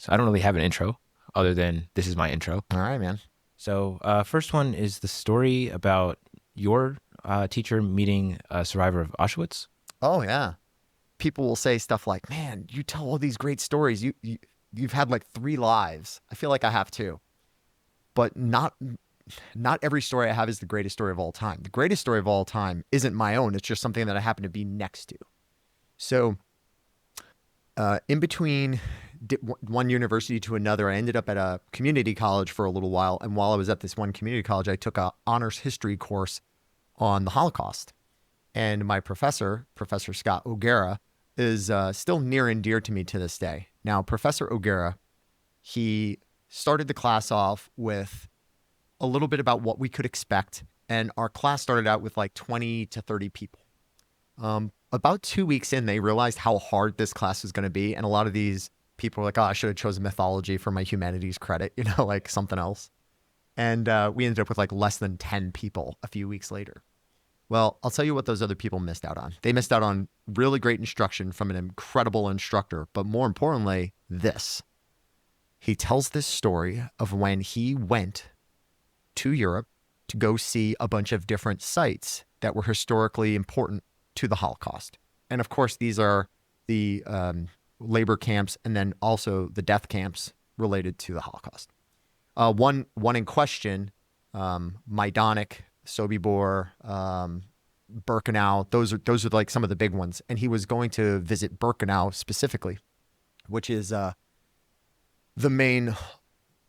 So I don't really have an intro other than this is my intro. All right, man. So first one is the story about your teacher meeting a survivor of Auschwitz. Oh yeah. People will say stuff like, "Man, you tell all these great stories. You've had like 3 lives." I feel like I have too, but not every story I have is the greatest story of all time. The greatest story of all time isn't my own. It's just something that I happen to be next to. So, in between one university to another, I ended up at a community college for a little while. And while I was at this one community college, I took a honors history course on the Holocaust. And my professor, Professor Scott O'Gara, is still near and dear to me to this day. Now, Professor O'Gara, he started the class off with a little bit about what we could expect. And our class started out with like 20 to 30 people. About 2 weeks in, they realized how hard this class was going to be. And a lot of these people were like, oh, I should have chosen mythology for my humanities credit, like something else. And we ended up with like less than 10 people a few weeks later. Well, I'll tell you what those other people missed out on. They missed out on really great instruction from an incredible instructor. But more importantly, this. He tells this story of when he went to Europe to go see a bunch of different sites that were historically important to the Holocaust. And of course, these are the labor camps and then also the death camps related to the Holocaust. One in question, Majdanek, Sobibor, Birkenau, those are like some of the big ones. And he was going to visit Birkenau specifically, which is the main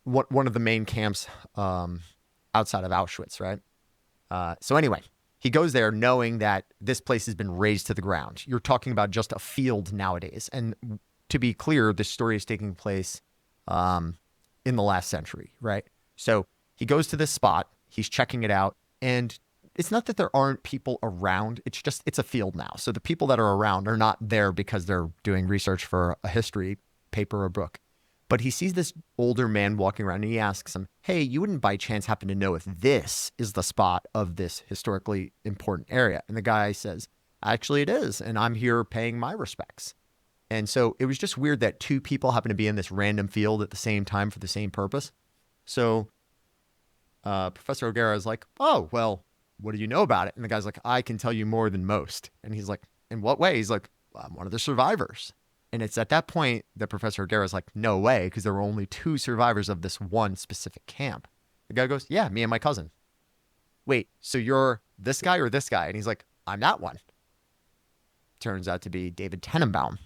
one of the main camps outside of Auschwitz, right? So anyway, he goes there knowing that this place has been razed to the ground. You're talking about just a field nowadays. And to be clear, this story is taking place in the last century, right? So he goes to this spot, he's checking it out, and it's not that there aren't people around, it's a field now. So the people that are around are not there because they're doing research for a history paper or book. But he sees this older man walking around and he asks him, hey, you wouldn't by chance happen to know if this is the spot of this historically important area? And the guy says, actually it is. And I'm here paying my respects. And so it was just weird that two people happen to be in this random field at the same time for the same purpose. So Professor O'Gara is like, oh, well, what do you know about it? And the guy's like, I can tell you more than most. And he's like, in what way? He's like, I'm one of the survivors. And it's at that point that Professor O'Gara is like, no way, because there were only 2 survivors of this one specific camp. The guy goes, yeah, me and my cousin. Wait, so you're this guy or this guy? And he's like, I'm that one. Turns out to be David Tenenbaum.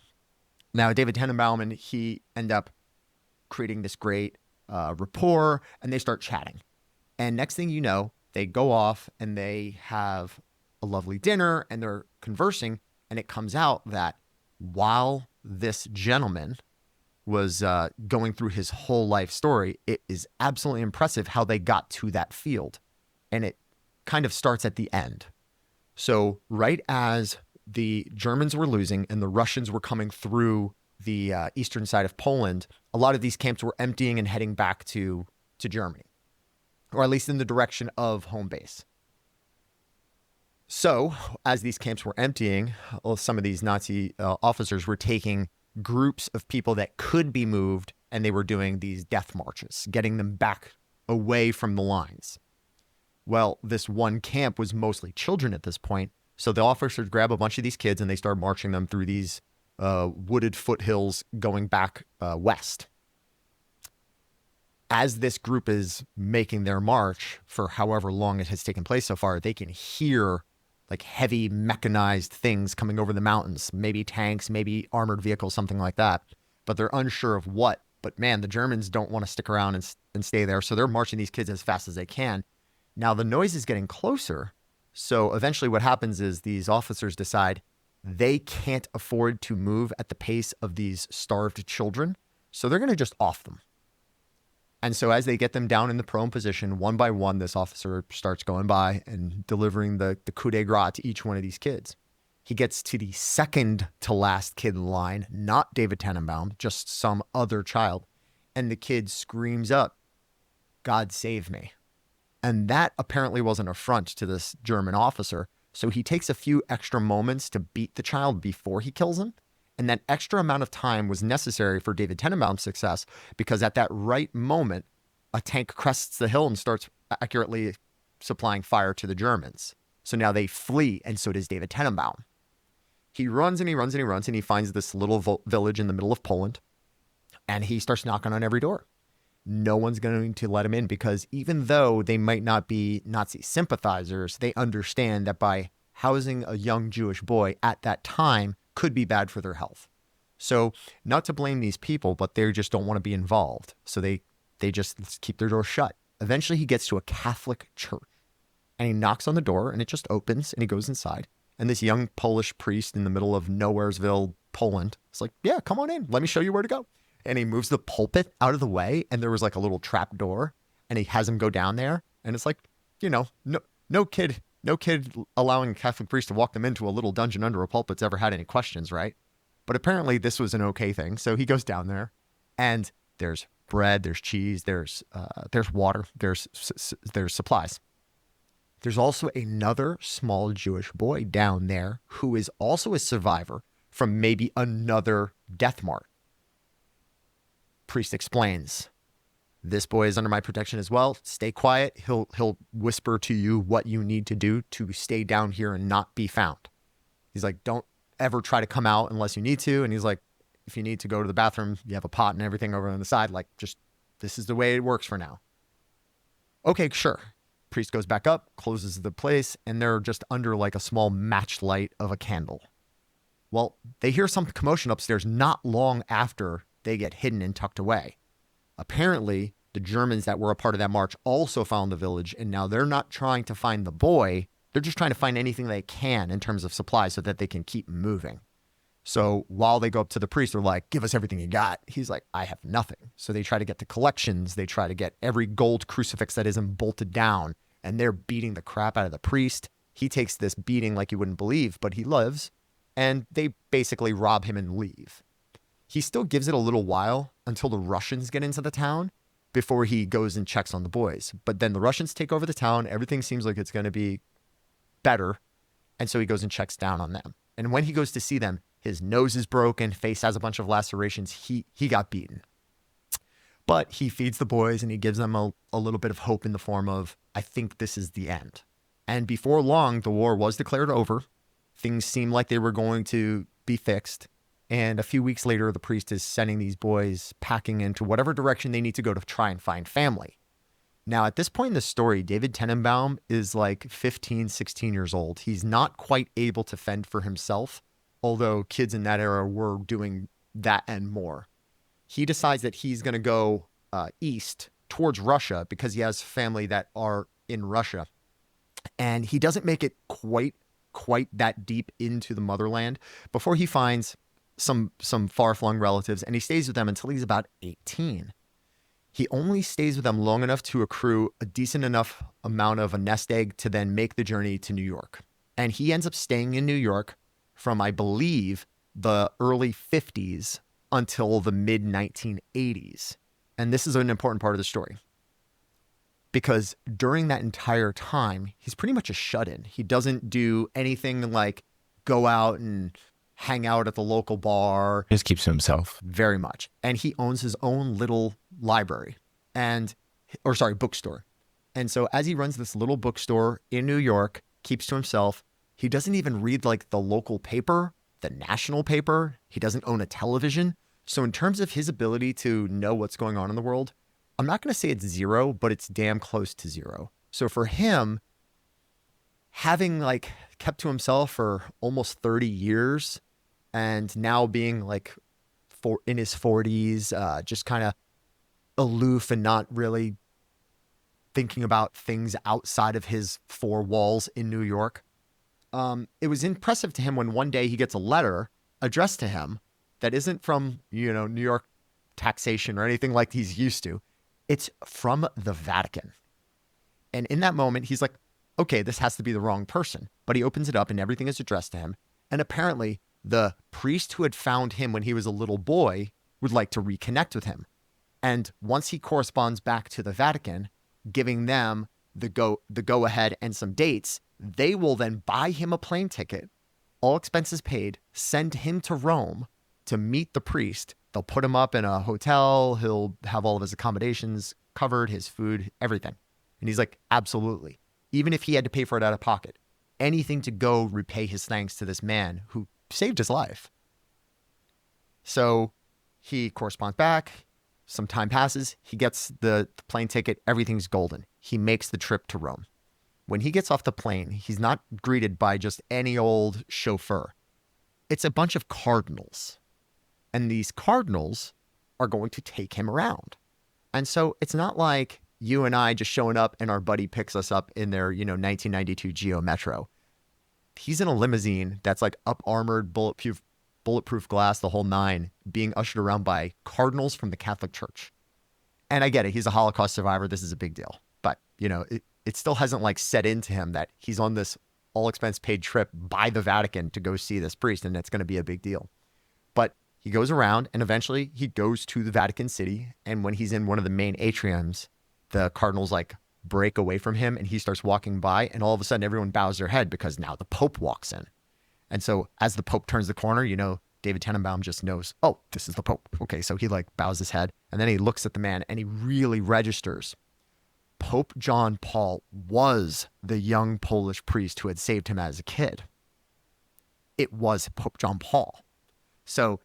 Now, David Tenenbaum and he end up creating this great rapport, and they start chatting. And next thing you know, they go off and they have a lovely dinner, and they're conversing, and it comes out that while this gentleman was going through his whole life story, it is absolutely impressive how they got to that field. And it kind of starts at the end. So right as the Germans were losing and the Russians were coming through the eastern side of Poland, a lot of these camps were emptying and heading back to Germany, or at least in the direction of home base. So, as these camps were emptying, some of these Nazi officers were taking groups of people that could be moved, and they were doing these death marches, getting them back away from the lines. Well, this one camp was mostly children at this point, so the officers grab a bunch of these kids and they start marching them through these wooded foothills going back west. As this group is making their march for however long it has taken place so far, they can hear like heavy mechanized things coming over the mountains, maybe tanks, maybe armored vehicles, something like that. But they're unsure of what. But man, the Germans don't want to stick around and stay there. So they're marching these kids as fast as they can. Now the noise is getting closer. So eventually what happens is these officers decide they can't afford to move at the pace of these starved children. So they're going to just off them. And so as they get them down in the prone position, one by one, this officer starts going by and delivering the coup de grace to each one of these kids. He gets to the second to last kid in line, not David Tenenbaum, just some other child. And the kid screams up, God save me. And that apparently was an affront to this German officer. So he takes a few extra moments to beat the child before he kills him. And that extra amount of time was necessary for David Tenenbaum's success because at that right moment, a tank crests the hill and starts accurately supplying fire to the Germans. So now they flee, and so does David Tenenbaum. He runs and he runs and he runs, and he finds this little village in the middle of Poland, and he starts knocking on every door. No one's going to let him in because even though they might not be Nazi sympathizers, they understand that by housing a young Jewish boy at that time could be bad for their health. So not to blame these people, but they just don't want to be involved. So they just keep their doors shut. Eventually he gets to a Catholic church and he knocks on the door and it just opens and he goes inside. And this young Polish priest in the middle of Nowheresville, Poland, is like, yeah, come on in. Let me show you where to go. And he moves the pulpit out of the way. And there was like a little trap door and he has him go down there. And it's like, you know, no kid allowing a Catholic priest to walk them into a little dungeon under a pulpit's ever had any questions, right? But apparently this was an okay thing. So he goes down there and there's bread, there's cheese, there's water, there's supplies. There's also another small Jewish boy down there who is also a survivor from maybe another death march. Priest explains, this boy is under my protection as well. Stay quiet. He'll whisper to you what you need to do to stay down here and not be found. He's like, don't ever try to come out unless you need to. And he's like, if you need to go to the bathroom, you have a pot and everything over on the side. Like, just, this is the way it works for now. Okay, sure. Priest goes back up, closes the place, and they're just under like a small match light of a candle. Well, they hear some commotion upstairs not long after they get hidden and tucked away. Apparently, the Germans that were a part of that march also found the village, and now they're not trying to find the boy. They're just trying to find anything they can in terms of supplies so that they can keep moving. So while they go up to the priest, they're like, give us everything you got. He's like, I have nothing. So they try to get the collections. They try to get every gold crucifix that isn't bolted down, and they're beating the crap out of the priest. He takes this beating like you wouldn't believe, but he lives, and they basically rob him and leave. He still gives it a little while until the Russians get into the town before he goes and checks on the boys. But then the Russians take over the town. Everything seems like it's going to be better. And so he goes and checks down on them. And when he goes to see them, his nose is broken, face has a bunch of lacerations. He got beaten. But he feeds the boys and he gives them a little bit of hope in the form of, I think this is the end. And before long, the war was declared over. Things seemed like they were going to be fixed. And a few weeks later, the priest is sending these boys packing into whatever direction they need to go to try and find family. Now, at this point in the story, David Tenenbaum is like 15, 16 years old. He's not quite able to fend for himself, although kids in that era were doing that and more. He decides that he's going to go east towards Russia because he has family that are in Russia. And he doesn't make it quite that deep into the motherland before he finds some far-flung relatives, and he stays with them until he's about 18. He only stays with them long enough to accrue a decent enough amount of a nest egg to then make the journey to New York. And he ends up staying in New York from, I believe, the early 50s until the mid-1980s. And this is an important part of the story, because during that entire time, he's pretty much a shut-in. He doesn't do anything like go out and hang out at the local bar. Just keeps to himself. Very much. And he owns his own little library bookstore. And so as he runs this little bookstore in New York, keeps to himself, he doesn't even read like the local paper, the national paper. He doesn't own a television. So in terms of his ability to know what's going on in the world, I'm not going to say it's zero, but it's damn close to zero. So for him, having like kept to himself for almost 30 years, and now being like in his 40s, just kind of aloof and not really thinking about things outside of his four walls in New York. It was impressive to him when one day he gets a letter addressed to him that isn't from, New York taxation or anything like he's used to. It's from the Vatican. And in that moment, he's like, okay, this has to be the wrong person. But he opens it up and everything is addressed to him. And apparently the priest who had found him when he was a little boy would like to reconnect with him. And once he corresponds back to the Vatican, giving them the go ahead and some dates, they will then buy him a plane ticket, all expenses paid, send him to Rome to meet the priest. They'll put him up in a hotel. He'll have all of his accommodations covered, his food, everything. And he's like, absolutely. Even if he had to pay for it out of pocket, anything to go repay his thanks to this man who saved his life. So he corresponds back. Some time passes. He gets the plane ticket. Everything's golden. He makes the trip to Rome. When he gets off the plane, he's not greeted by just any old chauffeur. It's a bunch of cardinals. And these cardinals are going to take him around. And so it's not like you and I just showing up and our buddy picks us up in their, 1992 Geo Metro. He's in a limousine that's like up armored, bulletproof glass, the whole nine, being ushered around by cardinals from the Catholic Church. And I get it. He's a Holocaust survivor. This is a big deal. But, it still hasn't like set into him that he's on this all expense paid trip by the Vatican to go see this priest, and it's going to be a big deal. But he goes around and eventually he goes to the Vatican City. And when he's in one of the main atriums, the cardinals like break away from him and he starts walking by, and all of a sudden everyone bows their head because now the Pope walks in. And so as the Pope turns the corner, David Tenenbaum just knows, oh, this is the Pope. Okay, so he like bows his head and then he looks at the man and he really registers. Pope John Paul was the young Polish priest who had saved him as a kid. It was Pope John Paul. So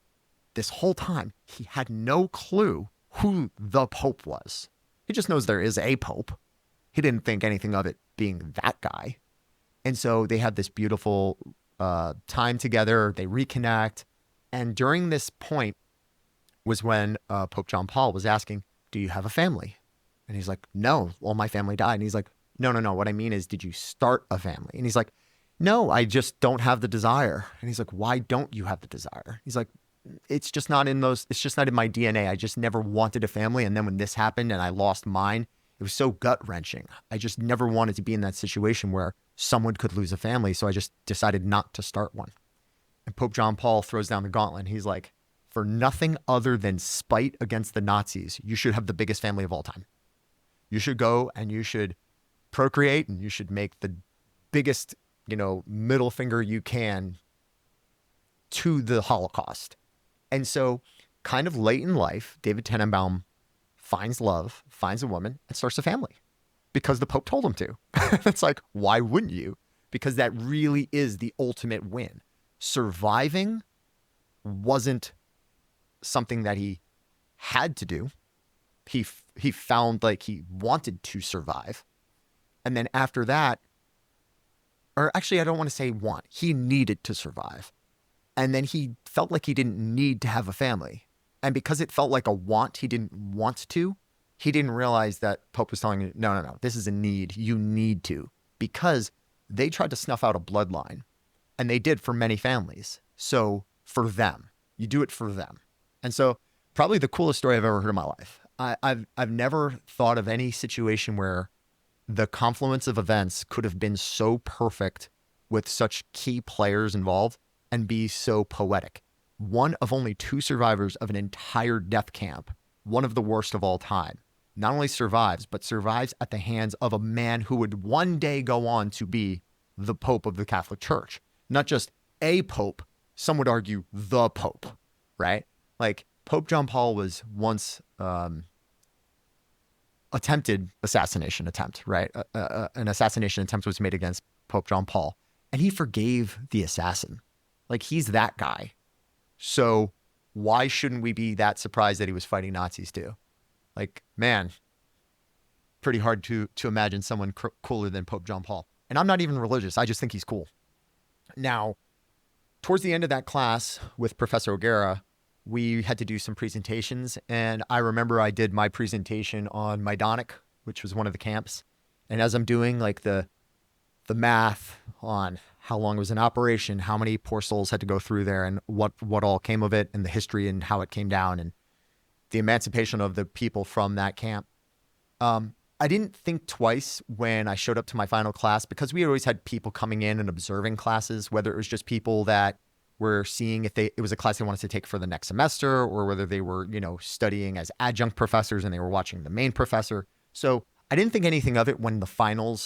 this whole time, he had no clue who the Pope was. He just knows there is a Pope. He didn't think anything of it being that guy. And so they have this beautiful time together. They reconnect. And during this point was when Pope John Paul was asking, do you have a family? And he's like, no, well, my family died. And he's like, no. What I mean is, did you start a family? And he's like, no, I just don't have the desire. And he's like, why don't you have the desire? He's like, it's just not in my DNA. I just never wanted a family. And then when this happened and I lost mine, it was so gut wrenching. I just never wanted to be in that situation where someone could lose a family. So I just decided not to start one. And Pope John Paul throws down the gauntlet. He's like, for nothing other than spite against the Nazis, you should have the biggest family of all time. You should go and you should procreate and you should make the biggest, middle finger you can to the Holocaust. And so kind of late in life, David Tenenbaum finds love, finds a woman, and starts a family because the Pope told him to. It's like, why wouldn't you? Because that really is the ultimate win. Surviving wasn't something that he had to do. He found like he wanted to survive. And then after that, or actually, I don't want to say want, he needed to survive. And then he felt like he didn't need to have a family. And because it felt like a want, he didn't want to. He didn't realize that Pope was telling him, no, this is a need. You need to. Because they tried to snuff out a bloodline. And they did for many families. So for them, you do it for them. And so probably the coolest story I've ever heard in my life. I've never thought of any situation where the confluence of events could have been so perfect with such key players involved and be so poetic. One of only two survivors of an entire death camp, one of the worst of all time, not only survives, but survives at the hands of a man who would one day go on to be the Pope of the Catholic Church. Not just a Pope, some would argue the Pope, right? Like Pope John Paul was once attempted assassination attempt, right? An assassination attempt was made against Pope John Paul, and he forgave the assassin. Like he's that guy. So why shouldn't we be that surprised that he was fighting Nazis too? Like, man, pretty hard to imagine someone cooler than Pope John Paul. And I'm not even religious. I just think he's cool. Now, towards the end of that class with Professor O'Gara, we had to do some presentations. And I remember I did my presentation on Majdanek, which was one of the camps. And as I'm doing like the math on how long it was in operation, how many poor souls had to go through there, and what all came of it, and the history and how it came down, and the emancipation of the people from that camp. I didn't think twice when I showed up to my final class, because we always had people coming in and observing classes, whether it was just people that were seeing if it was a class they wanted to take for the next semester, or whether they were, studying as adjunct professors and they were watching the main professor. So I didn't think anything of it when the final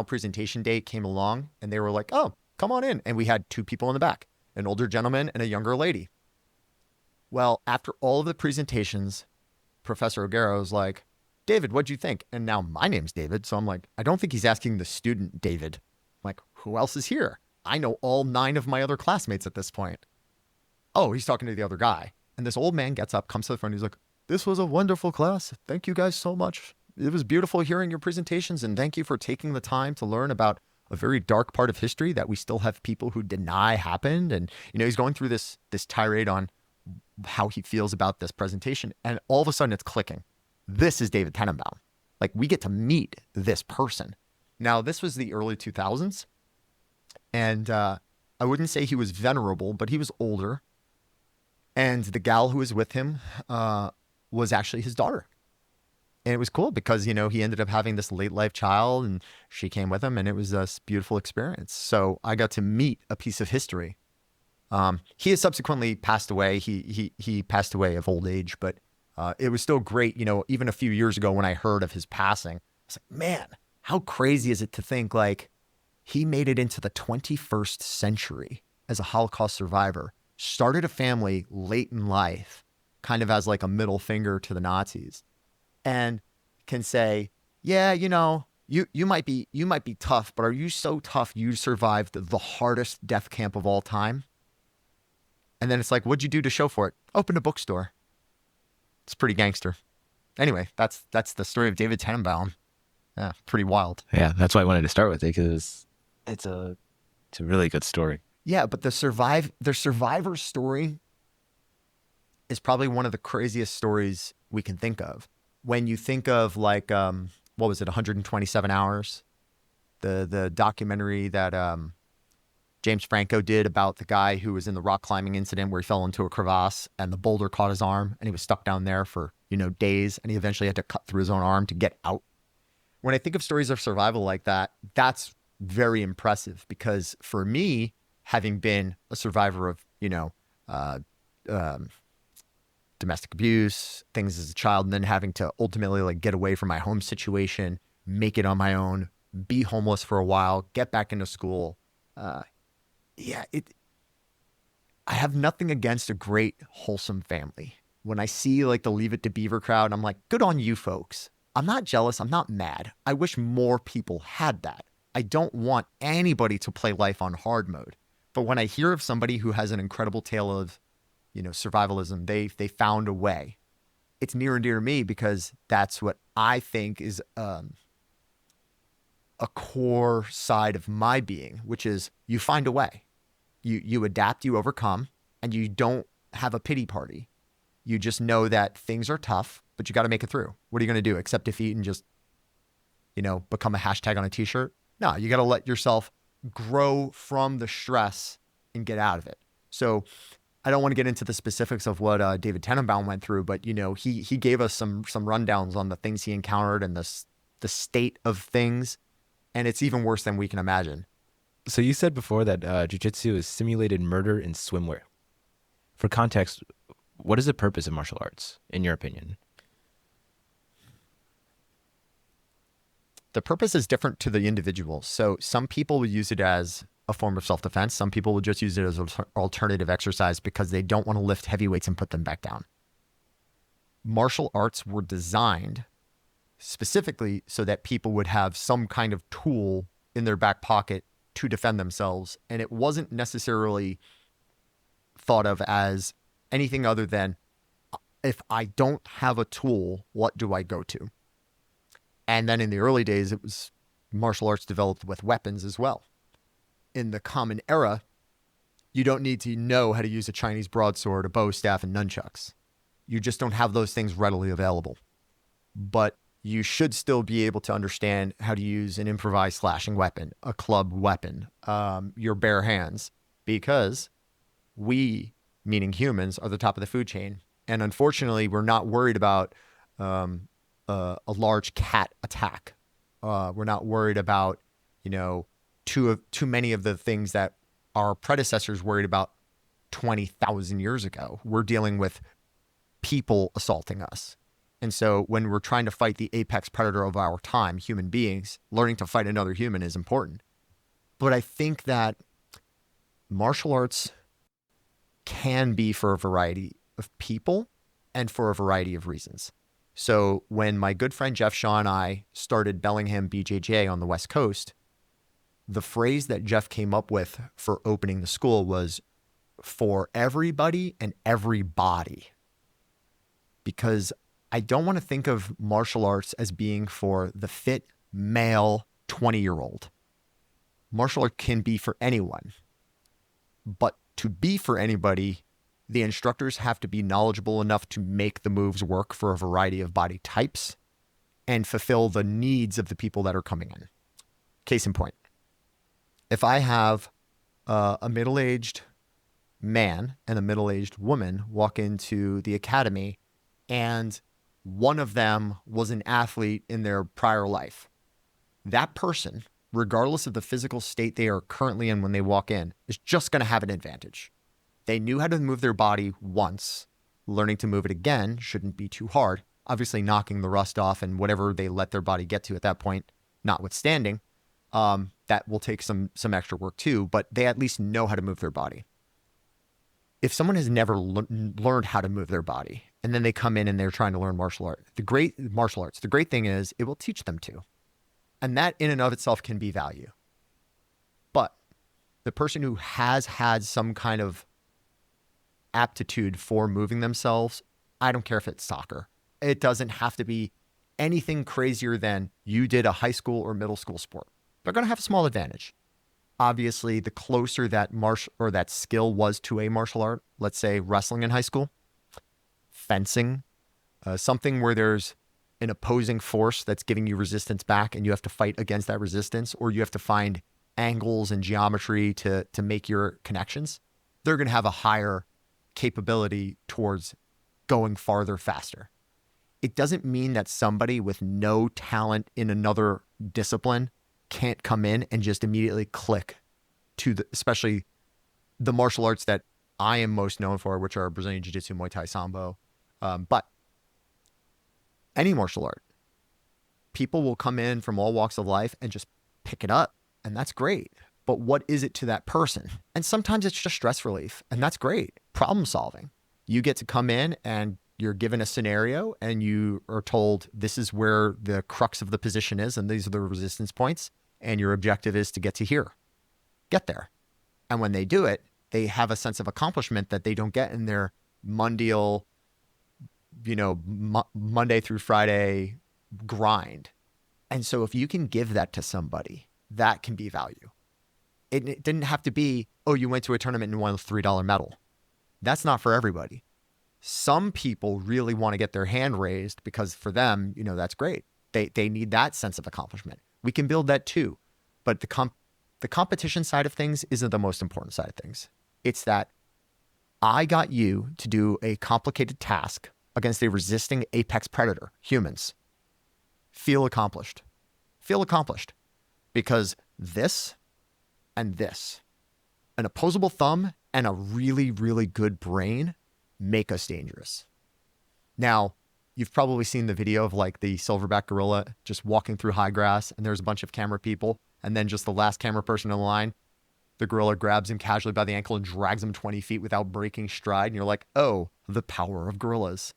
presentation day came along, and they were like, oh, come on in. And we had two people in the back, an older gentleman and a younger lady. Well, after all of the presentations, Professor O'Gara was like, David, what'd you think? And now my name's David. So I'm like, I don't think he's asking the student David. I'm like, who else is here? I know all 9 of my other classmates at this point. Oh, he's talking to the other guy. And this old man gets up, comes to the front. He's like, this was a wonderful class. Thank you guys so much. It was beautiful hearing your presentations. And thank you for taking the time to learn about a very dark part of history that we still have people who deny happened. And, he's going through this tirade on how he feels about this presentation. And all of a sudden it's clicking. This is David Tenenbaum. Like, we get to meet this person. Now, this was the early 2000s. And I wouldn't say he was venerable, but he was older. And the gal who was with him was actually his daughter. And it was cool because, he ended up having this late life child and she came with him, and it was this beautiful experience. So I got to meet a piece of history. He has subsequently passed away. He passed away of old age, but it was still great. Even a few years ago when I heard of his passing, I was like, man, how crazy is it to think like he made it into the 21st century as a Holocaust survivor, started a family late in life, kind of as like a middle finger to the Nazis, and can say, yeah, you might be tough, but are you so tough you survived the hardest death camp of all time? And then it's like, what'd you do to show for it? Open a bookstore. It's pretty gangster. Anyway, that's the story of David Tenenbaum. Yeah, pretty wild. Yeah, that's why I wanted to start with it, because it's a really good story. Yeah, but the survivor story is probably one of the craziest stories we can think of. When you think of like, what was it, 127 Hours? The documentary that James Franco did about the guy who was in the rock climbing incident where he fell into a crevasse and the boulder caught his arm and he was stuck down there for, days, and he eventually had to cut through his own arm to get out. When I think of stories of survival like that, that's very impressive, because for me, having been a survivor of, domestic abuse, things as a child, and then having to ultimately like get away from my home situation, make it on my own, be homeless for a while, get back into school. I have nothing against a great, wholesome family. When I see like the Leave It to Beaver crowd, I'm like, good on you folks. I'm not jealous. I'm not mad. I wish more people had that. I don't want anybody to play life on hard mode. But when I hear of somebody who has an incredible tale of, survivalism, they found a way. It's near and dear to me because that's what I think is a core side of my being, which is you find a way. You adapt, you overcome, and you don't have a pity party. You just know that things are tough, but you got to make it through. What are you going to do? Accept defeat and just, become a hashtag on a t-shirt? No, you got to let yourself grow from the stress and get out of it. So I don't want to get into the specifics of what David Tenenbaum went through, but, he gave us some rundowns on the things he encountered and the state of things. And it's even worse than we can imagine. So you said before that jiu-jitsu is simulated murder in swimwear. For context, what is the purpose of martial arts, in your opinion? The purpose is different to the individual. So some people will use it as a form of self-defense. Some people will just use it as an alternative exercise because they don't want to lift heavy weights and put them back down. Martial arts were designed specifically so that people would have some kind of tool in their back pocket to defend themselves. And it wasn't necessarily thought of as anything other than, if I don't have a tool, what do I go to? And then in the early days, it was martial arts developed with weapons as well. In the common era, you don't need to know how to use a Chinese broadsword, a bow staff, and nunchucks. You just don't have those things readily available. But you should still be able to understand how to use an improvised slashing weapon, a club weapon, your bare hands, because we, meaning humans, are the top of the food chain. And unfortunately, we're not worried about a large cat attack. We're not worried about, too many of the things that our predecessors worried about 20,000 years ago. We're dealing with people assaulting us. And so when we're trying to fight the apex predator of our time, human beings, learning to fight another human is important. But I think that martial arts can be for a variety of people and for a variety of reasons. So when my good friend Jeff Shaw and I started Bellingham BJJ on the West Coast, the phrase that Jeff came up with for opening the school was for everybody and everybody. Because I don't want to think of martial arts as being for the fit male 20-year-old. Martial art can be for anyone. But to be for anybody, the instructors have to be knowledgeable enough to make the moves work for a variety of body types and fulfill the needs of the people that are coming in. Case in point, if I have a middle-aged man and a middle-aged woman walk into the academy and one of them was an athlete in their prior life, that person, regardless of the physical state they are currently in when they walk in, is just going to have an advantage. They knew how to move their body once. Learning to move it again shouldn't be too hard. Obviously, knocking the rust off and whatever they let their body get to at that point, notwithstanding, that will take some extra work too, but they at least know how to move their body. If someone has never learned how to move their body and then they come in and they're trying to learn martial arts, the great thing is it will teach them to. And that in and of itself can be value. But the person who has had some kind of aptitude for moving themselves, I don't care if it's soccer. It doesn't have to be anything crazier than you did a high school or middle school sport. They're going to have a small advantage. Obviously, the closer that that skill was to a martial art, let's say wrestling in high school, fencing, something where there's an opposing force that's giving you resistance back and you have to fight against that resistance, or you have to find angles and geometry to make your connections, they're going to have a higher capability towards going farther faster. It doesn't mean that somebody with no talent in another discipline can't come in and just immediately click to especially the martial arts that I am most known for, which are Brazilian Jiu-Jitsu, Muay Thai, Sambo. But any martial art, people will come in from all walks of life and just pick it up, and that's great. But what is it to that person? And sometimes it's just stress relief, and that's great. Problem solving. You get to come in and you're given a scenario and you are told this is where the crux of the position is and these are the resistance points, and your objective is to get to here. Get there. And when they do it, they have a sense of accomplishment that they don't get in their mundial, Monday through Friday grind. And so if you can give that to somebody, that can be value. It didn't have to be, oh, you went to a tournament and won a $3 medal. That's not for everybody. Some people really want to get their hand raised because for them, that's great. They need that sense of accomplishment. We can build that too. But the competition side of things isn't the most important side of things. It's that I got you to do a complicated task against a resisting apex predator, humans. Feel accomplished. Feel accomplished. Because this and this, an opposable thumb and a really, really good brain make us dangerous. Now, you've probably seen the video of like the silverback gorilla just walking through high grass and there's a bunch of camera people and then just the last camera person in the line, the gorilla grabs him casually by the ankle and drags him 20 feet without breaking stride. And you're like, oh, the power of gorillas.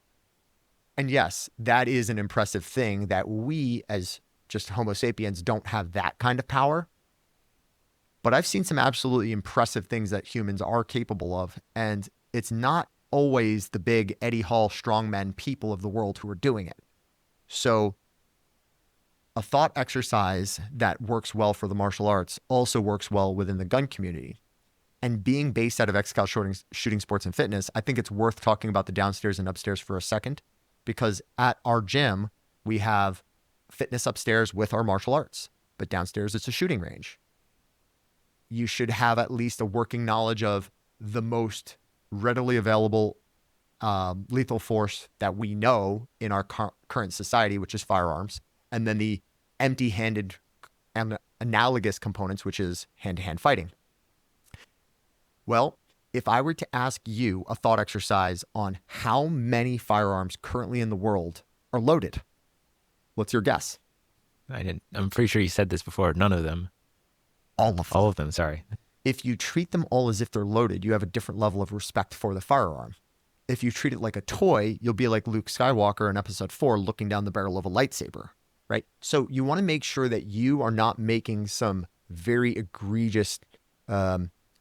And yes, that is an impressive thing that we as just Homo sapiens don't have that kind of power. But I've seen some absolutely impressive things that humans are capable of. And it's not always the big Eddie Hall strongmen people of the world who are doing it. So a thought exercise that works well for the martial arts also works well within the gun community. And being based out of XCAL shooting sports and fitness, I think it's worth talking about the downstairs and upstairs for a second, because at our gym, we have fitness upstairs with our martial arts, but downstairs it's a shooting range. You should have at least a working knowledge of the most readily available lethal force that we know in our current society, which is firearms, and then the empty-handed and analogous components, which is hand-to-hand fighting. Well, if I were to ask you a thought exercise on how many firearms currently in the world are loaded, what's your guess? I'm pretty sure you said this before. None of them. All of them. All of them, sorry. If you treat them all as if they're loaded, you have a different level of respect for the firearm. if you treat it like a toy, you'll be like Luke Skywalker in episode 4 looking down the barrel of a lightsaber, right? So you want to make sure that you are not making some very egregious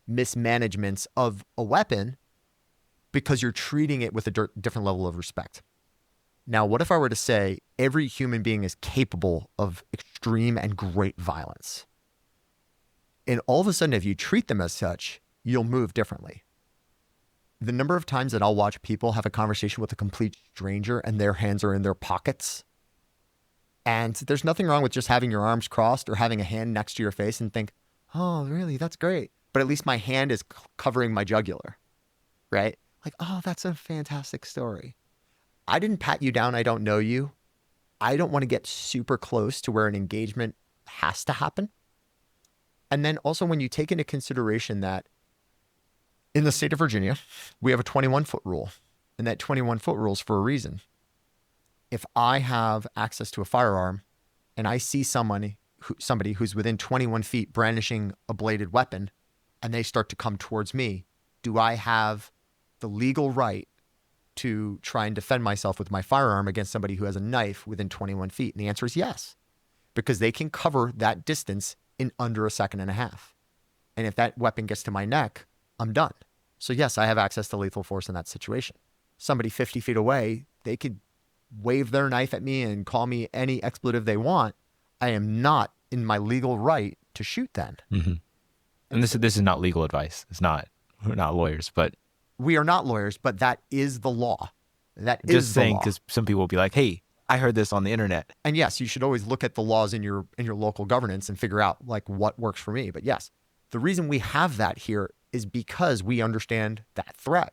mismanagements of a weapon because you're treating it with a different level of respect. Now, what if I were to say every human being is capable of extreme and great violence? And all of a sudden, if you treat them as such, you'll move differently. The number of times that I'll watch people have a conversation with a complete stranger and their hands are in their pockets. And there's nothing wrong with just having your arms crossed or having a hand next to your face and think, oh, really? That's great. But at least my hand is covering my jugular, right? Like, oh, that's a fantastic story. I didn't pat you down. I don't know you. I don't want to get super close to where an engagement has to happen. And then also when you take into consideration that in the state of Virginia, we have a 21-foot rule, and that 21-foot rule is for a reason. If I have access to a firearm and I see somebody who's within 21 feet brandishing a bladed weapon and they start to come towards me, do I have the legal right to try and defend myself with my firearm against somebody who has a knife within 21 feet? And the answer is yes, because they can cover that distance in under a second and a half. And if that weapon gets to my neck, I'm done. So yes, I have access to lethal force in that situation. Somebody 50 feet away, they could wave their knife at me and call me any expletive they want. I am not in my legal right to shoot then. Mm-hmm. And this is not legal advice. We're not lawyers, but we are not lawyers, but that is the law. That is just the saying, law. because some people will be like, hey, I heard this on the internet. And yes, you should always look at the laws in your local governance and figure out like what works for me. But yes, the reason we have that here is because we understand that threat.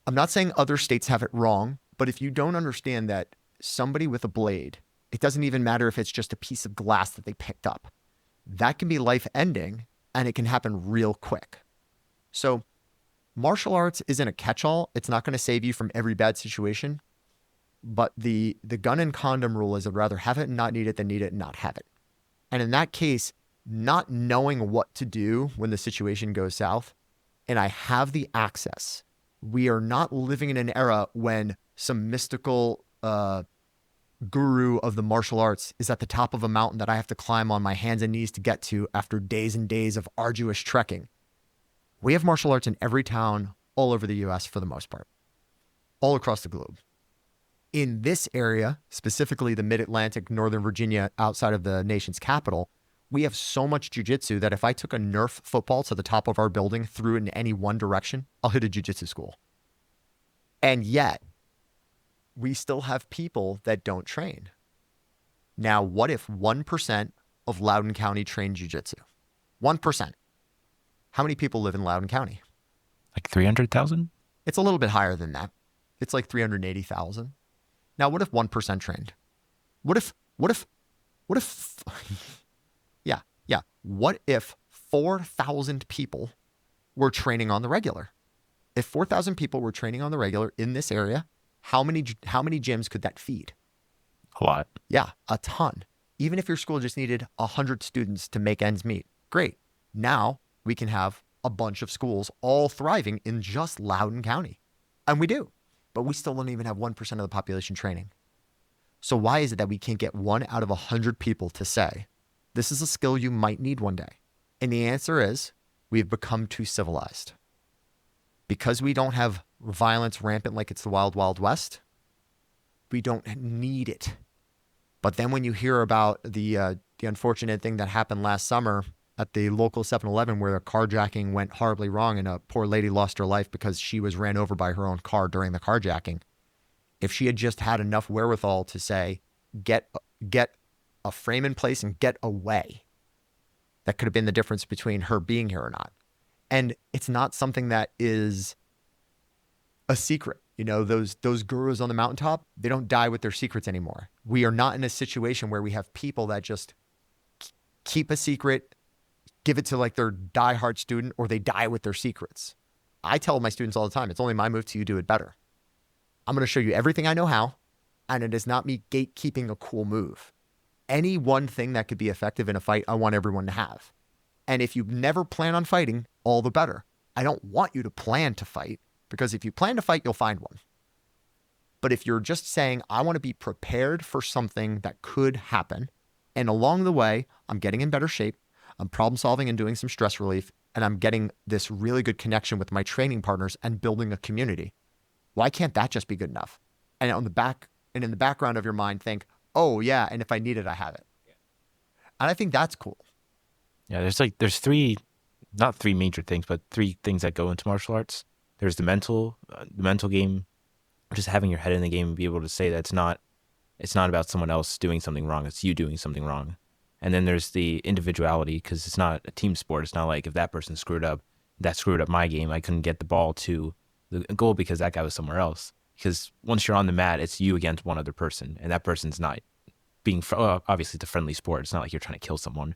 I'm not saying other states have it wrong, but if you don't understand that somebody with a blade, it doesn't even matter if it's just a piece of glass that they picked up, that can be life-ending and it can happen real quick. So martial arts isn't a catch-all. It's not going to save you from every bad situation. But the gun and condom rule is I'd rather have it and not need it than need it and not have it. And in that case, not knowing what to do when the situation goes south, and I have the access. We are not living in an era when some mystical guru of the martial arts is at the top of a mountain that I have to climb on my hands and knees to get to after days and days of arduous trekking. We have martial arts in every town all over the US for the most part, all across the globe. In this area, specifically the Mid-Atlantic, Northern Virginia, outside of the nation's capital, we have so much jiu-jitsu that if I took a Nerf football to the top of our building, threw it in any one direction, I'll hit a jiu-jitsu school. And yet, we still have people that don't train. Now, what if 1% of Loudoun County trained jiu-jitsu? 1%. How many people live in Loudoun County? Like 300,000? It's a little bit higher than that. It's like 380,000. Now, what if 1% trained? What if, what if 4,000 people were training on the regular? If 4,000 people were training on the regular in this area, how many gyms could that feed? A lot. Yeah, a ton. Even if your school just needed 100 students to make ends meet, great. Now we can have a bunch of schools all thriving in just Loudoun County. And we do, but we still don't even have 1% of the population training. So why is it that we can't get 1 out of 100 people to say, this is a skill you might need one day? And the answer is, we've become too civilized. Because we don't have violence rampant like it's the wild, wild west, we don't need it. But then when you hear about the unfortunate thing that happened last summer at the local 7-Eleven where a carjacking went horribly wrong and a poor lady lost her life because she was ran over by her own car during the carjacking, if she had just had enough wherewithal to say, get a frame in place and get away, that could have been the difference between her being here or not. And it's not something that is a secret. You know, those gurus on the mountaintop, they don't die with their secrets anymore. We are not in a situation where we have people that just keep a secret, give it to like their diehard student, or they die with their secrets. I tell my students all the time, it's only my move till you do it better. I'm going to show you everything I know how, and it is not me gatekeeping a cool move. Any one thing that could be effective in a fight, I want everyone to have. And if you never plan on fighting, all the better. I don't want you to plan to fight. Because if you plan to fight, you'll find one. But if you're just saying, I want to be prepared for something that could happen, and along the way, I'm getting in better shape, I'm problem solving and doing some stress relief, and I'm getting this really good connection with my training partners and building a community, why can't that just be good enough? And in the background of your mind, think, oh yeah, and if I need it, I have it. And I think that's cool. Yeah, there's not three major things, but three things that go into martial arts. There's the mental game, just having your head in the game and be able to say that it's not about someone else doing something wrong, it's you doing something wrong. And then there's the individuality, because it's not a team sport. It's not like if that person screwed up, that screwed up my game. I couldn't get the ball to the goal because that guy was somewhere else. Because once you're on the mat, it's you against one other person, and that person's not obviously it's a friendly sport. It's not like you're trying to kill someone,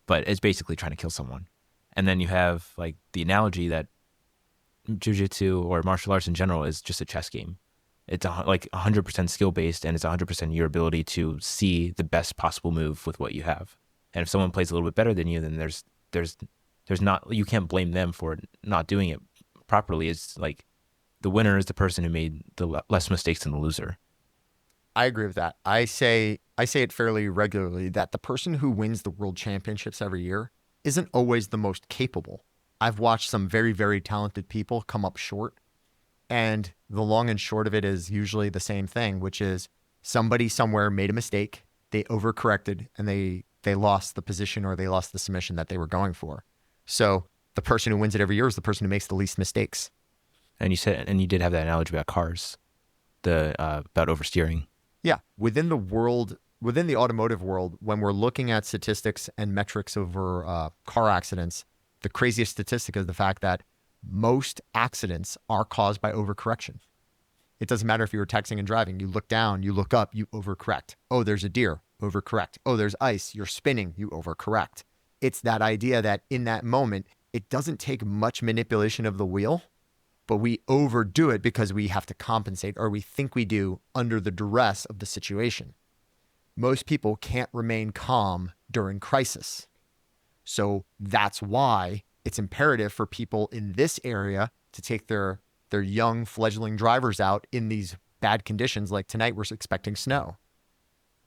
but it's basically trying to kill someone. And then you have like the analogy that jiu-jitsu or martial arts in general is just a chess game. It's like 100% skill based, and it's 100% your ability to see the best possible move with what you have. And if someone plays a little bit better than you, then there's not, you can't blame them for not doing it properly. It's like the winner is the person who made the less mistakes than the loser. I agree with that. I say it fairly regularly that the person who wins the world championships every year isn't always the most capable. I've watched some very, very talented people come up short. And the long and short of it is usually the same thing, which is somebody somewhere made a mistake, they overcorrected, and they lost the position or they lost the submission that they were going for. So the person who wins it every year is the person who makes the least mistakes. And you did have that analogy about cars, about oversteering. Yeah. Within the automotive world, when we're looking at statistics and metrics over car accidents, the craziest statistic is the fact that most accidents are caused by overcorrection. It doesn't matter if you were texting and driving. You look down, you look up, you overcorrect. Oh, there's a deer, overcorrect. Oh, there's ice, you're spinning, you overcorrect. It's that idea that in that moment, it doesn't take much manipulation of the wheel, but we overdo it because we have to compensate, or we think we do, under the duress of the situation. Most people can't remain calm during crisis. So that's why it's imperative for people in this area to take their young fledgling drivers out in these bad conditions. Like tonight, we're expecting snow.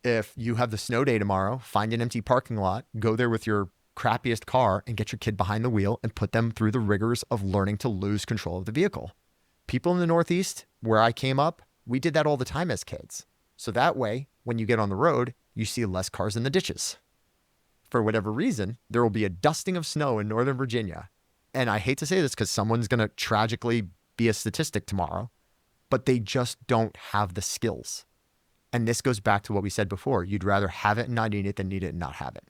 If you have the snow day tomorrow, find an empty parking lot, go there with your crappiest car and get your kid behind the wheel and put them through the rigors of learning to lose control of the vehicle. People in the Northeast, where I came up, we did that all the time as kids. So that way, when you get on the road, you see less cars in the ditches. For whatever reason, there will be a dusting of snow in Northern Virginia. And I hate to say this because someone's going to tragically be a statistic tomorrow, but they just don't have the skills. And this goes back to what we said before. You'd rather have it and not need it than need it and not have it.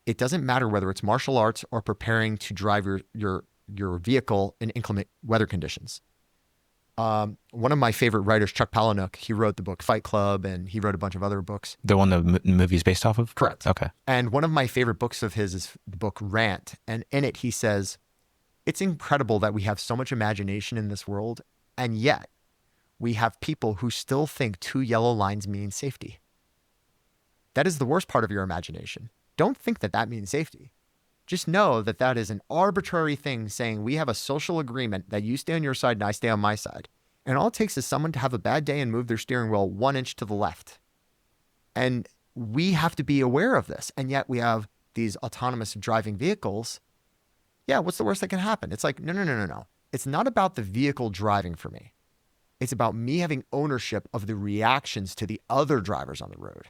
It doesn't matter whether it's martial arts or preparing to drive your vehicle in inclement weather conditions. One of my favorite writers, Chuck Palahniuk, he wrote the book Fight Club, and he wrote a bunch of other books. The one the movie is based off of? Correct. Okay. And one of my favorite books of his is the book Rant. And in it, he says, it's incredible that we have so much imagination in this world, and yet we have people who still think 2 yellow lines mean safety. That is the worst part of your imagination. Don't think that that means safety. Just know that that is an arbitrary thing saying we have a social agreement that you stay on your side and I stay on my side. And all it takes is someone to have a bad day and move their steering wheel 1 inch to the left. And we have to be aware of this. And yet we have these autonomous driving vehicles. Yeah, what's the worst that can happen? It's like, no. It's not about the vehicle driving for me. It's about me having ownership of the reactions to the other drivers on the road.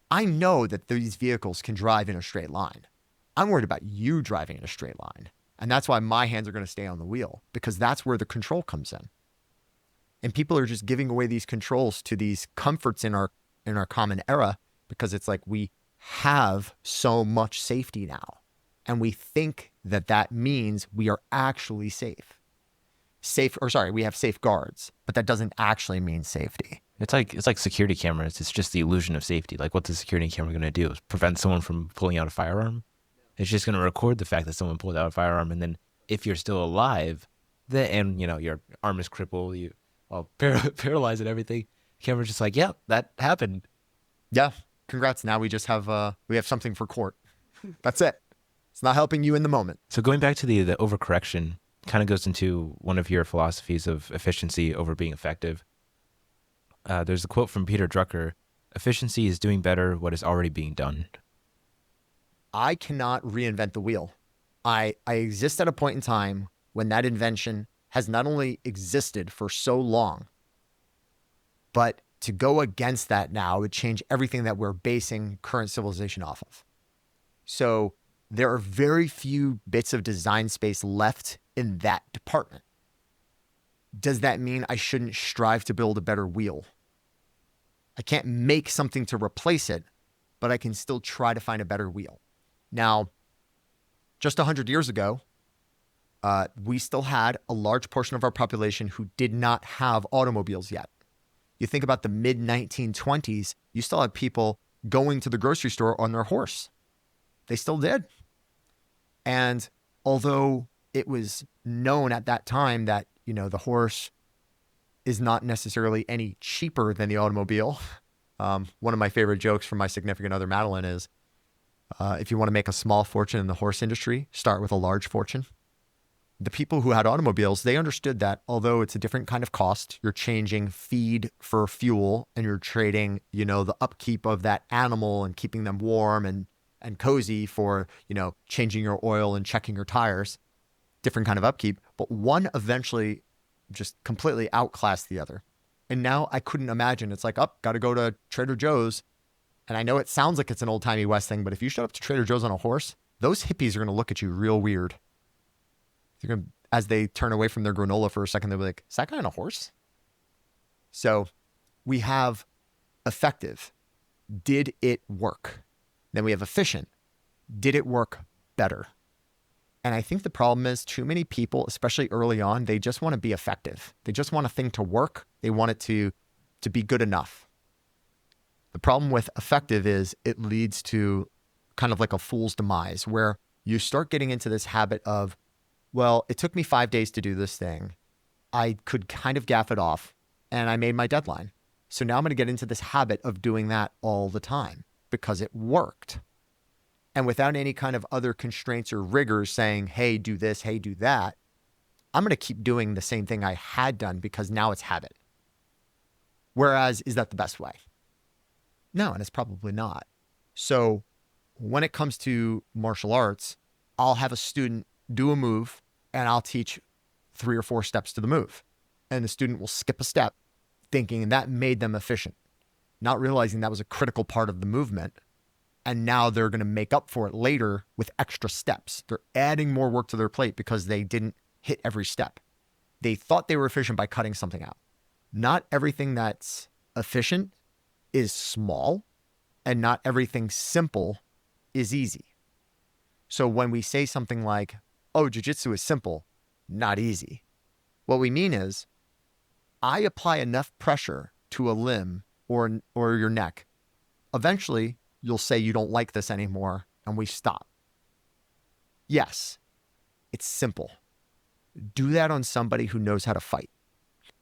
I know that these vehicles can drive in a straight line. I'm worried about you driving in a straight line. And that's why my hands are going to stay on the wheel, because that's where the control comes in. And people are just giving away these controls to these comforts in our common era, because it's like we have so much safety now. And we think that that means we are actually safe. We have safeguards, but that doesn't actually mean safety. It's like security cameras. It's just the illusion of safety. Like, what's the security camera going to do? Prevent someone from pulling out a firearm? It's just going to record the fact that someone pulled out a firearm, and then if you're still alive, and your arm is crippled, you paralyzed and everything, the camera's just like, yeah, that happened. Yeah, congrats. Now we just have something for court. That's it. It's not helping you in the moment. So going back to the overcorrection, kind of goes into one of your philosophies of efficiency over being effective. There's a quote from Peter Drucker: "Efficiency is doing better what is already being done." I cannot reinvent the wheel. I exist at a point in time when that invention has not only existed for so long, but to go against that now would change everything that we're basing current civilization off of. So there are very few bits of design space left in that department. Does that mean I shouldn't strive to build a better wheel? I can't make something to replace it, but I can still try to find a better wheel. Now, just 100 years ago, we still had a large portion of our population who did not have automobiles yet. You think about the mid-1920s, you still had people going to the grocery store on their horse. They still did. And although it was known at that time that, the horse is not necessarily any cheaper than the automobile. One of my favorite jokes from my significant other, Madeline, is if you want to make a small fortune in the horse industry, start with a large fortune. The people who had automobiles, they understood that although it's a different kind of cost, you're changing feed for fuel and you're trading, the upkeep of that animal and keeping them warm and cozy for, changing your oil and checking your tires, different kind of upkeep. But one eventually just completely outclassed the other. And now I couldn't imagine. It's like, got to go to Trader Joe's. And I know it sounds like it's an old timey West thing, but if you showed up to Trader Joe's on a horse, those hippies are going to look at you real weird. They're going to, as they turn away from their granola for a second, they'll be like, is that guy on a horse? So we have effective. Did it work? Then we have efficient. Did it work better? And I think the problem is too many people, especially early on, they just want to be effective. They just want a thing to work. They want it to be good enough. The problem with effective is it leads to kind of like a fool's demise where you start getting into this habit of, well, it took me 5 days to do this thing. I could kind of gaff it off and I made my deadline. So now I'm going to get into this habit of doing that all the time because it worked. And without any kind of other constraints or rigors saying, hey, do this, hey, do that, I'm going to keep doing the same thing I had done because now it's habit. Whereas, is that the best way? No, and it's probably not. So when it comes to martial arts, I'll have a student do a move and I'll teach 3 or 4 steps to the move. And the student will skip a step thinking that made them efficient, not realizing that was a critical part of the movement. And now they're going to make up for it later with extra steps. They're adding more work to their plate because they didn't hit every step. They thought they were efficient by cutting something out. Not everything that's efficient is small, and not everything simple is easy. So when we say something like, oh, jiu-jitsu is simple, not easy, what we mean is I apply enough pressure to a limb or your neck. Eventually, you'll say you don't like this anymore, and we stop. Yes, it's simple. Do that on somebody who knows how to fight.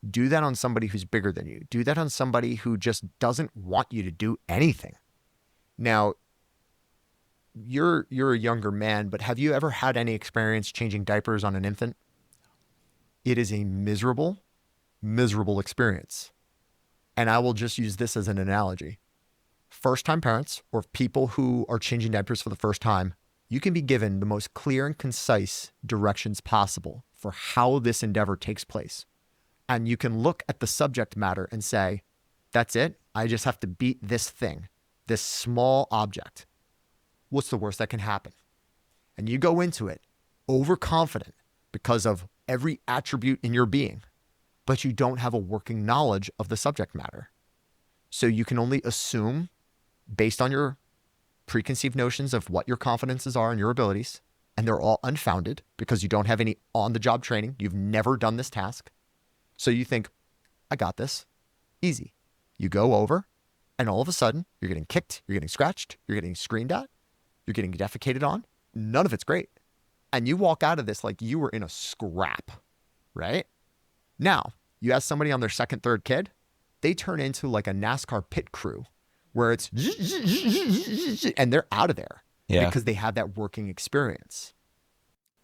Do that on somebody who's bigger than you. Do that on somebody who just doesn't want you to do anything. Now, you're a younger man, but have you ever had any experience changing diapers on an infant? It is a miserable, miserable experience. And I will just use this as an analogy. First-time parents or people who are changing diapers for the first time, you can be given the most clear and concise directions possible for how this endeavor takes place. And you can look at the subject matter and say, that's it. I just have to beat this thing, this small object. What's the worst that can happen? And you go into it overconfident because of every attribute in your being, but you don't have a working knowledge of the subject matter. So you can only assume based on your preconceived notions of what your confidences are and your abilities, and they're all unfounded because you don't have any on-the-job training. You've never done this task. So you think, I got this, easy. You go over, and all of a sudden, you're getting kicked, you're getting scratched, you're getting screamed at, you're getting defecated on. None of it's great. And you walk out of this like you were in a scrap, right? Now, you ask somebody on their second, third kid, they turn into like a NASCAR pit crew where it's and they're out of there because they have that working experience.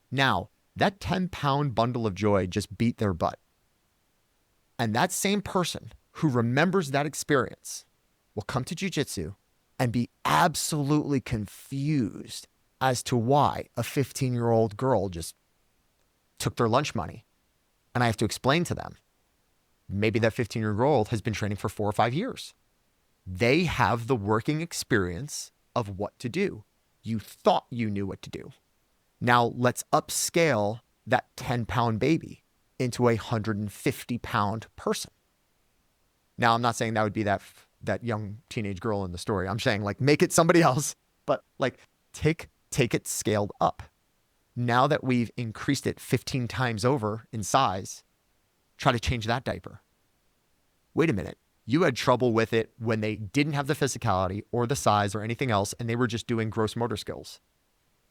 Now, that 10-pound bundle of joy just beat their butt. And that same person who remembers that experience will come to jiu-jitsu and be absolutely confused as to why a 15-year-old girl just took their lunch money. And I have to explain to them, maybe that 15-year-old has been training for 4 or 5 years. They have the working experience of what to do. You thought you knew what to do. Now let's upscale that 10-pound baby into a 150-pound person. Now, I'm not saying that would be that young teenage girl in the story. I'm saying like make it somebody else, but like take it scaled up. Now that we've increased it 15 times over in size, try to change that diaper. Wait a minute. You had trouble with it when they didn't have the physicality or the size or anything else, and they were just doing gross motor skills.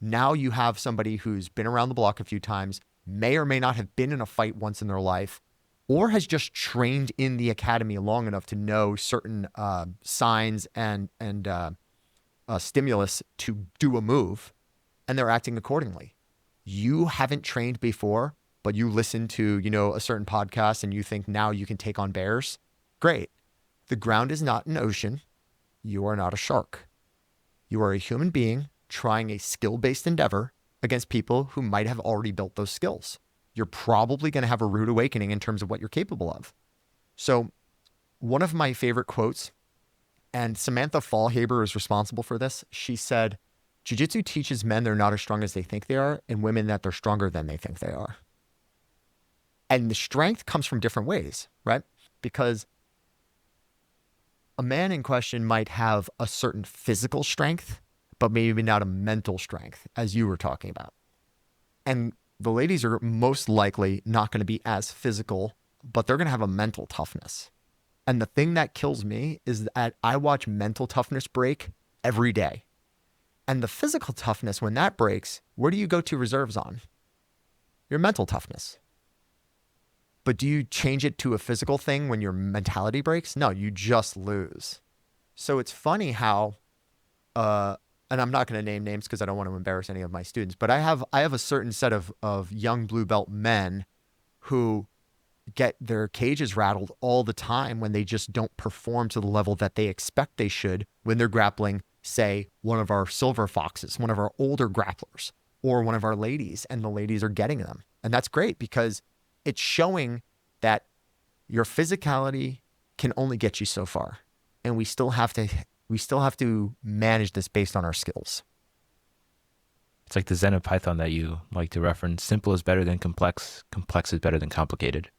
Now you have somebody who's been around the block a few times, may or may not have been in a fight once in their life, or has just trained in the academy long enough to know certain signs and stimulus to do a move, and they're acting accordingly. You haven't trained before, but you listen to, a certain podcast and you think now you can take on bears. Great. The ground is not an ocean. You are not a shark. You are a human being trying a skill-based endeavor against people who might have already built those skills. You're probably going to have a rude awakening in terms of what you're capable of. So one of my favorite quotes, and Samantha Fallhaber is responsible for this. She said, "Jiu-jitsu teaches men they're not as strong as they think they are, and women that they're stronger than they think they are." And the strength comes from different ways, right? Because a man in question might have a certain physical strength, but maybe not a mental strength, as you were talking about. And the ladies are most likely not going to be as physical, but they're going to have a mental toughness. And the thing that kills me is that I watch mental toughness break every day. And the physical toughness, when that breaks, where do you go to reserves on? Your mental toughness. But do you change it to a physical thing when your mentality breaks? No, you just lose. So it's funny how, and I'm not going to name names because I don't want to embarrass any of my students, but I have a certain set of young blue belt men who get their cages rattled all the time when they just don't perform to the level that they expect they should when they're grappling, say, one of our silver foxes, one of our older grapplers, or one of our ladies, and the ladies are getting them. And that's great because it's showing that your physicality can only get you so far. And we still have to manage this based on our skills. It's like the Zen of Python that you like to reference. Simple is better than complex. Complex is better than complicated.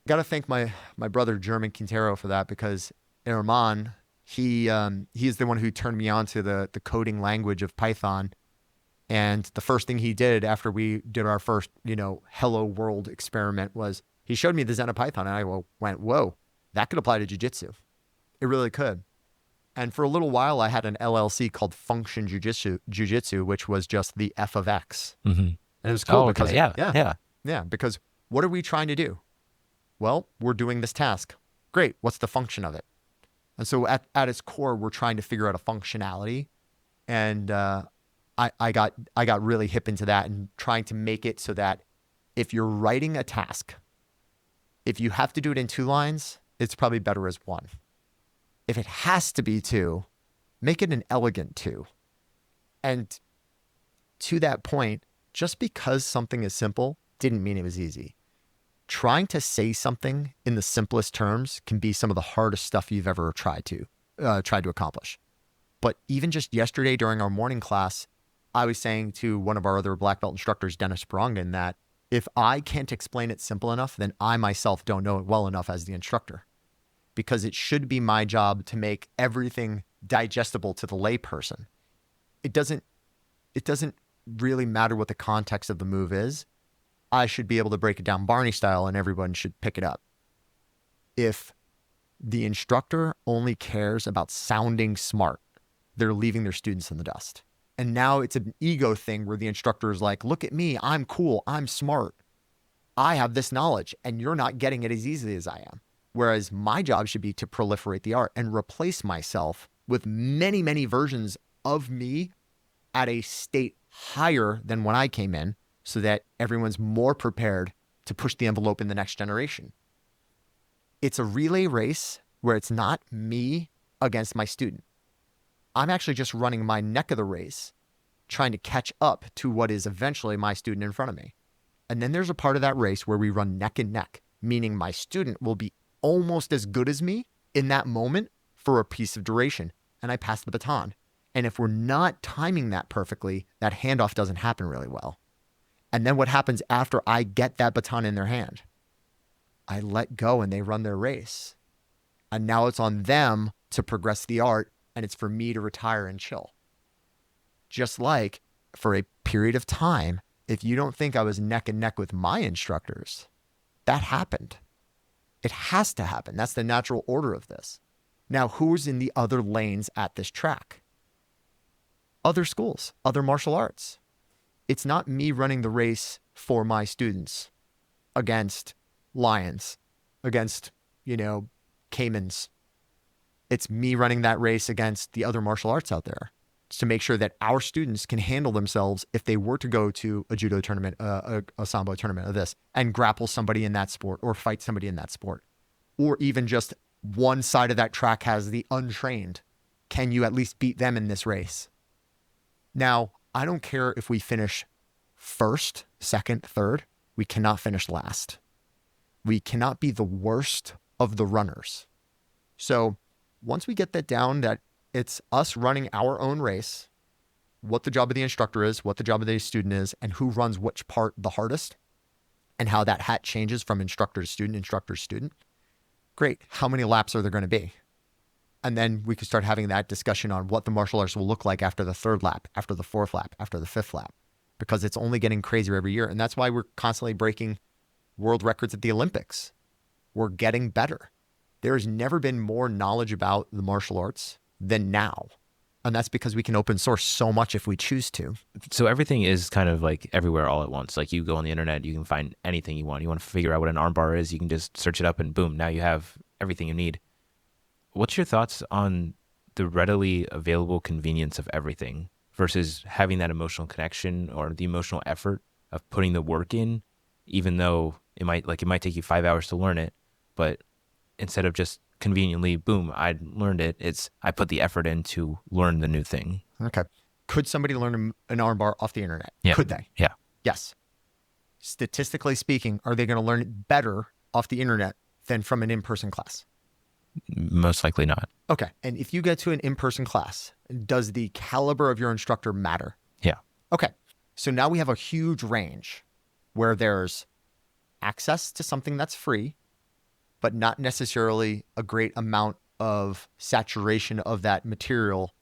Got to thank my brother German Quintero for that, because Erman, he is the one who turned me on to the coding language of Python. And the first thing he did after we did our first, hello world experiment was he showed me the Zen of Python, and I went, whoa, that could apply to jiu-jitsu. It really could. And for a little while, I had an LLC called Function Jiu-Jitsu, which was just the F of X. Mm-hmm. And it was cool because, yeah, because what are we trying to do? Well, we're doing this task. Great. What's the function of it? And so at its core, we're trying to figure out a functionality. And I got really hip into that and trying to make it so that if you're writing a task, if you have to do it in 2 lines, it's probably better as 1. If it has to be 2, make it an elegant 2. And to that point, just because something is simple didn't mean it was easy. Trying to say something in the simplest terms can be some of the hardest stuff you've ever tried to accomplish. But even just yesterday during our morning class, I was saying to one of our other black belt instructors, Dennis Brongan, that if I can't explain it simple enough, then I myself don't know it well enough as the instructor, because it should be my job to make everything digestible to the layperson. It doesn't really matter what the context of the move is. I should be able to break it down Barney style and everyone should pick it up. If the instructor only cares about sounding smart, they're leaving their students in the dust. And now it's an ego thing where the instructor is like, look at me, I'm cool, I'm smart, I have this knowledge, and you're not getting it as easily as I am. Whereas my job should be to proliferate the art and replace myself with many, many versions of me at a state higher than when I came in, so that everyone's more prepared to push the envelope in the next generation. It's a relay race where it's not me against my student. I'm actually just running my neck of the race, trying to catch up to what is eventually my student in front of me. And then there's a part of that race where we run neck and neck, meaning my student will be almost as good as me in that moment for a piece of duration, and I pass the baton. And if we're not timing that perfectly, that handoff doesn't happen really well. And then what happens after I get that baton in their hand? I let go and they run their race. And now it's on them to progress the art, and it's for me to retire and chill. Just like for a period of time, if you don't think I was neck and neck with my instructors, that happened. It has to happen. That's the natural order of this. Now, who's in the other lanes at this track? Other schools, other martial arts. It's not me running the race for my students against lions, against, caimans. It's me running that race against the other martial arts out there. It's to make sure that our students can handle themselves if they were to go to a judo tournament, a sambo tournament of this, and grapple somebody in that sport or fight somebody in that sport. Or even just one side of that track has the untrained. Can you at least beat them in this race? Now, I don't care if we finish first, second, third. We cannot finish last. We cannot be the worst of the runners. So once we get that down, that it's us running our own race, what the job of the instructor is, what the job of the student is, and who runs which part the hardest, and how that hat changes from instructor to student. Great. How many laps are there going to be? And then we can start having that discussion on what the martial arts will look like after the third lap, after the fourth lap, after the fifth lap, because it's only getting crazier every year. And that's why we're constantly breaking world records at the Olympics. We're getting better. There's never been more knowledge about the martial arts than now. And that's because we can open source so much if we choose to. So everything is kind of like everywhere all at once. Like you go on the internet, you can find anything you want. You want to figure out what an armbar is, you can just search it up and boom, now you have everything you need. What's your thoughts on the readily available convenience of everything versus having that emotional connection or the emotional effort of putting the work in, even though it might take you 5 hours to learn it, but instead of just conveniently, boom, I learned it, it's I put the effort in to learn the new thing. Okay. Could somebody learn an armbar off the internet? Yeah. Could they? Yeah. Yes. Statistically speaking, are they going to learn it better off the internet than from an in-person class? Most likely not. Okay. And if you get to an in-person class, does the caliber of your instructor matter? Yeah. Okay. So now we have a huge range where there's access to something that's free, but not necessarily a great amount of saturation of that material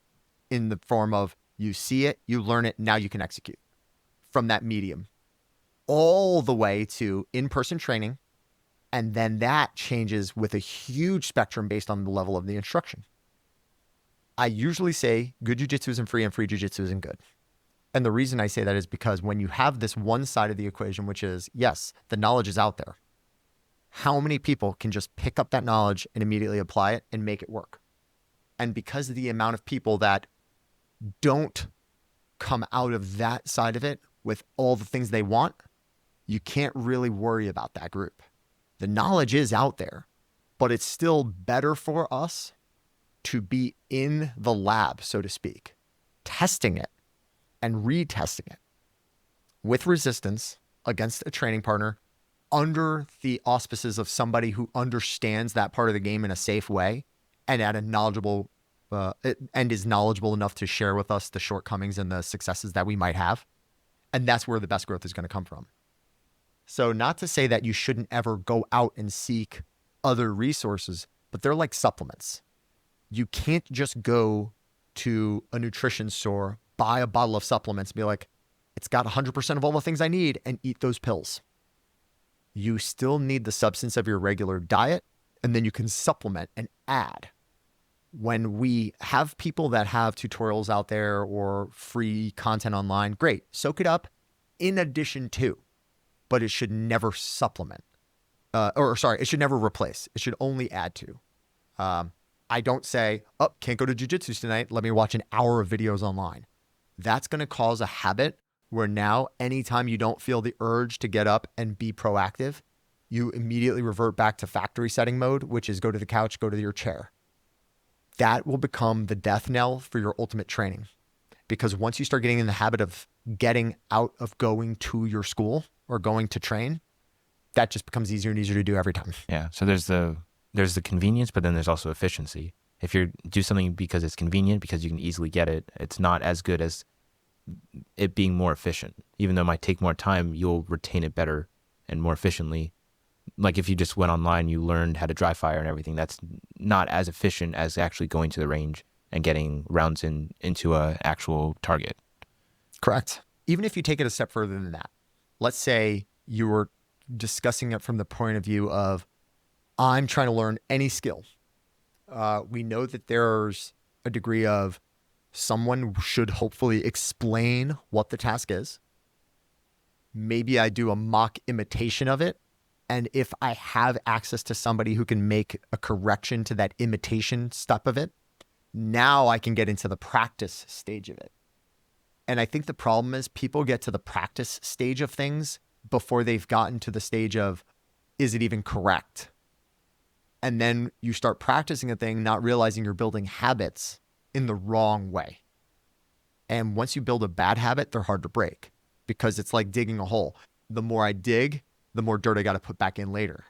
in the form of you see it, you learn it, now you can execute from that medium, all the way to in-person training. And then that changes with a huge spectrum based on the level of the instruction. I usually say good jiu-jitsu isn't free and free jiu-jitsu isn't good. And the reason I say that is because when you have this one side of the equation, which is, yes, the knowledge is out there. How many people can just pick up that knowledge and immediately apply it and make it work? And because of the amount of people that don't come out of that side of it with all the things they want, you can't really worry about that group. The knowledge is out there, but it's still better for us to be in the lab, so to speak, testing it and retesting it with resistance against a training partner under the auspices of somebody who understands that part of the game in a safe way and at a knowledgeable and is knowledgeable enough to share with us the shortcomings and the successes that we might have. And that's where the best growth is going to come from. So not to say that you shouldn't ever go out and seek other resources, but they're like supplements. You can't just go to a nutrition store, buy a bottle of supplements and be like, it's got 100% of all the things I need and eat those pills. You still need the substance of your regular diet, and then you can supplement and add. When we have people that have tutorials out there or free content online, great, soak it up in addition to, but it should never supplement. It should never replace. It should only add to. I don't say, can't go to jiu-jitsu tonight. Let me watch an hour of videos online. That's going to cause a habit where now anytime you don't feel the urge to get up and be proactive, you immediately revert back to factory setting mode, which is go to the couch, go to your chair. That will become the death knell for your ultimate training. Because once you start getting in the habit of getting out of going to your school or going to train, that just becomes easier and easier to do every time. Yeah. So there's the convenience, but then there's also efficiency. If you do something because it's convenient, because you can easily get it, it's not as good as it being more efficient. Even though it might take more time, you'll retain it better and more efficiently. Like if you just went online, you learned how to dry fire and everything. That's not as efficient as actually going to the range and getting rounds into a actual target. Correct. Even if you take it a step further than that, let's say you were discussing it from the point of view of, I'm trying to learn any skill. We know that there's a degree of someone should hopefully explain what the task is. Maybe I do a mock imitation of it. And if I have access to somebody who can make a correction to that imitation step of it, now I can get into the practice stage of it. And I think the problem is people get to the practice stage of things before they've gotten to the stage of, is it even correct? And then you start practicing a thing, not realizing you're building habits in the wrong way. And once you build a bad habit, they're hard to break because it's like digging a hole. The more I dig, the more dirt I got to put back in later.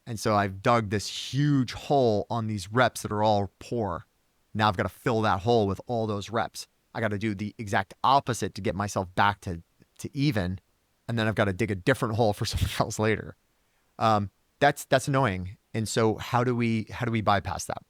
And so I've dug this huge hole on these reps that are all poor. Now I've got to fill that hole with all those reps. I got to do the exact opposite to get myself back to even. And then I've got to dig a different hole for something else later. That's annoying. And so how do we bypass that?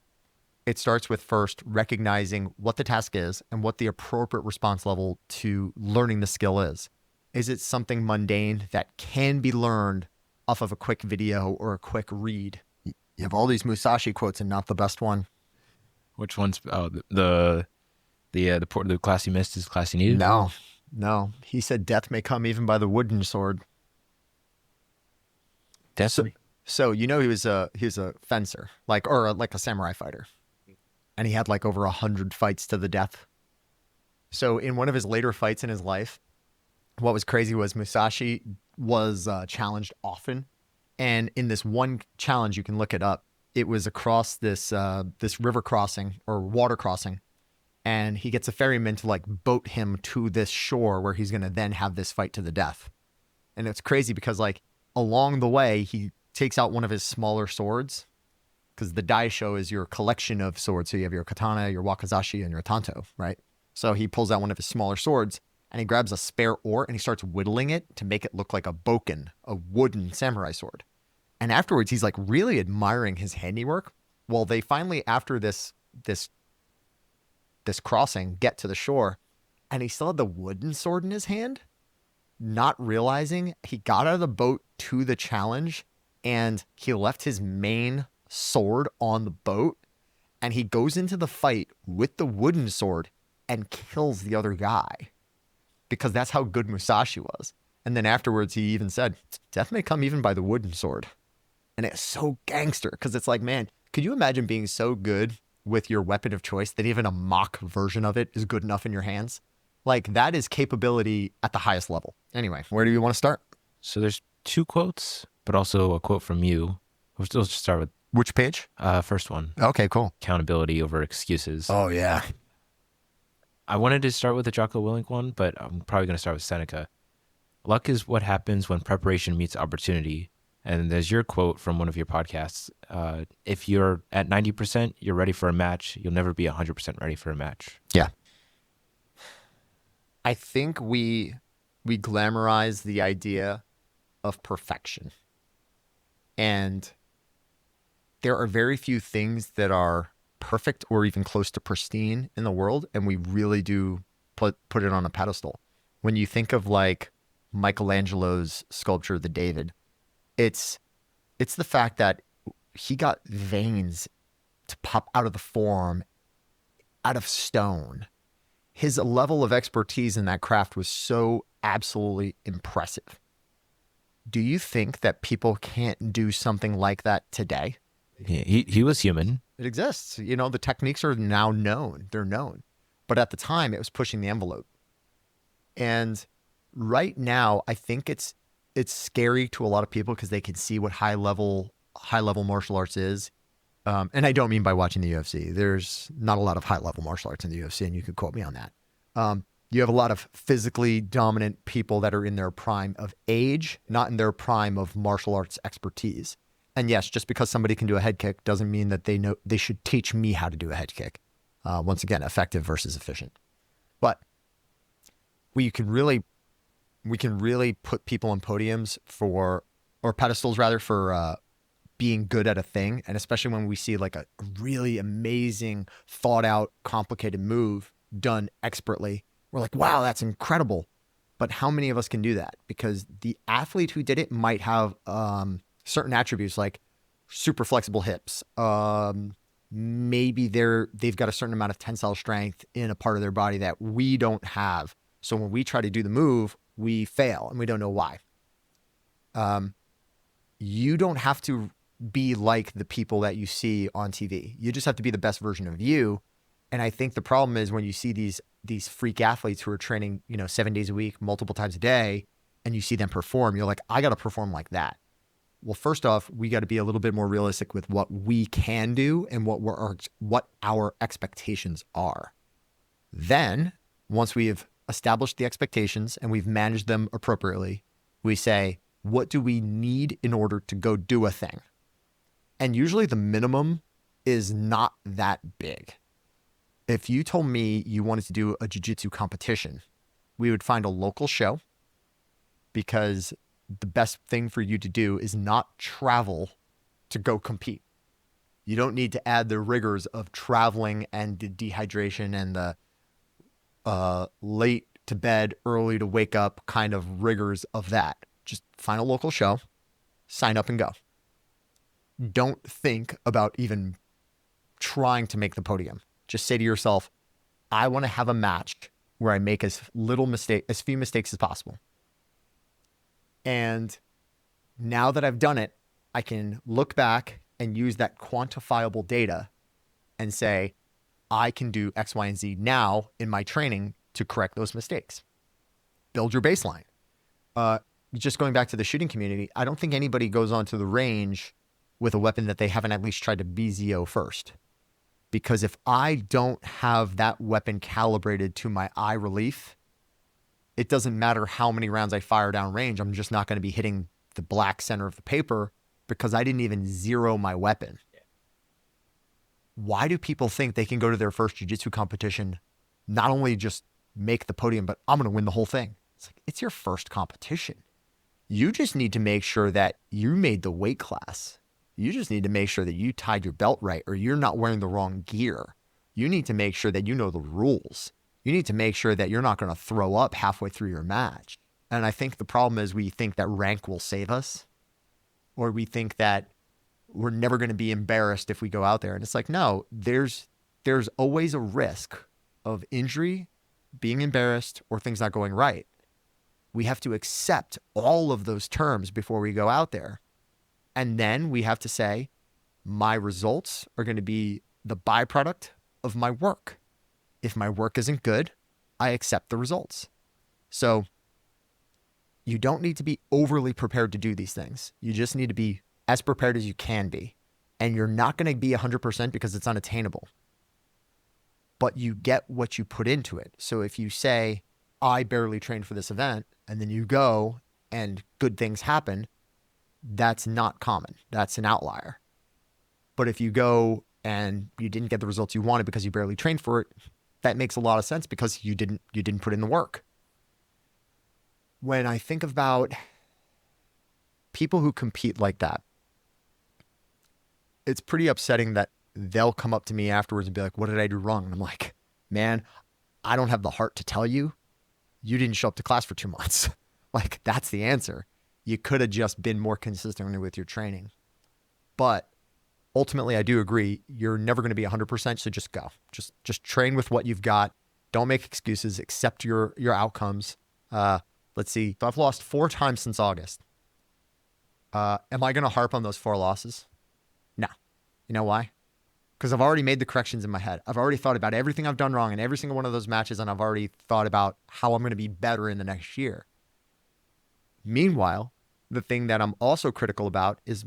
It starts with first recognizing what the task is and what the appropriate response level to learning the skill is. Is it something mundane that can be learned off of a quick video or a quick read? You have all these Musashi quotes and not the best one. Which one's the class you missed is the class you needed? No. He said death may come even by the wooden sword. Death. So you know he was a fencer, like a samurai fighter, and he had like over 100 fights to the death. So in one of his later fights in his life, what was crazy was Musashi was challenged often, and in this one challenge, you can look it up. It was across this river crossing or water crossing, and he gets a ferryman to like boat him to this shore where he's going to then have this fight to the death. And it's crazy because like along the way, he takes out one of his smaller swords because the daisho is your collection of swords. So you have your katana, your wakizashi, and your tanto, right? So he pulls out one of his smaller swords and he grabs a spare oar and he starts whittling it to make it look like a bokken, a wooden samurai sword. And afterwards, he's like really admiring his handiwork. Well, they finally, after this crossing, get to the shore, and he still had the wooden sword in his hand, not realizing he got out of the boat to the challenge and he left his main sword on the boat, and he goes into the fight with the wooden sword and kills the other guy because that's how good Musashi was. And then afterwards, he even said, death may come even by the wooden sword. And it's so gangster because it's like, man, could you imagine being so good with your weapon of choice that even a mock version of it is good enough in your hands? Like that is capability at the highest level. Anyway, where do you want to start? So there's two quotes, but also a quote from you. Let's just start with which page? First one. Okay, cool. Accountability over excuses. Oh, yeah. I wanted to start with the Jocko Willink one, but I'm probably going to start with Seneca. Luck is what happens when preparation meets opportunity. And there's your quote from one of your podcasts. If you're at 90%, you're ready for a match. You'll never be 100% ready for a match. Yeah. I think we glamorize the idea of perfection. And there are very few things that are perfect or even close to pristine in the world. And we really do put it on a pedestal. When you think of like Michelangelo's sculpture, the David, it's the fact that he got veins to pop out of the form, out of stone. His level of expertise in that craft was so absolutely impressive. Do you think that people can't do something like that today? He was human. It exists. You know, the techniques are now known. They're known. But at the time, it was pushing the envelope. And Right now, I think it's scary to a lot of people because they can see what high level martial arts is. And I don't mean by watching the UFC. There's not a lot of high level martial arts in the UFC, and you could quote me on that. You have a lot of physically dominant people that are in their prime of age, not in their prime of martial arts expertise. And yes, just because somebody can do a head kick doesn't mean that they should teach me how to do a head kick. Once again, effective versus efficient. But we can really put people on podiums or pedestals rather, for being good at a thing. And especially when we see like a really amazing, thought out, complicated move done expertly, we're like, wow, that's incredible. But how many of us can do that? Because the athlete who did it might have certain attributes like super flexible hips. Maybe they've got a certain amount of tensile strength in a part of their body that we don't have. So when we try to do the move, we fail and we don't know why. You don't have to be like the people that you see on TV. You just have to be the best version of you. And I think the problem is when you see these freak athletes who are training, 7 days a week, multiple times a day, and you see them perform, you're like, I got to perform like that. Well, first off, we got to be a little bit more realistic with what we can do and what our expectations are. Then, once we have established the expectations and we've managed them appropriately, we say, what do we need in order to go do a thing? And usually the minimum is not that big. If you told me you wanted to do a jiu-jitsu competition, we would find a local show, because the best thing for you to do is not travel to go compete. You don't need to add the rigors of traveling and the dehydration and the late to bed, early to wake up kind of rigors of that. Just find a local show, sign up and go. Don't think about even trying to make the podium. Just say to yourself, I want to have a match where I make as few mistakes as possible. And now that I've done it, I can look back and use that quantifiable data and say, I can do X, Y, and Z now in my training to correct those mistakes. Build your baseline. Just going back to the shooting community, I don't think anybody goes onto the range with a weapon that they haven't at least tried to BZO first. Because if I don't have that weapon calibrated to my eye relief, it doesn't matter how many rounds I fire down range. I'm just not going to be hitting the black center of the paper because I didn't even zero my weapon. Why do people think they can go to their first jiu-jitsu competition, not only just make the podium, but I'm going to win the whole thing? It's like, it's your first competition. You just need to make sure that you made the weight class. You just need to make sure that you tied your belt right, or you're not wearing the wrong gear. You need to make sure that you know the rules. You need to make sure that you're not going to throw up halfway through your match. And I think the problem is we think that rank will save us, or we think that we're never going to be embarrassed if we go out there. And it's like, no, there's always a risk of injury, being embarrassed, or things not going right. We have to accept all of those terms before we go out there. And then we have to say, my results are going to be the byproduct of my work. If my work isn't good, I accept the results. So you don't need to be overly prepared to do these things. You just need to be as prepared as you can be. And you're not going to be 100% because it's unattainable. But you get what you put into it. So if you say, I barely trained for this event, and then you go and good things happen, that's not common. That's an outlier. But if you go and you didn't get the results you wanted because you barely trained for it, that makes a lot of sense because you didn't put in the work. When I think about people who compete like that, it's pretty upsetting that they'll come up to me afterwards and be like, what did I do wrong? And I'm like, man, I don't have the heart to tell you. You didn't show up to class for 2 months. Like, that's the answer. You could have just been more consistent with your training. But ultimately, I do agree, you're never going to be 100%, so just go. Just train with what you've got. Don't make excuses. Accept your outcomes. Let's see. So I've lost 4 times since August. Am I going to harp on those 4 losses? No. You know why? Because I've already made the corrections in my head. I've already thought about everything I've done wrong in every single one of those matches, and I've already thought about how I'm going to be better in the next year. Meanwhile, the thing that I'm also critical about is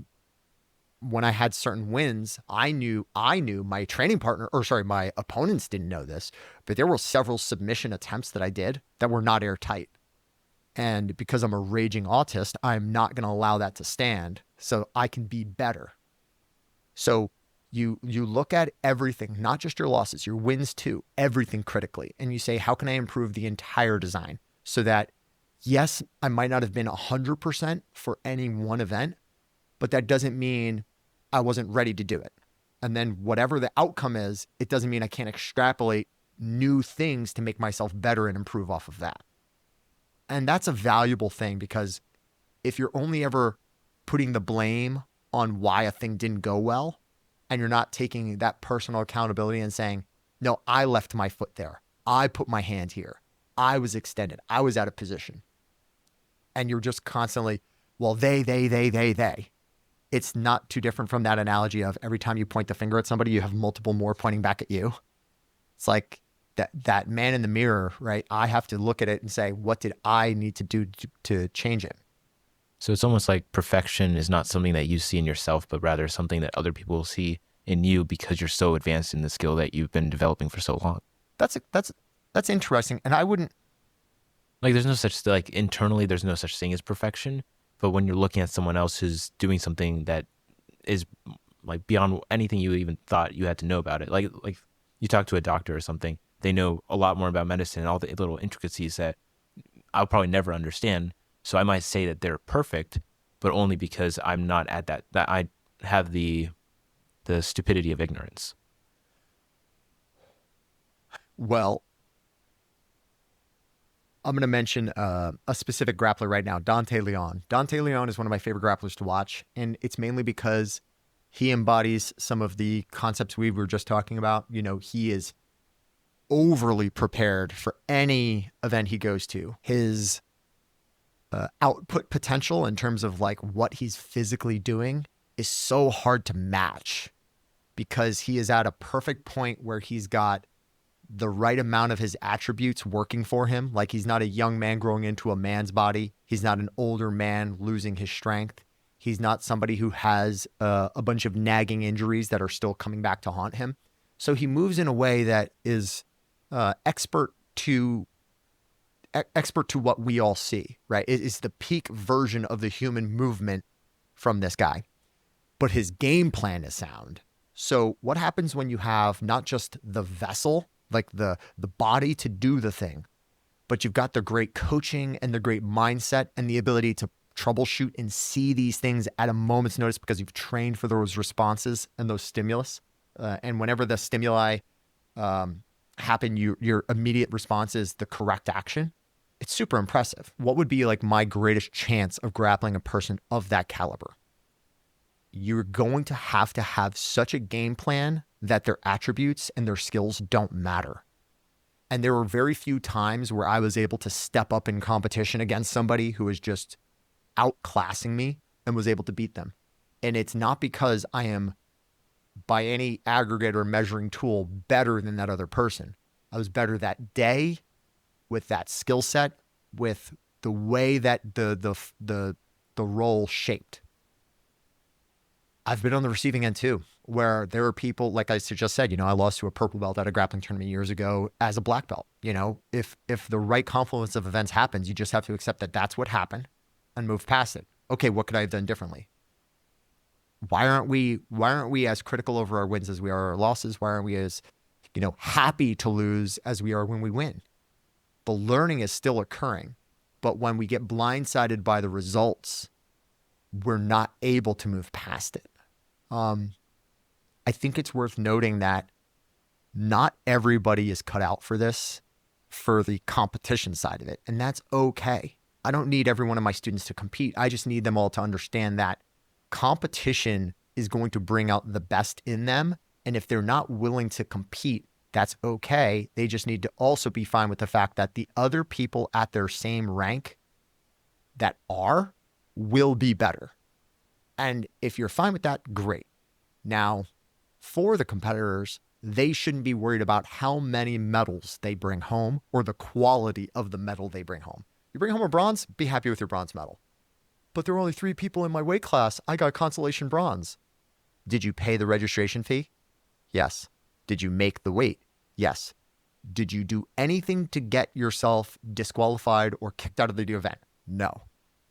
when I had certain wins, I knew my training partner, or sorry, my opponents didn't know this, but there were several submission attempts that I did that were not airtight. And because I'm a raging autist, I'm not going to allow that to stand so I can be better. So you look at everything, not just your losses, your wins too, everything critically. And you say, how can I improve the entire design so that, yes, I might not have been 100% for any one event, but that doesn't mean I wasn't ready to do it. And then whatever the outcome is, it doesn't mean I can't extrapolate new things to make myself better and improve off of that. And that's a valuable thing, because if you're only ever putting the blame on why a thing didn't go well, and you're not taking that personal accountability and saying, no, I left my foot there. I put my hand here. I was extended. I was out of position. And you're just constantly, well, they. It's not too different from that analogy of every time you point the finger at somebody, you have multiple more pointing back at you. It's like that man in the mirror, right? I have to look at it and say, what did I need to do to change it? So it's almost like perfection is not something that you see in yourself, but rather something that other people will see in you because you're so advanced in the skill that you've been developing for so long. That's interesting. And I wouldn't, Like there's no such, like internally, there's no such thing as perfection. But when you're looking at someone else who's doing something that is like beyond anything you even thought you had to know about it, like you talk to a doctor or something, they know a lot more about medicine and all the little intricacies that I'll probably never understand. So I might say that they're perfect, but only because I'm not at that I have the stupidity of ignorance. well, I'm going to mention a specific grappler right now, Dante Leon. Dante Leon is one of my favorite grapplers to watch, and it's mainly because he embodies some of the concepts we were just talking about. You know, he is overly prepared for any event he goes to. His output potential in terms of like what he's physically doing is so hard to match, because he is at a perfect point where he's got the right amount of his attributes working for him. Like he's not a young man growing into a man's body. He's not an older man losing his strength. He's not somebody who has a bunch of nagging injuries that are still coming back to haunt him. So he moves in a way that is expert to what we all see, right? It is the peak version of the human movement from this guy. But his game plan is sound. So what happens when you have not just the vessel, like the body to do the thing, but you've got the great coaching and the great mindset and the ability to troubleshoot and see these things at a moment's notice because you've trained for those responses and those stimulus. And whenever the stimuli happen, your immediate response is the correct action. It's super impressive. What would be like my greatest chance of grappling a person of that caliber? You're going to have such a game plan that their attributes and their skills don't matter. And there were very few times where I was able to step up in competition against somebody who was just outclassing me and was able to beat them. And it's not because I am, by any aggregate or measuring tool, better than that other person. I was better that day with that skill set, with the way that the role shaped. I've been on the receiving end too, where there are people, like I just said, I lost to a purple belt at a grappling tournament years ago as a black belt. If the right confluence of events happens, you just have to accept that that's what happened and move past it. Okay, what could I have done differently? Why aren't we as critical over our wins as we are our losses? Why aren't we as, happy to lose as we are when we win? The learning is still occurring, but when we get blindsided by the results, we're not able to move past it. I think it's worth noting that not everybody is cut out for this, for the competition side of it, and that's okay. I don't need every one of my students to compete. I just need them all to understand that competition is going to bring out the best in them, and if they're not willing to compete, that's okay. They just need to also be fine with the fact that the other people at their same rank that will be better. And if you're fine with that, great. Now, for the competitors, they shouldn't be worried about how many medals they bring home or the quality of the medal they bring home. You bring home a bronze, be happy with your bronze medal. But there were only 3 people in my weight class. I got consolation bronze. Did you pay the registration fee? Yes. Did you make the weight? Yes. Did you do anything to get yourself disqualified or kicked out of the event? No.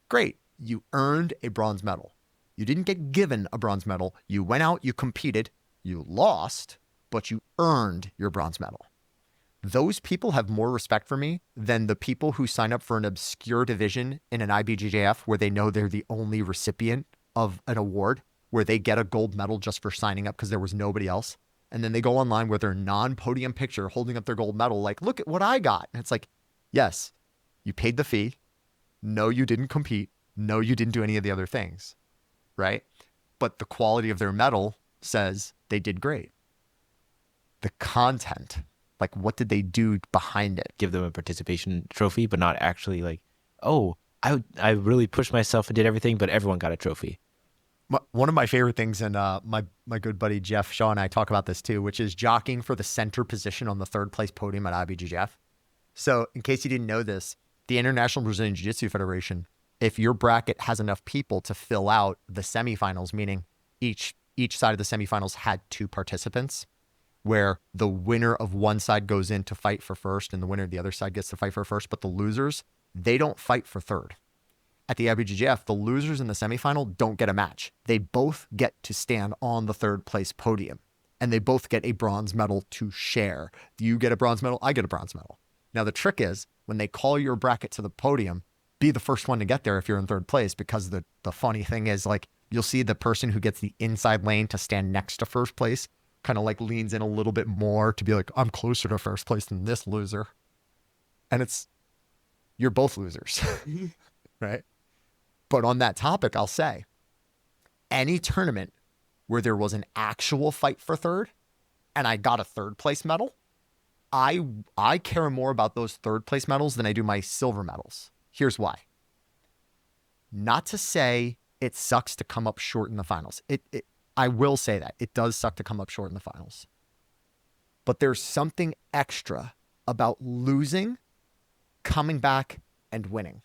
Great. You earned a bronze medal. You didn't get given a bronze medal. You went out, you competed, you lost, but you earned your bronze medal. Those people have more respect for me than the people who sign up for an obscure division in an IBJJF where they know they're the only recipient of an award, where they get a gold medal just for signing up because there was nobody else. And then they go online with their non-podium picture holding up their gold medal, like, look at what I got. And it's like, yes, you paid the fee. No, you didn't compete. No, you didn't do any of the other things, right? But the quality of their medal says they did great. The content, like, what did they do behind it? Give them a participation trophy, but not actually like, oh, I really pushed myself and did everything, but everyone got a trophy. One of my favorite things, and my good buddy Jeff Shaw and I talk about this too, which is jockeying for the center position on the 3rd place podium at IBJJF. So in case you didn't know this, the International Brazilian Jiu-Jitsu Federation, if your bracket has enough people to fill out the semifinals, meaning each side of the semifinals had 2 participants, where the winner of one side goes in to fight for first and the winner of the other side gets to fight for first, but the losers, they don't fight for third. At the IBJJF, the losers in the semifinal don't get a match. They both get to stand on the 3rd place podium, and they both get a bronze medal to share. You get a bronze medal, I get a bronze medal. Now, the trick is when they call your bracket to the podium, be the first one to get there if you're in 3rd place, because the funny thing is, like, you'll see the person who gets the inside lane to stand next to first place kind of like leans in a little bit more to be like, I'm closer to first place than this loser. And you're both losers, right? But on that topic, I'll say any tournament where there was an actual fight for third and I got a 3rd place medal, I care more about those 3rd place medals than I do my silver medals. Here's why. Not to say it sucks to come up short in the finals. I will say that. It does suck to come up short in the finals. But there's something extra about losing, coming back, and winning.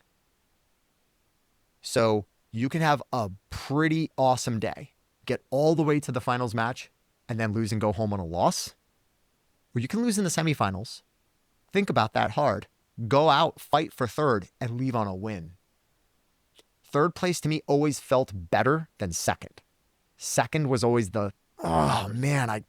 So you can have a pretty awesome day, get all the way to the finals match, and then lose and go home on a loss. Or you can lose in the semifinals. Think about that hard. Go out, fight for third, and leave on a win. 3rd place to me always felt better than 2nd. 2nd was always oh man, I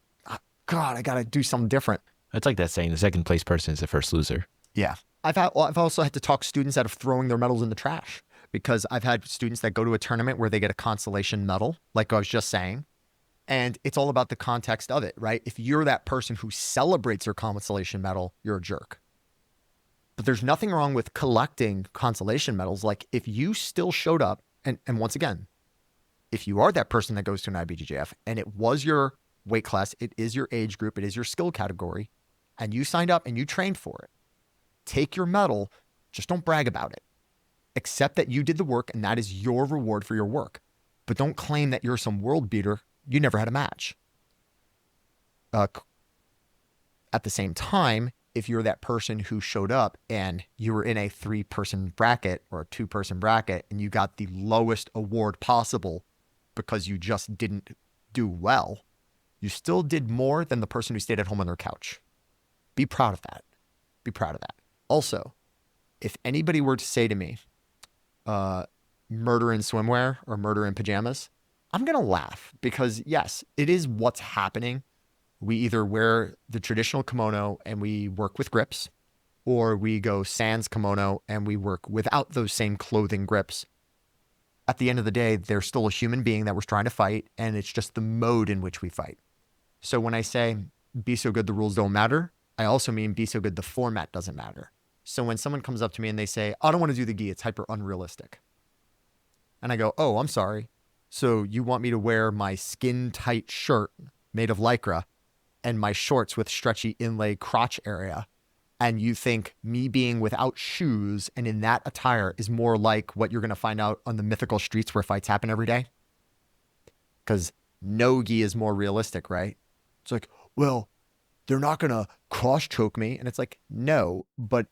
got to do something different. It's like that saying, the 2nd place person is the first loser. Yeah. I've also had to talk students out of throwing their medals in the trash, because I've had students that go to a tournament where they get a consolation medal, like I was just saying. And it's all about the context of it, right? If you're that person who celebrates your consolation medal, you're a jerk. But there's nothing wrong with collecting consolation medals. Like, if you still showed up, and once again, if you are that person that goes to an IBJJF and it was your weight class, it is your age group, it is your skill category, and you signed up and you trained for it, take your medal, just don't brag about it. Accept that you did the work and that is your reward for your work. But don't claim that you're some world beater. You never had a match. At the same time, if you're that person who showed up and you were in a 3-person bracket or a 2-person bracket and you got the lowest award possible because you just didn't do well, you still did more than the person who stayed at home on their couch. Be proud of that. Be proud of that. Also, if anybody were to say to me, murder in swimwear or murder in pajamas, I'm going to laugh, because yes, it is what's happening. We either wear the traditional kimono and we work with grips, or we go sans kimono and we work without those same clothing grips. At the end of the day, they're still a human being that we're trying to fight, and it's just the mode in which we fight. So when I say be so good the rules don't matter, I also mean be so good the format doesn't matter. So when someone comes up to me and they say, I don't want to do the gi, it's hyper unrealistic. And I go, oh, I'm sorry. So you want me to wear my skin tight shirt made of Lycra and my shorts with stretchy inlay crotch area, and you think me being without shoes and in that attire is more like what you're going to find out on the mythical streets where fights happen every day? Because no gi is more realistic, right? It's like, well, they're not going to cross choke me. And it's like, no, but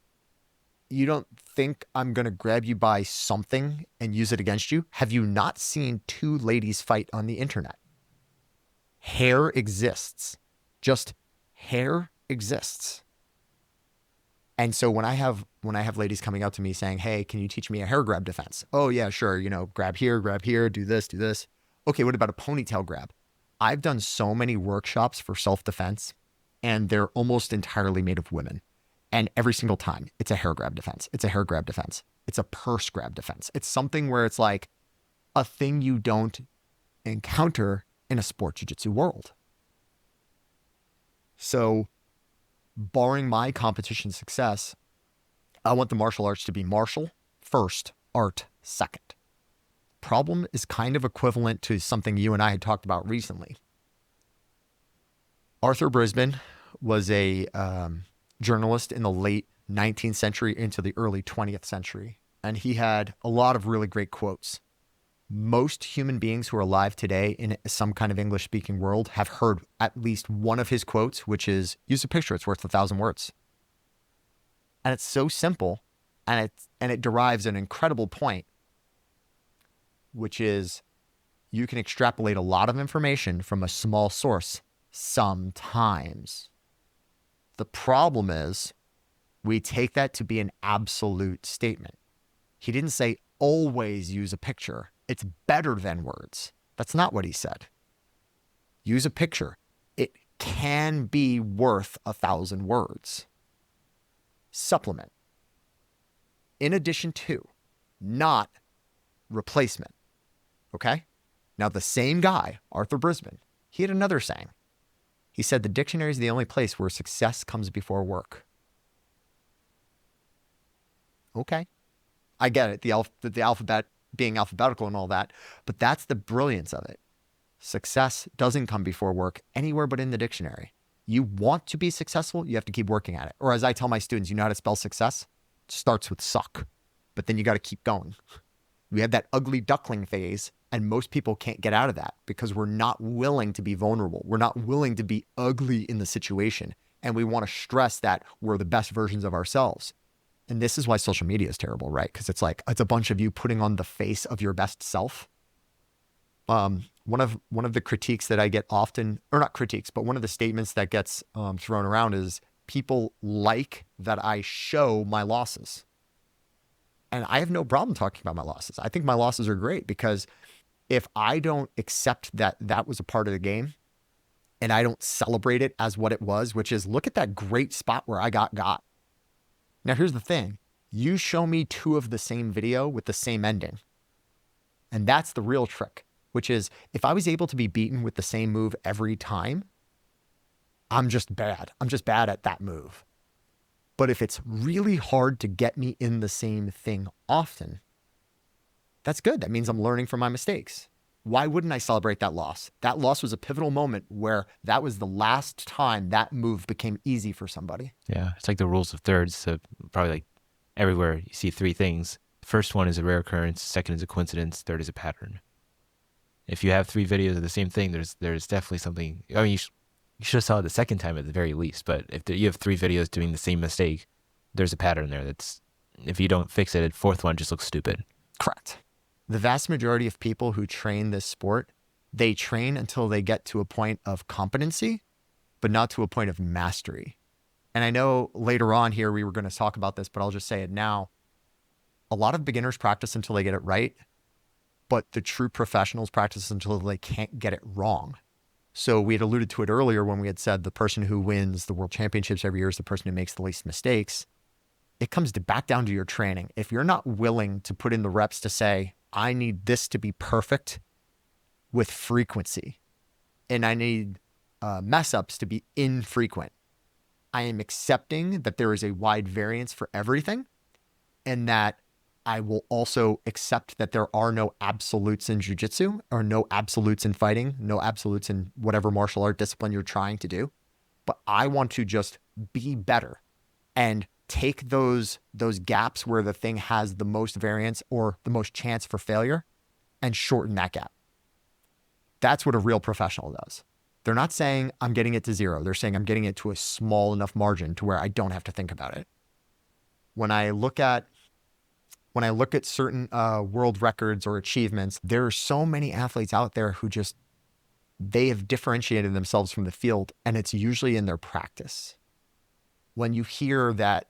You don't think I'm going to grab you by something and use it against you? Have you not seen two ladies fight on the internet? Hair exists. Just hair exists. And so when I have ladies coming up to me saying, "Hey, can you teach me a hair grab defense?" "Oh yeah, sure. Grab here, do this, do this." "Okay, what about a ponytail grab?" I've done so many workshops for self-defense, and they're almost entirely made of women. And every single time, it's a hair grab defense. It's a hair grab defense. It's a purse grab defense. It's something where it's like a thing you don't encounter in a sport jiu-jitsu world. So, barring my competition success, I want the martial arts to be martial first, art second. Problem is kind of equivalent to something you and I had talked about recently. Arthur Brisbane was a journalist in the late 19th century into the early 20th century, and he had a lot of really great quotes. Most human beings who are alive today in some kind of English-speaking world have heard at least one of his quotes, which is, "Use a picture, it's worth 1,000 words." And it's so simple, and it derives an incredible point, which is you can extrapolate a lot of information from a small source sometimes. The problem is we take that to be an absolute statement. He didn't say always use a picture. It's better than words. That's not what he said. Use a picture. It can be worth 1,000 words. Supplement. In addition to, not replacement. Okay? Now, the same guy, Arthur Brisbane, he had another saying. He said the dictionary is the only place where success comes before work. Okay. I get it, the alphabet being alphabetical and all that, but that's the brilliance of it. Success doesn't come before work anywhere but in the dictionary. You want to be successful, you have to keep working at it. Or as I tell my students, you know how to spell success? It starts with suck, but then you got to keep going. We have that ugly duckling phase, and most people can't get out of that because we're not willing to be vulnerable. We're not willing to be ugly in the situation, and we want to stress that we're the best versions of ourselves. And this is why social media is terrible, right? Because it's like, it's a bunch of you putting on the face of your best self. One of the critiques that I get often, or not critiques, but one of the statements that gets thrown around is people like that I show my losses. And I have no problem talking about my losses. I think my losses are great because if I don't accept that that was a part of the game and I don't celebrate it as what it was, which is look at that great spot where I got. Now, here's the thing. You show me two of the same video with the same ending. And that's the real trick, which is if I was able to be beaten with the same move every time, I'm just bad. I'm just bad at that move. But if it's really hard to get me in the same thing often, that's good. That means I'm learning from my mistakes. Why wouldn't I celebrate that loss? That loss was a pivotal moment where that was the last time that move became easy for somebody. Yeah, it's like the rules of thirds. So probably like everywhere you see three things. The first one is a rare occurrence. Second is a coincidence. Third is a pattern. If you have three videos of the same thing, there's definitely something. I mean, you should have saw it the second time at the very least. But if you have three videos doing the same mistake, there's a pattern there. That's if you don't fix it, the fourth one just looks stupid. Correct. The vast majority of people who train this sport, they train until they get to a point of competency, but not to a point of mastery. And I know later on here we were going to talk about this, but I'll just say it now. A lot of beginners practice until they get it right, but the true professionals practice until they can't get it wrong. So we had alluded to it earlier when we had said the person who wins the world championships every year is the person who makes the least mistakes. It comes back down to your training. If you're not willing to put in the reps to say, I need this to be perfect with frequency, and I need mess ups to be infrequent. I am accepting that there is a wide variance for everything, and that I will also accept that there are no absolutes in jiu-jitsu or no absolutes in fighting, no absolutes in whatever martial art discipline you're trying to do. But I want to just be better and take those gaps where the thing has the most variance or the most chance for failure and shorten that gap. That's what a real professional does. They're not saying I'm getting it to zero. They're saying I'm getting it to a small enough margin to where I don't have to think about it. When I look at certain world records or achievements, there are so many athletes out there who just, they have differentiated themselves from the field, and it's usually in their practice. When you hear that,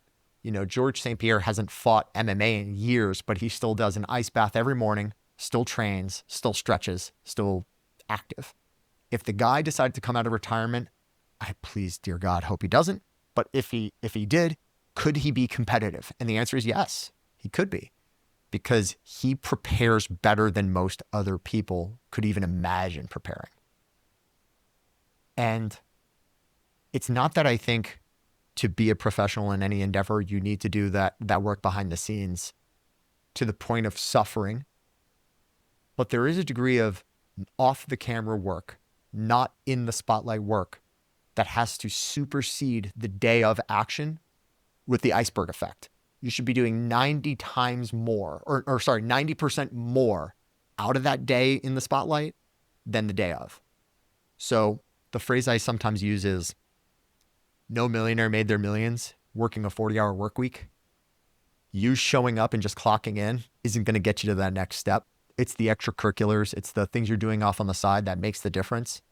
George St. Pierre hasn't fought MMA in years, but he still does an ice bath every morning, still trains, still stretches, still active. If the guy decided to come out of retirement, I please, dear God, hope he doesn't. But if he did, could he be competitive? And the answer is yes, he could be, because he prepares better than most other people could even imagine preparing. And it's not that I think to be a professional in any endeavor, you need to do that work behind the scenes to the point of suffering. But there is a degree of off the camera work, not in the spotlight work, that has to supersede the day of action with the iceberg effect. You should be doing 90% more out of that day in the spotlight than the day of. So the phrase I sometimes use is, no millionaire made their millions working a 40-hour work week. You showing up and just clocking in isn't going to get you to that next step. It's the extracurriculars. It's the things you're doing off on the side that makes the difference.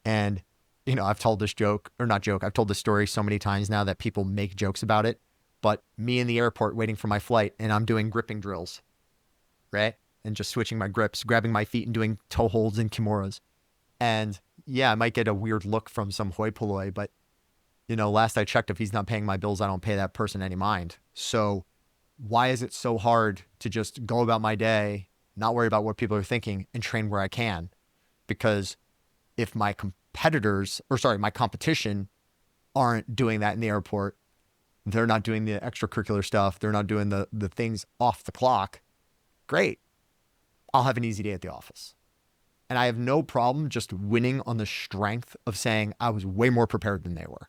And, I've told this I've told this story so many times now that people make jokes about it. But me in the airport waiting for my flight, and I'm doing gripping drills, right? And just switching my grips, grabbing my feet and doing toe holds and kimuras. And yeah, I might get a weird look from some hoi polloi, but last I checked, if he's not paying my bills, I don't pay that person any mind. So why is it so hard to just go about my day, not worry about what people are thinking, and train where I can? Because if my competition aren't doing that in the airport, they're not doing the extracurricular stuff, they're not doing the things off the clock, great. I'll have an easy day at the office. And I have no problem just winning on the strength of saying I was way more prepared than they were.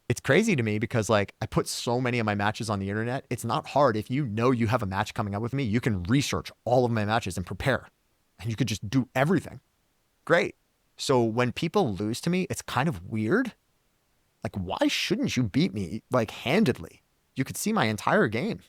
It's crazy to me because I put so many of my matches on the internet. It's not hard. If you have a match coming up with me, you can research all of my matches and prepare, and you could just do everything. Great. So when people lose to me, it's kind of weird. Why shouldn't you beat me handedly? You could see my entire game.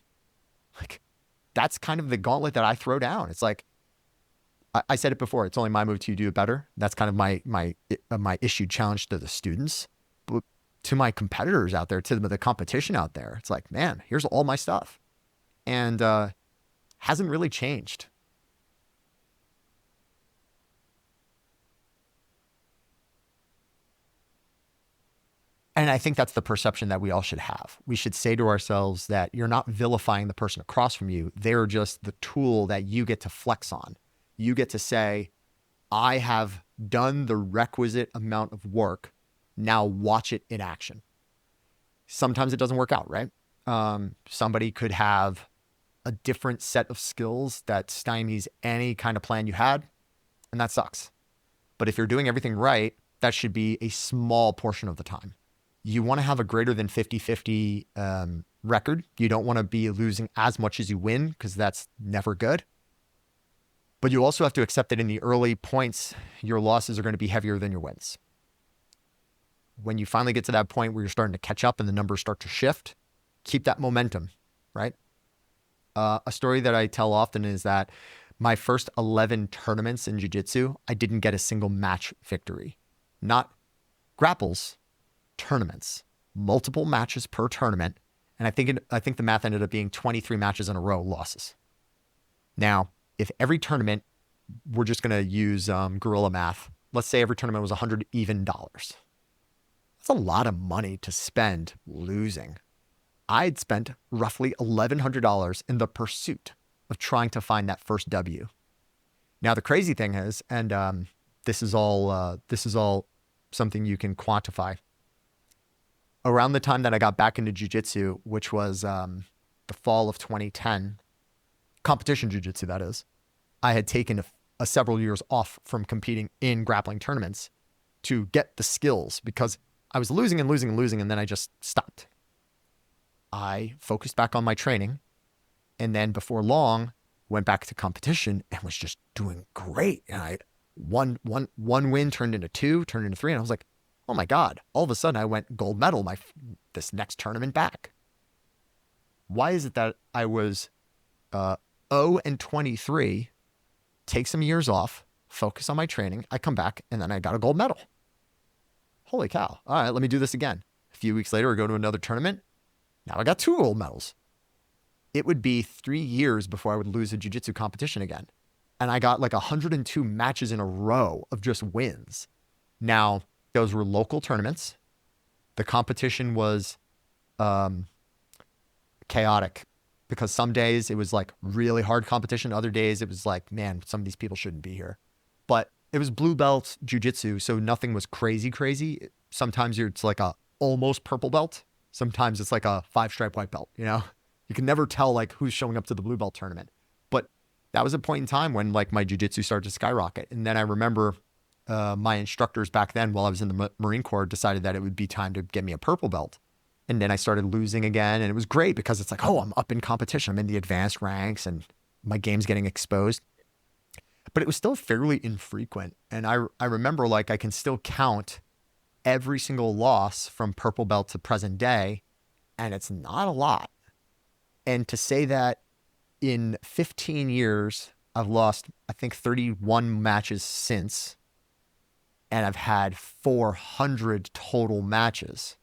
That's kind of the gauntlet that I throw down. It's I said it before, it's only my move to do it better. That's kind of my issue challenge to the students. But to my competitors out there, to the competition out there, it's man, here's all my stuff. And hasn't really changed. And I think that's the perception that we all should have. We should say to ourselves that you're not vilifying the person across from you. They're just the tool that you get to flex on. You get to say, I have done the requisite amount of work. Now watch it in action. Sometimes it doesn't work out, right? Somebody could have a different set of skills that stymies any kind of plan you had, and that sucks. But if you're doing everything right, that should be a small portion of the time. You want to have a greater than 50-50 record. You don't want to be losing as much as you win, because that's never good. But you also have to accept that in the early points, your losses are going to be heavier than your wins. When you finally get to that point where you're starting to catch up and the numbers start to shift, keep that momentum, right? A story that I tell often is that my first 11 tournaments in jiu-jitsu, I didn't get a single match victory. Not grapples, tournaments, multiple matches per tournament. And I think the math ended up being 23 matches in a row losses. Now, if every tournament, we're just going to use guerrilla math. Let's say every tournament was $100 even. That's a lot of money to spend losing. I'd spent roughly $1,100 in the pursuit of trying to find that first W. Now, the crazy thing is, and this is all something you can quantify. Around the time that I got back into jiu-jitsu, which was the fall of 2010, competition jiu-jitsu, that is, I had taken a several years off from competing in grappling tournaments to get the skills, because I was losing, and then I just stopped. I focused back on my training, and then before long, went back to competition and was just doing great. And I one win turned into two, turned into three, and I was like, oh my God, all of a sudden I went gold medal this next tournament back. Why is it that I was 0-23, take some years off, focus on my training, I come back, and then I got a gold medal? Holy cow. All right, let me do this again. A few weeks later, I go to another tournament. Now I got 2 gold medals. It would be 3 years before I would lose a jiu-jitsu competition again. And I got like 102 matches in a row of just wins. Now, those were local tournaments. The competition was chaotic because some days it was like really hard competition. Other days it was like, man, some of these people shouldn't be here. But it was blue belt jiu-jitsu, so nothing was crazy. Sometimes it's like a almost purple belt. Sometimes it's like a 5-stripe white belt, you know? You can never tell like who's showing up to the blue belt tournament. But that was a point in time when like my jiu-jitsu started to skyrocket. And then I remember my instructors back then while I was in the Marine Corps decided that it would be time to get me a purple belt. And then I started losing again. And it was great because it's like, oh, I'm up in competition. I'm in the advanced ranks and my game's getting exposed. But it was still fairly infrequent. And I remember like I can still count every single loss from purple belt to present day. And it's not a lot. And to say that in 15 years, I've lost, I think, 31 matches since, and I've had 400 total matches.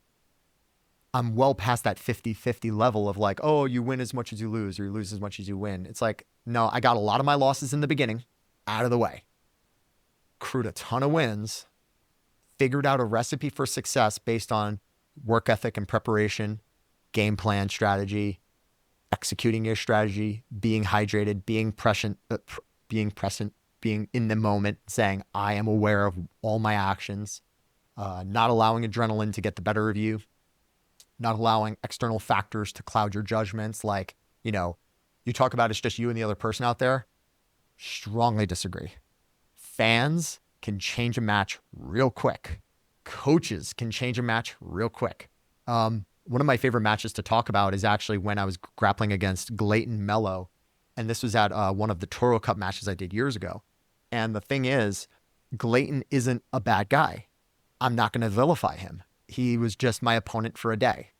I'm well past that 50-50 level of like, oh, you win as much as you lose or you lose as much as you win. It's like, no, I got a lot of my losses in the beginning out of the way, accrued a ton of wins, figured out a recipe for success based on work ethic and preparation, game plan strategy, executing your strategy, being hydrated, being present, being in the moment, saying, I am aware of all my actions, not allowing adrenaline to get the better of you, not allowing external factors to cloud your judgments. Like, you know, you talk about it's just you and the other person out there. Strongly disagree. Fans can change a match real quick. Coaches can change a match real quick. One of my favorite matches to talk about is actually when I was grappling against Glayton Mello. And this was at one of the Toro Cup matches I did years ago. And the thing is, Glayton isn't a bad guy. I'm not going to vilify him. He was just my opponent for a day.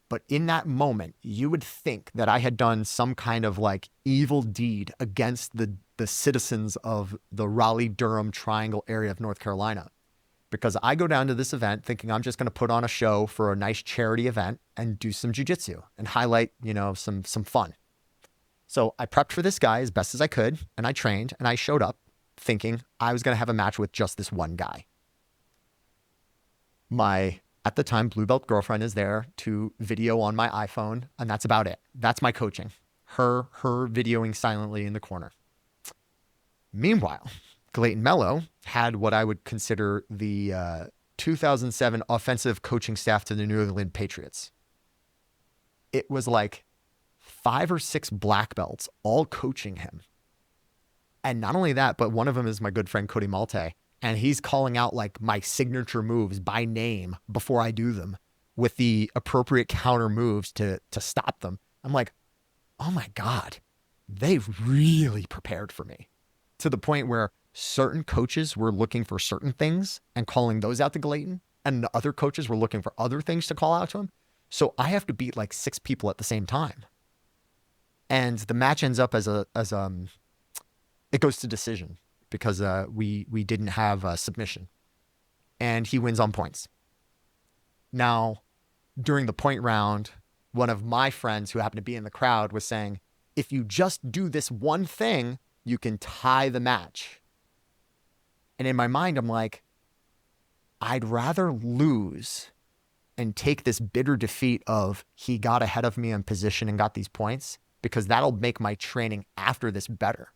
But in that moment, you would think that I had done some kind of like evil deed against the citizens of the Raleigh-Durham Triangle area of North Carolina. Because I go down to this event thinking I'm just going to put on a show for a nice charity event and do some jiu-jitsu and highlight, you know, some fun. So I prepped for this guy as best as I could, and I trained, and I showed up thinking I was going to have a match with just this one guy. My, at the time, blue belt girlfriend is there to video on my iPhone, and that's about it. That's my coaching. Her videoing silently in the corner. Meanwhile, Glayton Mello had what I would consider the 2007 offensive coaching staff to the New England Patriots. It was like 5 or 6 black belts all coaching him. And not only that, but one of them is my good friend Cody Malte. And he's calling out like my signature moves by name before I do them with the appropriate counter moves to stop them. I'm like, oh my God, they've really prepared for me, to the point where certain coaches were looking for certain things and calling those out to Glayton, and the other coaches were looking for other things to call out to him. So I have to beat like 6 people at the same time. And the match ends up as it goes to decision because we didn't have a submission, and he wins on points. Now, during the point round, one of my friends who happened to be in the crowd was saying, if you just do this one thing, you can tie the match. And in my mind, I'm like, I'd rather lose and take this bitter defeat of he got ahead of me in position and got these points, because that'll make my training after this better.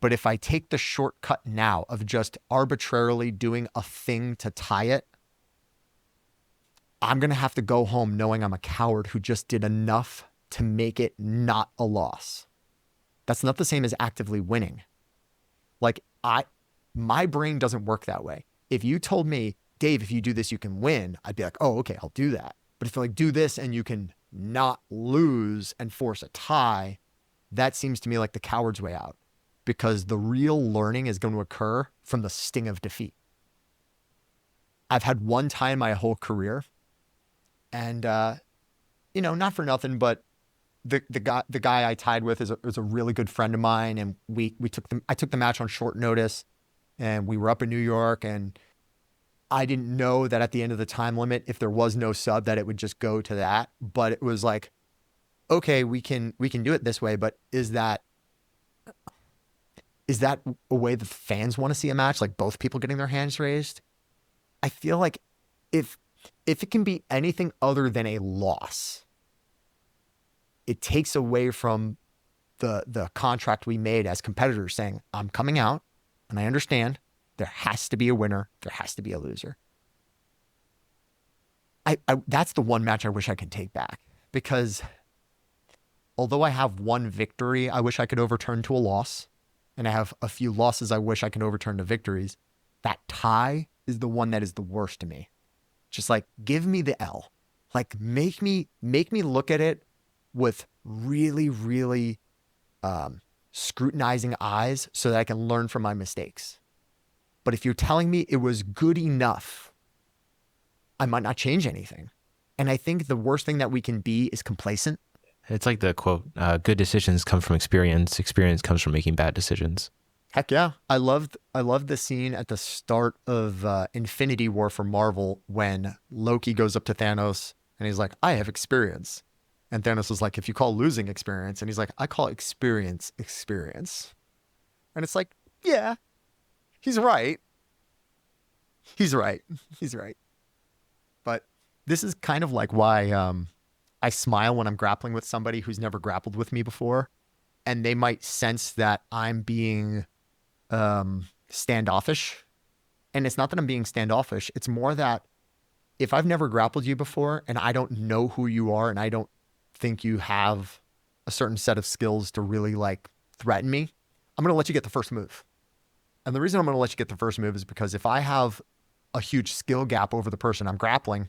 But if I take the shortcut now of just arbitrarily doing a thing to tie it, I'm going to have to go home knowing I'm a coward who just did enough to make it not a loss. That's not the same as actively winning. Like, my brain doesn't work that way. If you told me, Dave, if you do this, you can win, I'd be like, oh, okay, I'll do that. But if you like do this and you can not lose and force a tie, that seems to me like the coward's way out, because the real learning is going to occur from the sting of defeat. I've had one tie in my whole career And, not for nothing, but the guy I tied with is a really good friend of mine. And I took the match on short notice, and we were up in New York, and I didn't know that at the end of the time limit, if there was no sub, that it would just go to that. But it was like, okay, we can do it this way, but is that a way the fans want to see a match? Like both people getting their hands raised? I feel like if it can be anything other than a loss, it takes away from the contract we made as competitors saying, I'm coming out and I understand there has to be a winner, there has to be a loser. I that's the one match I wish I could take back, because although I have one victory I wish I could overturn to a loss, and I have a few losses I wish I could overturn to victories, that tie is the one that is the worst to me. Just like, give me the L. Like, make me look at it with really, really scrutinizing eyes so that I can learn from my mistakes. But if you're telling me it was good enough, I might not change anything. And I think the worst thing that we can be is complacent. It's like the quote, good decisions come from experience. Experience comes from making bad decisions. Heck yeah. I loved the scene at the start of Infinity War for Marvel when Loki goes up to Thanos and he's like, I have experience. And Thanos was like, if you call losing experience, and he's like, I call experience. And it's like, yeah, he's right. He's right. But this is kind of like why I smile when I'm grappling with somebody who's never grappled with me before, and they might sense that I'm being standoffish. And it's not that I'm being standoffish. It's more that if I've never grappled you before and I don't know who you are and I don't think you have a certain set of skills to really like threaten me, I'm going to let you get the first move. And the reason I'm going to let you get the first move is because if I have a huge skill gap over the person I'm grappling,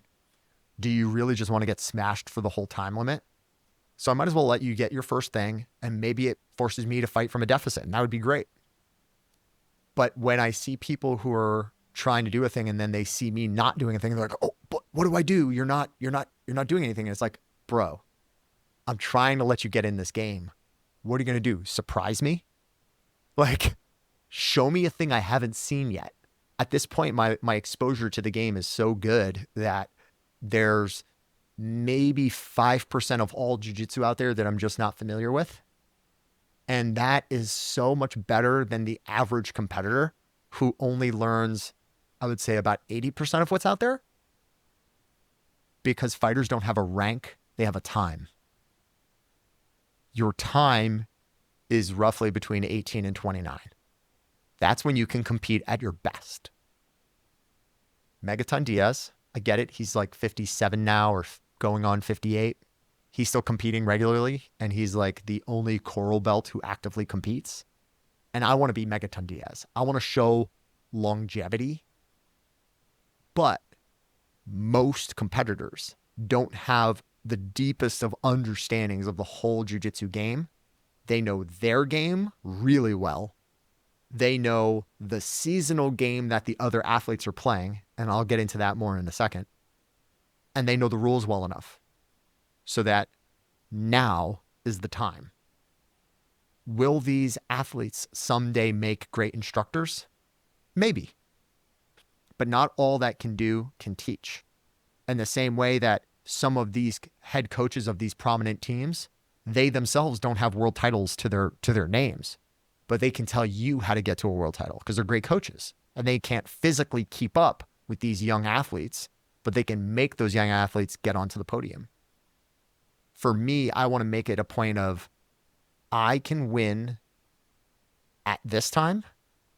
do you really just want to get smashed for the whole time limit? So I might as well let you get your first thing, and maybe it forces me to fight from a deficit, and that would be great. But when I see people who are trying to do a thing and then they see me not doing a thing, they're like, oh, but what do I do? You're not doing anything. And it's like, bro, I'm trying to let you get in this game. What are you going to do? Surprise me? Like, show me a thing I haven't seen yet. At this point, my exposure to the game is so good that there's maybe 5% of all jiu-jitsu out there that I'm just not familiar with. And that is so much better than the average competitor who only learns, I would say, about 80% of what's out there. Because fighters don't have a rank, they have a time. Your time is roughly between 18 and 29. That's when you can compete at your best. Megaton Diaz, I get it. He's like 57 now or going on 58. He's still competing regularly, and he's like the only coral belt who actively competes. And I want to be Megaton Diaz. I want to show longevity. But most competitors don't have the deepest of understandings of the whole jiu-jitsu game. They know their game really well. They know the seasonal game that the other athletes are playing, and I'll get into that more in a second. And they know the rules well enough so that now is the time. Will these athletes someday make great instructors? Maybe. But not all that can do can teach. In the same way that some of these head coaches of these prominent teams, they themselves don't have world titles to their names, but they can tell you how to get to a world title because they're great coaches, and they can't physically keep up with these young athletes, but they can make those young athletes get onto the podium. For me, I want to make it a point of I can win at this time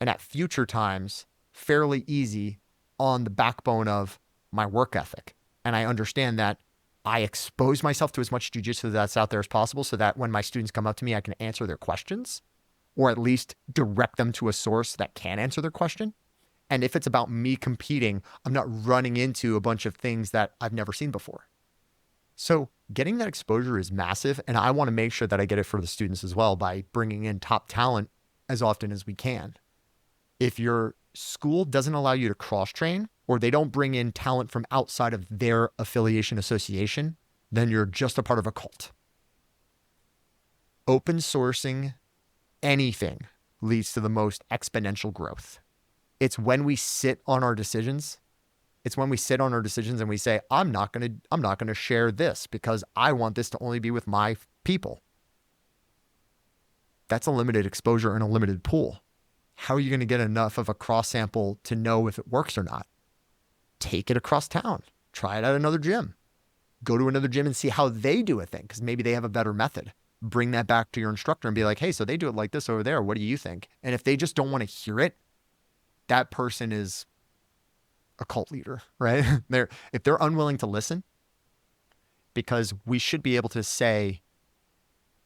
and at future times fairly easy on the backbone of my work ethic. And I understand that I expose myself to as much jiu-jitsu that's out there as possible so that when my students come up to me, I can answer their questions, or at least direct them to a source that can answer their question. And if it's about me competing, I'm not running into a bunch of things that I've never seen before. So getting that exposure is massive, and I want to make sure that I get it for the students as well by bringing in top talent as often as we can. If your school doesn't allow you to cross-train, or they don't bring in talent from outside of their affiliation association, then you're just a part of a cult. Open sourcing anything leads to the most exponential growth. It's when we sit on our decisions. It's when we sit on our decisions and we say, I'm not going to share this because I want this to only be with my people. That's a limited exposure and a limited pool. How are you going to get enough of a cross sample to know if it works or not? Take it across town. Try it at another gym. Go to another gym and see how they do a thing because maybe they have a better method. Bring that back to your instructor and be like, hey, so they do it like this over there. What do you think? And if they just don't want to hear it, that person is a cult leader, right? If they're unwilling to listen, because we should be able to say,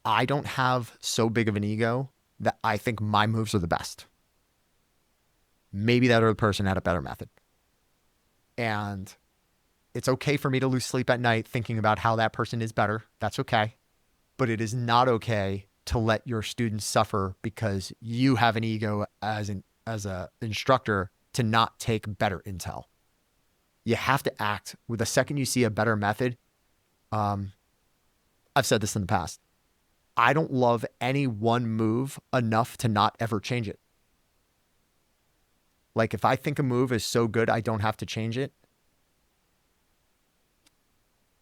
I don't have so big of an ego that I think my moves are the best. Maybe that other person had a better method. And it's okay for me to lose sleep at night thinking about how that person is better. That's okay. But it is not okay to let your students suffer because you have an ego as an instructor to not take better intel. You have to act with the second you see a better method. I've said this in the past. I don't love any one move enough to not ever change it. Like if I think a move is so good, I don't have to change it.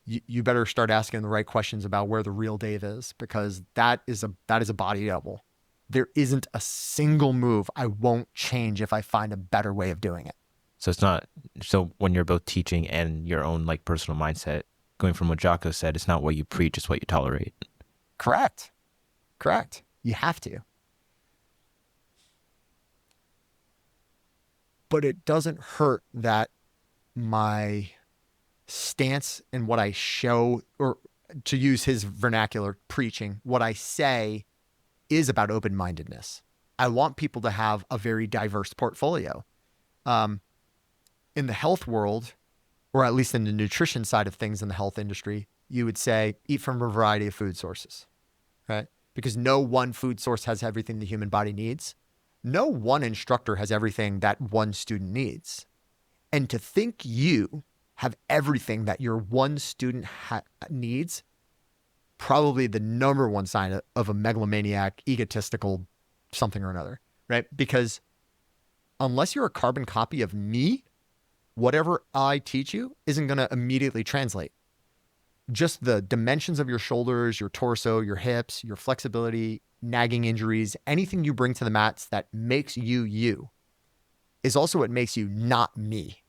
You better start asking the right questions about where the real Dave is, because that is a body double. There isn't a single move I won't change if I find a better way of doing it. So when you're both teaching and your own like personal mindset, going from what Jocko said, it's not what you preach, it's what you tolerate. Correct. You have to. But it doesn't hurt that my stance and what I show, or to use his vernacular, preaching, what I say is about open-mindedness. I want people to have a very diverse portfolio. In the health world, or at least in the nutrition side of things in the health industry, you would say eat from a variety of food sources, right? Because no one food source has everything the human body needs. No one instructor has everything that one student needs. And to think you have everything that your one student needs, probably the number one sign of a megalomaniac, egotistical something or another, right? Because unless you're a carbon copy of me, whatever I teach you isn't going to immediately translate. Just the dimensions of your shoulders, your torso, your hips, your flexibility, nagging injuries, anything you bring to the mats that makes you you is also what makes you not me.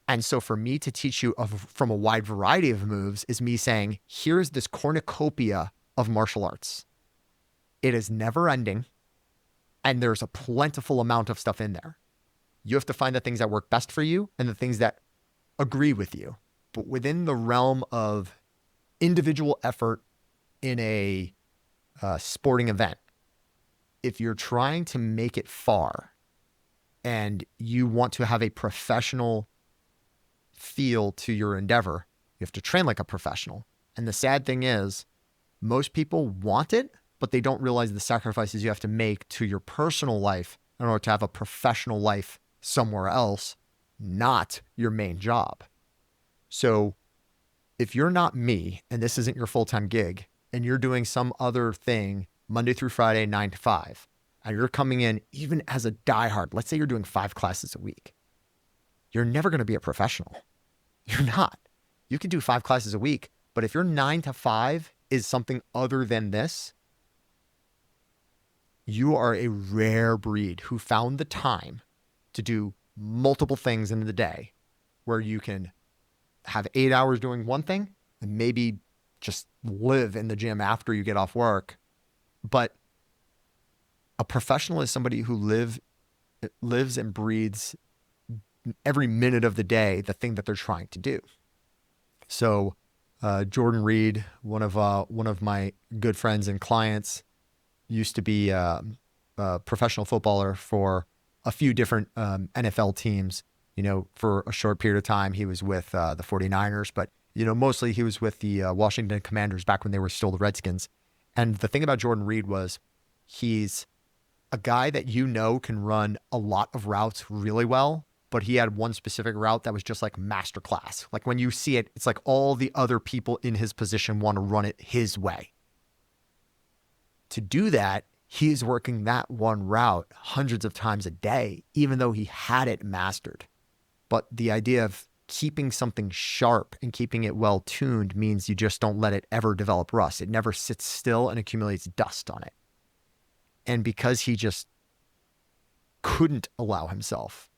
And so for me to teach you from a wide variety of moves is me saying, here's this cornucopia of martial arts. It is never ending, and there's a plentiful amount of stuff in there. You have to find the things that work best for you and the things that agree with you. But within the realm of individual effort in a sporting event, if you're trying to make it far and you want to have a professional feel to your endeavor, you have to train like a professional. And the sad thing is, most people want it, but they don't realize the sacrifices you have to make to your personal life in order to have a professional life somewhere else, not your main job. So if you're not me and this isn't your full-time gig and you're doing some other thing Monday through Friday, 9 to 5, and you're coming in even as a diehard, let's say you're doing 5 classes a week, you're never going to be a professional. You're not. You can do 5 classes a week, but if your 9 to 5 is something other than this, you are a rare breed who found the time to do multiple things in the day where you can have 8 hours doing one thing and maybe just live in the gym after you get off work. But a professional is somebody who lives and breathes every minute of the day the thing that they're trying to do. So Jordan Reed, one of my good friends and clients, used to be a professional footballer for a few different NFL teams. You know, for a short period of time, he was with the 49ers, but, you know, mostly he was with the Washington Commanders back when they were still the Redskins. And the thing about Jordan Reed was he's a guy that, you know, can run a lot of routes really well, but he had one specific route that was just like masterclass. Like when you see it, it's like all the other people in his position want to run it his way. To do that, he is working that one route hundreds of times a day, even though he had it mastered. But the idea of keeping something sharp and keeping it well tuned means you just don't let it ever develop rust. It never sits still and accumulates dust on it. And because he just couldn't allow himself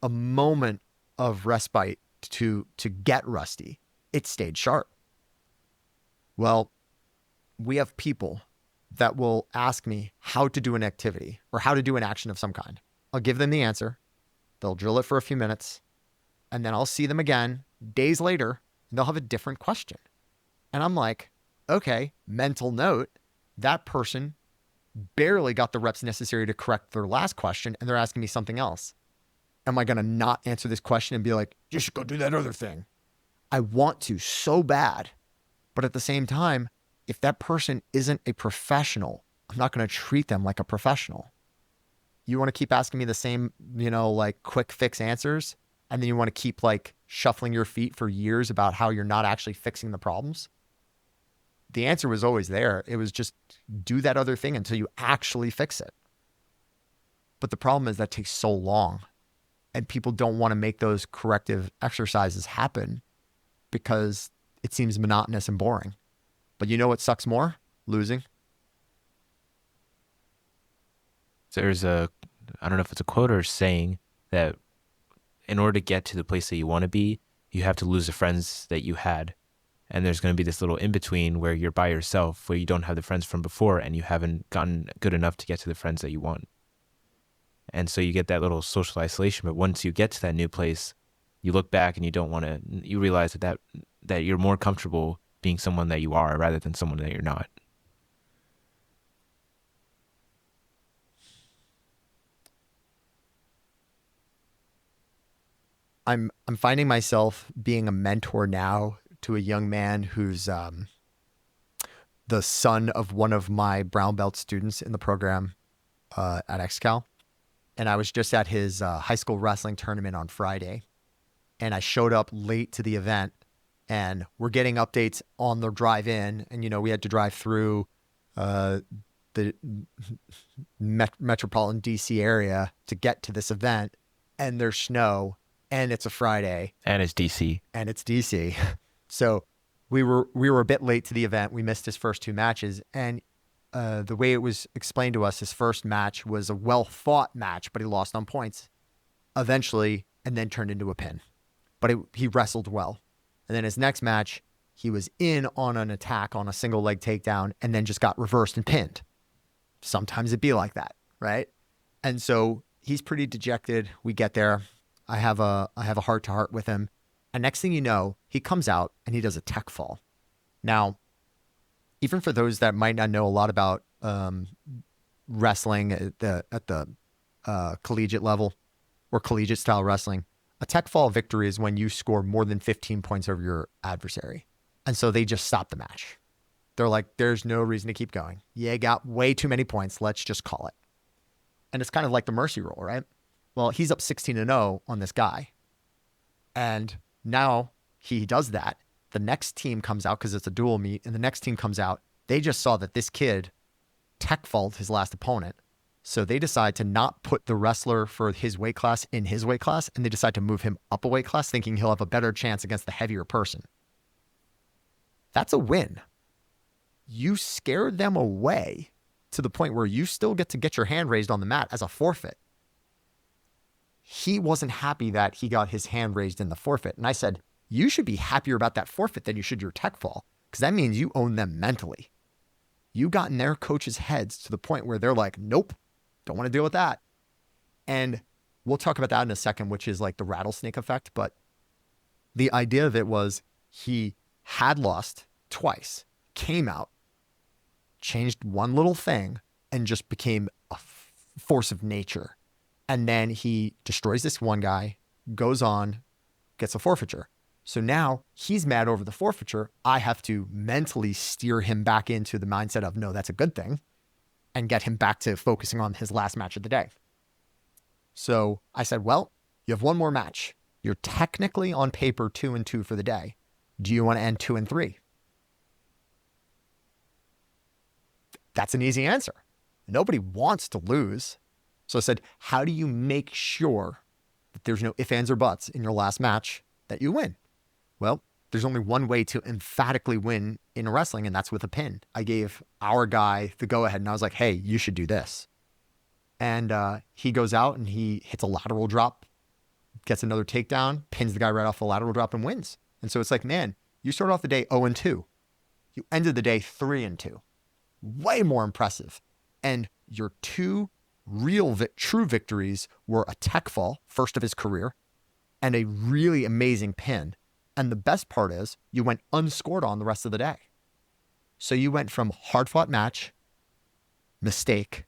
a moment of respite to get rusty, it stayed sharp. Well, we have people that will ask me how to do an activity or how to do an action of some kind. I'll give them the answer. They'll drill it for a few minutes, and then I'll see them again days later, and they'll have a different question. And I'm like, okay, mental note, that person barely got the reps necessary to correct their last question, and they're asking me something else. Am I going to not answer this question and be like, you should go do that other thing? I want to so bad. But at the same time, if that person isn't a professional, I'm not going to treat them like a professional. You want to keep asking me the same, like quick fix answers, and then you want to keep like shuffling your feet for years about how you're not actually fixing the problems? The answer was always there. It was just do that other thing until you actually fix it. But the problem is that takes so long, and people don't want to make those corrective exercises happen because it seems monotonous and boring. But you know what sucks more? Losing. There's I don't know if it's a quote or a saying that in order to get to the place that you want to be, you have to lose the friends that you had. And there's going to be this little in-between where you're by yourself, where you don't have the friends from before and you haven't gotten good enough to get to the friends that you want. And so you get that little social isolation. But once you get to that new place, you look back and you realize that you're more comfortable being someone that you are rather than someone that you're not. I'm finding myself being a mentor now to a young man who's the son of one of my brown belt students in the program at XCAL. And I was just at his high school wrestling tournament on Friday. And I showed up late to the event, and we're getting updates on the drive in. And, we had to drive through the metropolitan DC area to get to this event. And there's snow, and it's a Friday. And it's DC. So we were a bit late to the event. We missed his first two matches. And the way it was explained to us, his first match was a well-fought match, but he lost on points eventually and then turned into a pin. But he wrestled well. And then his next match, he was in on an attack on a single leg takedown and then just got reversed and pinned. Sometimes it'd be like that, right? And so he's pretty dejected. We get there. I have a heart-to-heart with him. And next thing you know, he comes out and he does a tech fall. Now, even for those that might not know a lot about wrestling at the collegiate level or collegiate style wrestling, a tech fall victory is when you score more than 15 points over your adversary. And so they just stop the match. They're like, there's no reason to keep going. You got way too many points. Let's just call it. And it's kind of like the mercy rule, right? Well, he's up 16-0 on this guy. And now he does that. The next team comes out because it's a dual meet, and the next team comes out. They just saw that this kid tech faulted his last opponent. So they decide to not put the wrestler for his weight class in his weight class, and they decide to move him up a weight class, thinking he'll have a better chance against the heavier person. That's a win. You scared them away to the point where you still get to get your hand raised on the mat as a forfeit. He wasn't happy that he got his hand raised in the forfeit. And I said, you should be happier about that forfeit than you should your tech fall, because that means you own them mentally. You got in their coaches' heads to the point where they're like, nope, don't want to deal with that. And we'll talk about that in a second, which is like the rattlesnake effect. But the idea of it was he had lost twice, came out, changed one little thing, and just became a force of nature. And then he destroys this one guy, goes on, gets a forfeiture. So now he's mad over the forfeiture. I have to mentally steer him back into the mindset of, no, that's a good thing, and get him back to focusing on his last match of the day. So I said, well, You have one more match. You're technically on paper 2-2 for the day. Do you want to end 2-3? That's an easy answer. Nobody wants to lose. So I said, how do you make sure that there's no ifs, ands, or buts in your last match that you win? Well, there's only one way to emphatically win in wrestling, and that's with a pin. I gave our guy the go-ahead, and I was like, hey, you should do this. And he goes out and he hits a lateral drop, gets another takedown, pins the guy right off the lateral drop, and wins. And so it's like, man, you started off the day 0-2. You ended the day 3-2. Way more impressive. And your two real true victories were a tech fall, first of his career, and a really amazing pin. And the best part is you went unscored on the rest of the day. So you went from hard-fought match, mistake,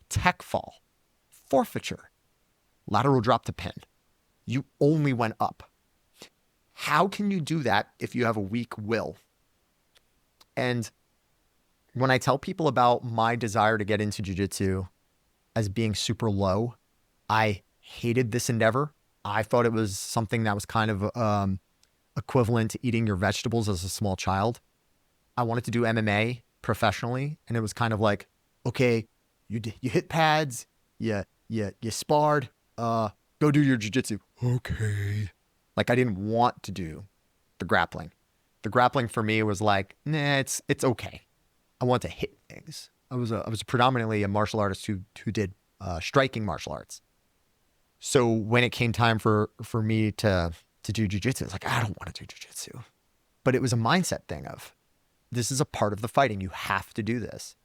tech fall, forfeiture, lateral drop to pin. You only went up. How can you do that if you have a weak will? And when I tell people about my desire to get into jiu-jitsu as being super low, I hated this endeavor. I thought it was something that was kind of equivalent to eating your vegetables as a small child. I wanted to do MMA professionally, and it was kind of like, okay, you hit pads, you sparred, go do your jiu-jitsu. Okay. Like I didn't want to do the grappling. The grappling for me was like, nah, it's okay. I want to hit things. I was predominantly a martial artist who did striking martial arts. So when it came time for me to do jiu-jitsu, it's like, I don't want to do jiu-jitsu. But it was a mindset thing of, this is a part of the fighting. You have to do this.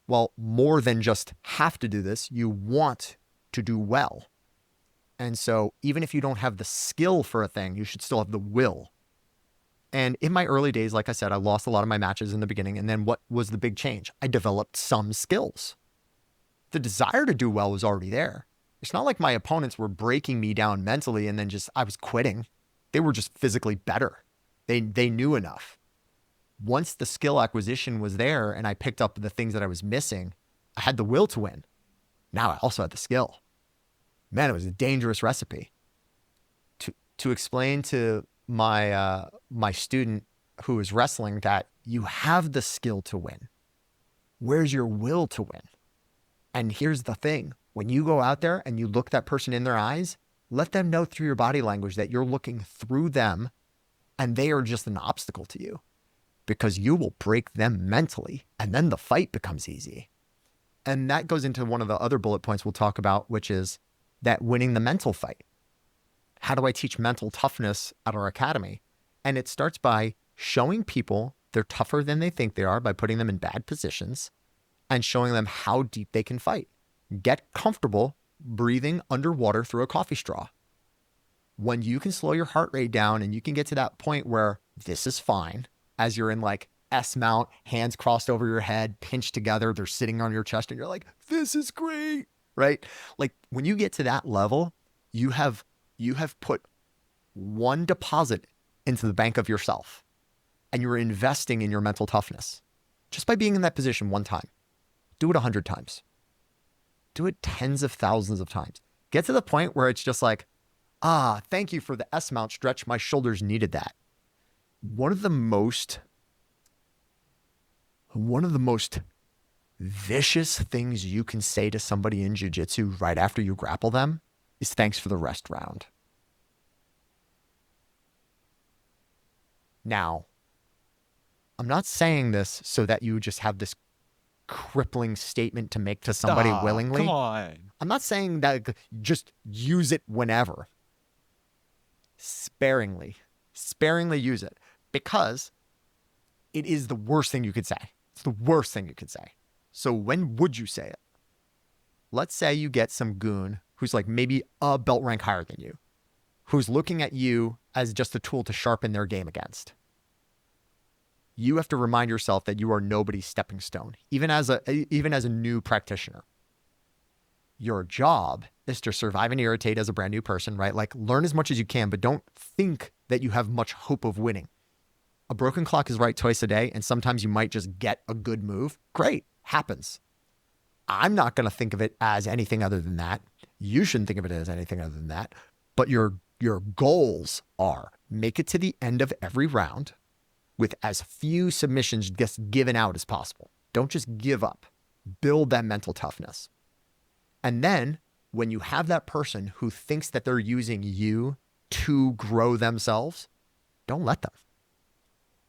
Well, more than just have to do this, you want to do well. And so even if you don't have the skill for a thing, you should still have the will. And in my early days, like I said, I lost a lot of my matches in the beginning. And then what was the big change? I developed some skills. The desire to do well was already there. It's not like my opponents were breaking me down mentally and then I was quitting. They were just physically better. They knew enough. Once the skill acquisition was there and I picked up the things that I was missing, I had the will to win. Now I also had the skill. Man, it was a dangerous recipe. To explain to my student who is wrestling that you have the skill to win. Where's your will to win? And here's the thing. When you go out there and you look that person in their eyes, let them know through your body language that you're looking through them and they are just an obstacle to you, because you will break them mentally and then the fight becomes easy. And that goes into one of the other bullet points we'll talk about, which is that winning the mental fight. How do I teach mental toughness at our academy? And it starts by showing people they're tougher than they think they are by putting them in bad positions and showing them how deep they can fight. Get comfortable breathing underwater through a coffee straw. When you can slow your heart rate down and you can get to that point where this is fine, as you're in like S mount, hands crossed over your head, pinched together, they're sitting on your chest and you're like, this is great, right? Like when you get to that level, you have put one deposit into the bank of yourself and you're investing in your mental toughness just by being in that position one time. Do it 100 times. Do it tens of thousands of times. Get to the point where it's just like, thank you for the S mount stretch. My shoulders needed that. One of the most vicious things you can say to somebody in jiu-jitsu right after you grapple them is thanks for the rest round. Now, I'm not saying this so that you just have this crippling statement to make to somebody willingly. Come on. I'm not saying that just use it whenever. Sparingly use it, because it is the worst thing you could say. It's the worst thing you could say. So when would you say it? Let's say you get some goon who's like maybe a belt rank higher than you, who's looking at you as just a tool to sharpen their game against. You have to remind yourself that you are nobody's stepping stone, even as a new practitioner. Your job is to survive and irritate as a brand new person, right? Like learn as much as you can, but don't think that you have much hope of winning. A broken clock is right twice a day, and sometimes you might just get a good move. Great, happens. I'm not going to think of it as anything other than that. You shouldn't think of it as anything other than that. But your goals are make it to the end of every round with as few submissions just given out as possible. Don't just give up. Build that mental toughness. And then when you have that person who thinks that they're using you to grow themselves, don't let them.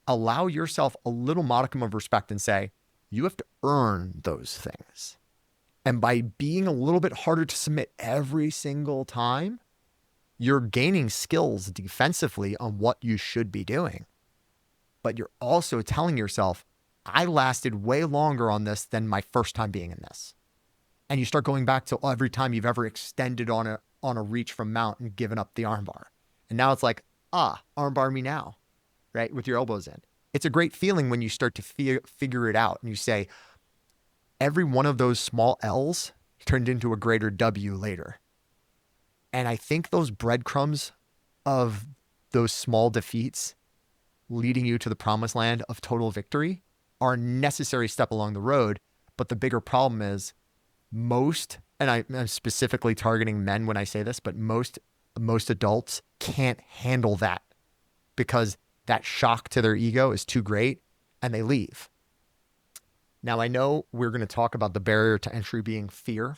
Allow yourself a little modicum of respect and say, you have to earn those things. And by being a little bit harder to submit every single time, you're gaining skills defensively on what you should be doing. But you're also telling yourself, I lasted way longer on this than my first time being in this. And you start going back to every time you've ever extended on a reach from mount and given up the armbar. And now it's like, armbar me now, right? With your elbows in. It's a great feeling when you start to figure it out and you say, every one of those small L's turned into a greater W later. And I think those breadcrumbs of those small defeats leading you to the promised land of total victory are a necessary step along the road. But the bigger problem is most, and I'm specifically targeting men when I say this, but most adults can't handle that because that shock to their ego is too great and they leave. Now, I know we're going to talk about the barrier to entry being fear,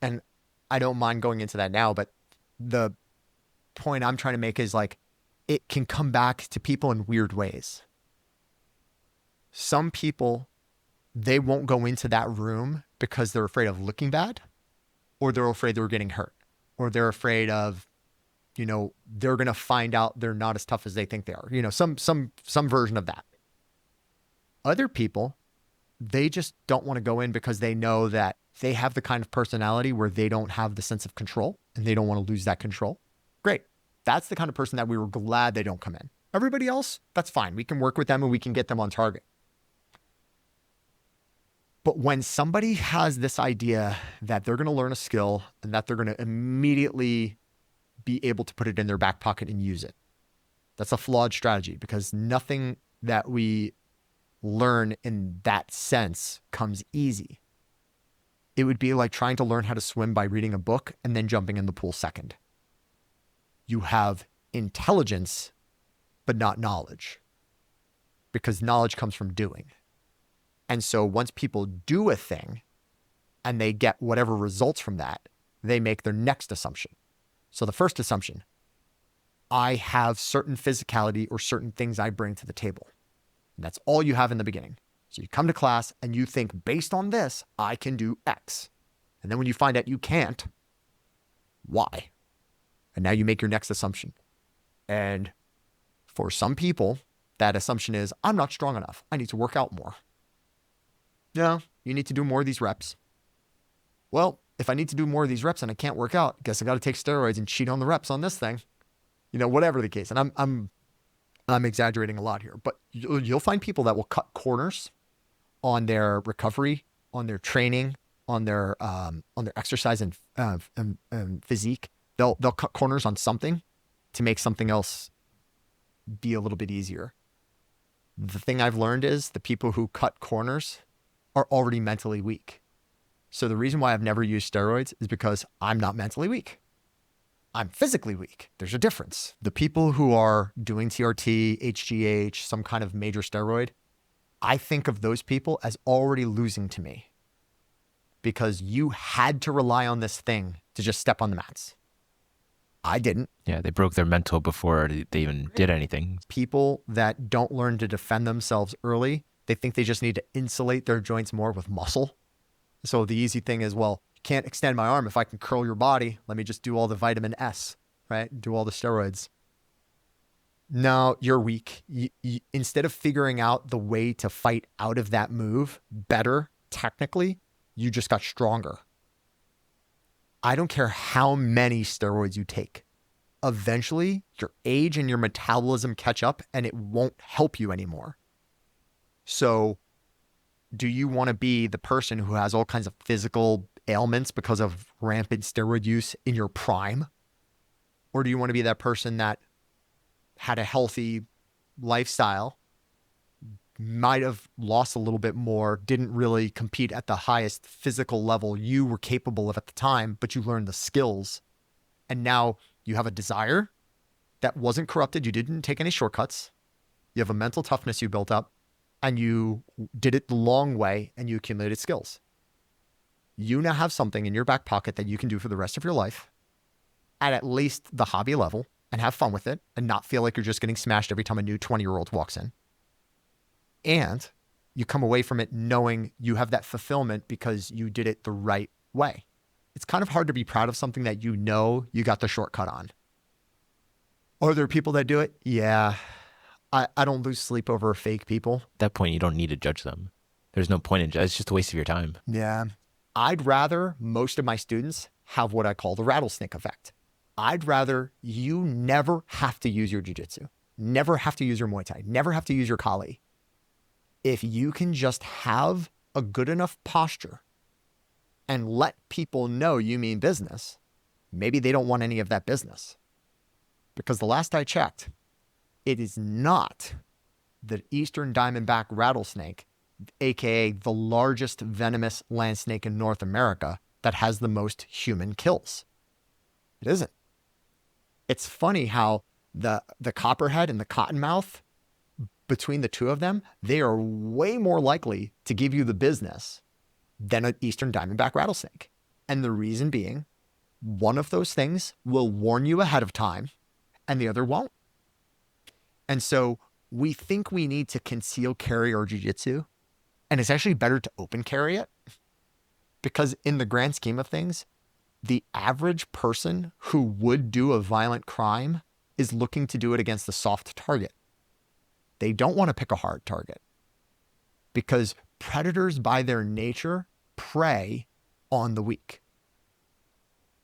and I don't mind going into that now, but the point I'm trying to make is like, it can come back to people in weird ways. Some people, they won't go into that room because they're afraid of looking bad, or they're afraid they're getting hurt, or they're afraid of, they're going to find out they're not as tough as they think they are. Some version of that. Other people, they just don't want to go in because they know that they have the kind of personality where they don't have the sense of control and they don't want to lose that control. Great. That's the kind of person that we were glad they don't come in. Everybody else, that's fine. We can work with them and we can get them on target. But when somebody has this idea that they're going to learn a skill and that they're going to immediately be able to put it in their back pocket and use it, that's a flawed strategy because nothing that we learn in that sense comes easy. It would be like trying to learn how to swim by reading a book and then jumping in the pool second. You have intelligence, but not knowledge, because knowledge comes from doing. And so once people do a thing and they get whatever results from that, they make their next assumption. So the first assumption, I have certain physicality or certain things I bring to the table. And that's all you have in the beginning. So you come to class and you think, based on this, I can do X. And then when you find out you can't, Y. And now you make your next assumption. And for some people, that assumption is, I'm not strong enough. I need to work out more. No, you need to do more of these reps. Well, if I need to do more of these reps and I can't work out, I guess I got to take steroids and cheat on the reps on this thing. Whatever the case. And I'm exaggerating a lot here, but you'll find people that will cut corners on their recovery, on their training, on their exercise and physique. They'll cut corners on something to make something else be a little bit easier. The thing I've learned is the people who cut corners are already mentally weak. So the reason why I've never used steroids is because I'm not mentally weak. I'm physically weak. There's a difference. The people who are doing TRT, HGH, some kind of major steroid, I think of those people as already losing to me because you had to rely on this thing to just step on the mats. I didn't. Yeah, they broke their mental before they even did anything. People that don't learn to defend themselves early, they think they just need to insulate their joints more with muscle. So the easy thing is, well, can't extend my arm if I can curl your body. Let me just do all the vitamin S, right? Do all the steroids. No, you're weak. Instead of figuring out the way to fight out of that move better, technically, you just got stronger. I don't care how many steroids you take. Eventually, your age and your metabolism catch up and it won't help you anymore. So do you want to be the person who has all kinds of physical ailments because of rampant steroid use in your prime? Or do you want to be that person that had a healthy lifestyle, might have lost a little bit more, didn't really compete at the highest physical level you were capable of at the time, but you learned the skills And now you have a desire that wasn't corrupted. You didn't take any shortcuts. You have a mental toughness you built up, and you did it the long way, and you accumulated skills. You now have something in your back pocket that you can do for the rest of your life at least the hobby level, and have fun with it and not feel like you're just getting smashed every time a new 20-year-old walks in. And you come away from it knowing you have that fulfillment because you did it the right way. It's kind of hard to be proud of something that you know you got the shortcut on. Are there people that do it? Yeah. I don't lose sleep over fake people. At that point, you don't need to judge them. There's no point in judging. It's just a waste of your time. Yeah. I'd rather most of my students have what I call the rattlesnake effect. I'd rather you never have to use your jiu-jitsu, never have to use your Muay Thai, never have to use your Kali. If you can just have a good enough posture and let people know you mean business, maybe they don't want any of that business. Because the last I checked, it is not the Eastern Diamondback rattlesnake, aka the largest venomous land snake in North America, that has the most human kills. It isn't. It's funny how the copperhead and the cottonmouth, between the two of them, they are way more likely to give you the business than an Eastern Diamondback rattlesnake. And the reason being, one of those things will warn you ahead of time and the other won't. And so we think we need to conceal carry our jiu-jitsu, and it's actually better to open carry it, because in the grand scheme of things, the average person who would do a violent crime is looking to do it against a soft target. They don't want to pick a hard target, because predators by their nature prey on the weak.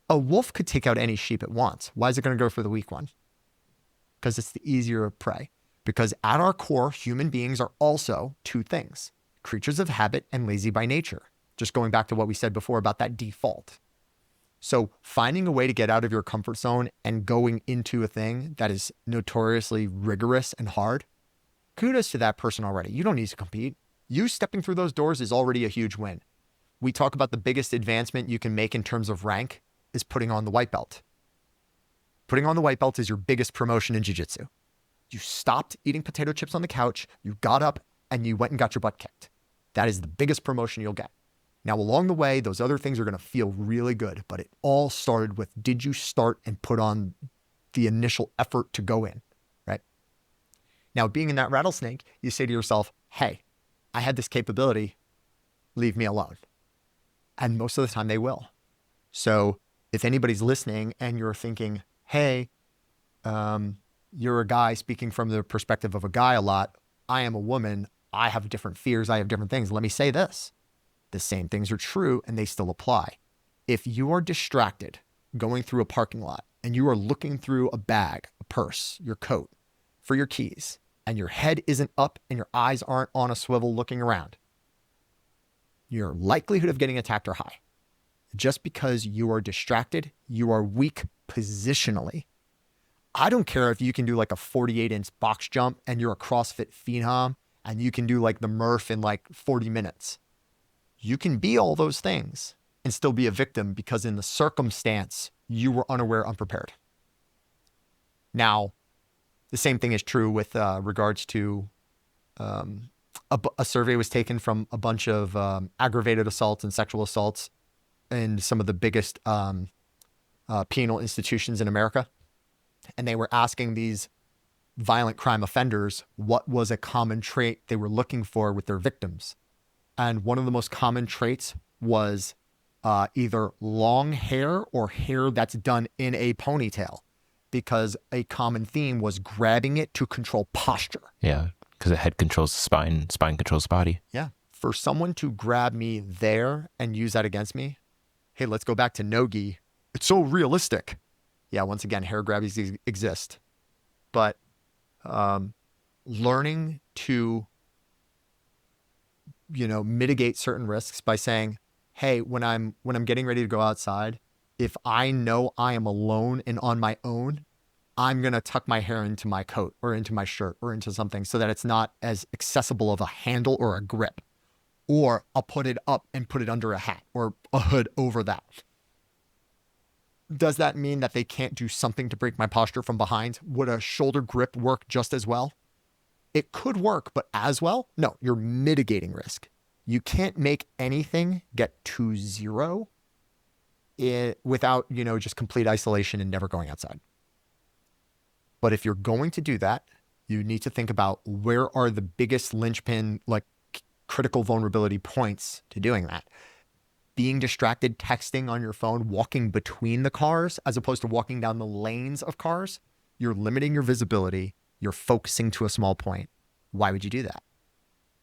A wolf could take out any sheep it wants. Why is it going to go for the weak one? Because it's the easier prey. Because at our core, human beings are also two things: creatures of habit and lazy by nature. Just going back to what we said before about that default. So finding a way to get out of your comfort zone and going into a thing that is notoriously rigorous and hard, kudos to that person already. You don't need to compete. You stepping through those doors is already a huge win. We talk about the biggest advancement you can make in terms of rank is putting on the white belt. Putting on the white belt is your biggest promotion in jiu-jitsu. You stopped eating potato chips on the couch, you got up, and you went and got your butt kicked. That is the biggest promotion you'll get. Now, along the way, those other things are going to feel really good, but it all started with, did you start and put on the initial effort to go in, right? Now, being in that rattlesnake, you say to yourself, hey, I had this capability, leave me alone. And most of the time they will. So if anybody's listening and you're thinking, hey, you're a guy speaking from the perspective of a guy a lot, I am a woman, I have different fears, I have different things. Let me say this. The same things are true and they still apply. If you are distracted going through a parking lot and you are looking through a bag, a purse, your coat for your keys, and your head isn't up and your eyes aren't on a swivel looking around, your likelihood of getting attacked are high. Just because you are distracted, you are weak positionally. I don't care if you can do like a 48-inch box jump and you're a CrossFit phenom and you can do like the Murph in like 40 minutes. You can be all those things and still be a victim because in the circumstance, you were unaware, unprepared. Now, the same thing is true with regards to a survey was taken from a bunch of aggravated assaults and sexual assaults in some of the biggest penal institutions in America. And they were asking these violent crime offenders what was a common trait they were looking for with their victims. And one of the most common traits was either long hair or hair that's done in a ponytail, because a common theme was grabbing it to control posture. Yeah, because the head controls the spine, spine controls the body. Yeah. For someone to grab me there and use that against me, hey, let's go back to Nogi. It's so realistic. Yeah, once again, hair grabbies exist. But learning to mitigate certain risks by saying, hey, when I'm getting ready to go outside, if I know I am alone and on my own, I'm going to tuck my hair into my coat or into my shirt or into something so that it's not as accessible of a handle or a grip. Or I'll put it up and put it under a hat or a hood over that. Does that mean that they can't do something to break my posture from behind? Would a shoulder grip work just as well? It could work, but as well? No, you're mitigating risk. You can't make anything get to zero without, just complete isolation and never going outside. But if you're going to do that, you need to think about where are the biggest linchpin, like critical vulnerability points to doing that. Being distracted, texting on your phone, walking between the cars, as opposed to walking down the lanes of cars, you're limiting your visibility. You're focusing to a small point. Why would you do that?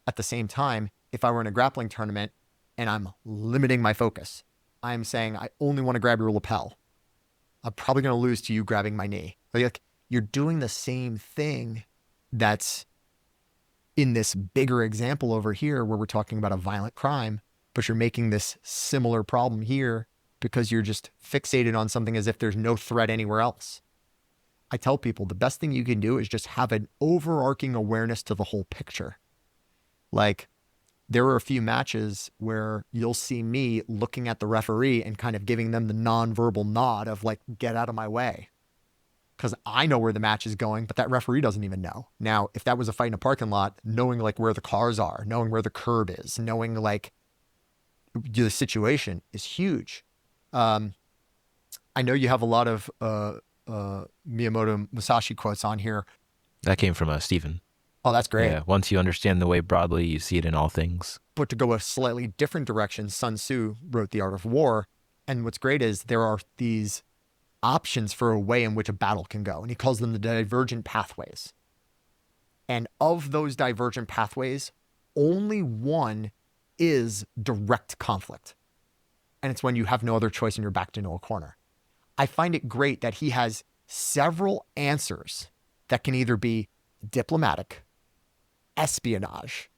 At the same time, if I were in a grappling tournament and I'm limiting my focus, I'm saying I only want to grab your lapel, I'm probably going to lose to you grabbing my knee. Like, you're doing the same thing that's in this bigger example over here where we're talking about a violent crime, but you're making this similar problem here because you're just fixated on something as if there's no threat anywhere else. I tell people the best thing you can do is just have an overarching awareness to the whole picture. Like, there are a few matches where you'll see me looking at the referee and kind of giving them the nonverbal nod of like, get out of my way. Because I know where the match is going, but that referee doesn't even know. Now, if that was a fight in a parking lot, knowing like where the cars are, knowing where the curb is, knowing like the situation is huge. I know you have a lot of Miyamoto Musashi quotes on here. That came from Stephen. Oh, that's great. Yeah, once you understand the way broadly, you see it in all things. But to go a slightly different direction, Sun Tzu wrote The Art of War. And what's great is there are these options for a way in which a battle can go. And he calls them the divergent pathways. And of those divergent pathways, only one is direct conflict. And it's when you have no other choice and you're backed into a corner. I find it great that he has several answers that can either be diplomatic, espionage,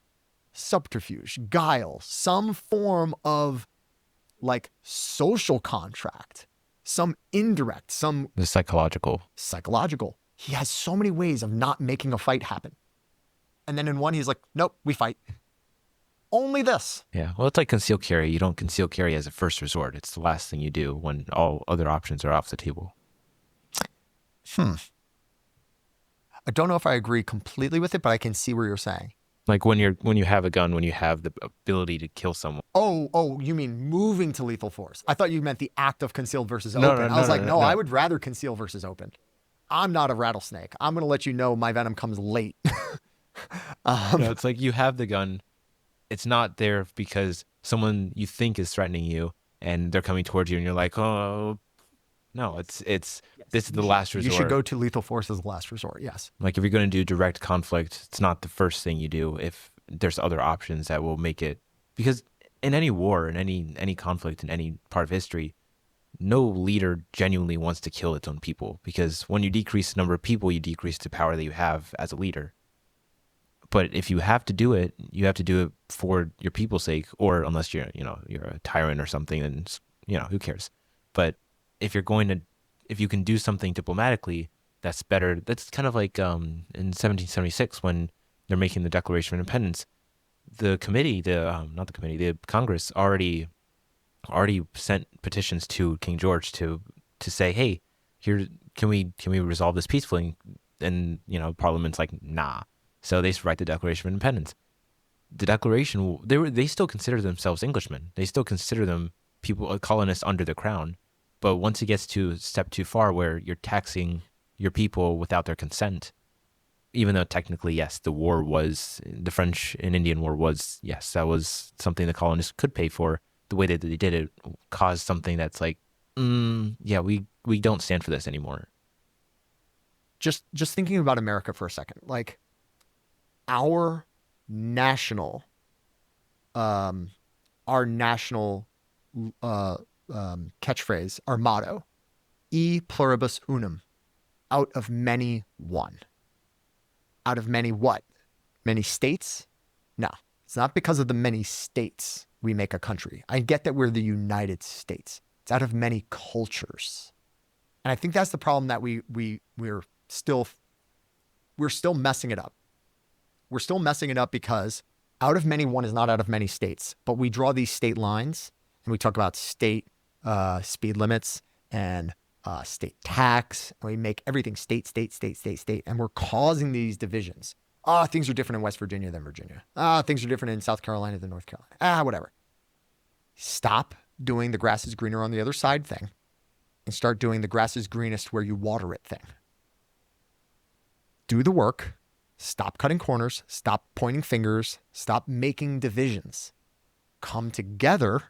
subterfuge, guile, some form of like social contract, some indirect, some the psychological. He has so many ways of not making a fight happen. And then in one, he's like, nope, we fight. Only this. Yeah, well, it's like concealed carry. You don't conceal carry as a first resort. It's the last thing you do when all other options are off the table. I don't know if I agree completely with it, but I can see where you're saying. Like when you have a gun, when you have the ability to kill someone. Oh, you mean moving to lethal force? I thought you meant the act of concealed versus No, open. no, I was no, like, no, no, no. I would rather conceal versus open. I'm not a rattlesnake. I'm going to let you know my venom comes late. No, it's like you have the gun. It's not there because someone you think is threatening you and they're coming towards you and you're like, oh, no, it's this is the last resort. You should go to lethal force as the last resort, yes. Like if you're going to do direct conflict, it's not the first thing you do if there's other options that will make it. Because in any war, in any conflict, in any part of history, no leader genuinely wants to kill its own people. Because when you decrease the number of people, you decrease the power that you have as a leader. But if you have to do it, you have to do it for your people's sake, or unless you're a tyrant or something, then who cares? But if you can do something diplomatically, that's better. That's kind of like in 1776 when they're making the Declaration of Independence, the Congress already sent petitions to King George to say, hey, here can we resolve this peacefully? And Parliament's like, nah. So they write the Declaration of Independence. The Declaration, they still consider themselves Englishmen. They still consider them people, colonists under the crown. But once it gets to a step too far where you're taxing your people without their consent, even though technically, yes, the French and Indian War was, yes, that was something the colonists could pay for. The way that they did it caused something that's like, yeah, we don't stand for this anymore. Just thinking about America for a second, like our national catchphrase, our motto, e pluribus unum, out of many one. Out of many what? Many states? No, it's not because of the many states we make a country. I get that we're the United States. It's out of many cultures. And I think that's the problem that we're still messing it up. We're still messing it up because out of many one is not out of many states, but we draw these state lines and we talk about state speed limits and state tax. And we make everything state, state, state, state, state. And we're causing these divisions. Things are different in West Virginia than Virginia. Things are different in South Carolina than North Carolina. Whatever. Stop doing the grass is greener on the other side thing and start doing the grass is greenest where you water it thing. Do the work. Stop cutting corners. Stop pointing fingers. Stop making divisions. Come together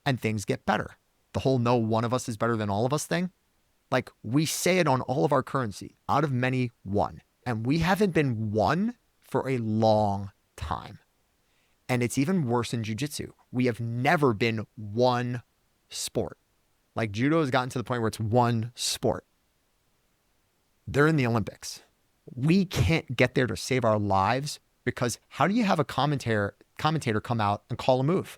and things get better. The whole no one of us is better than all of us thing. Like we say it on all of our currency, out of many, one. And we haven't been one for a long time. And it's even worse in jiu-jitsu. We have never been one sport. Like judo has gotten to the point where it's one sport. They're in the Olympics. We can't get there to save our lives because how do you have a commentator come out and call a move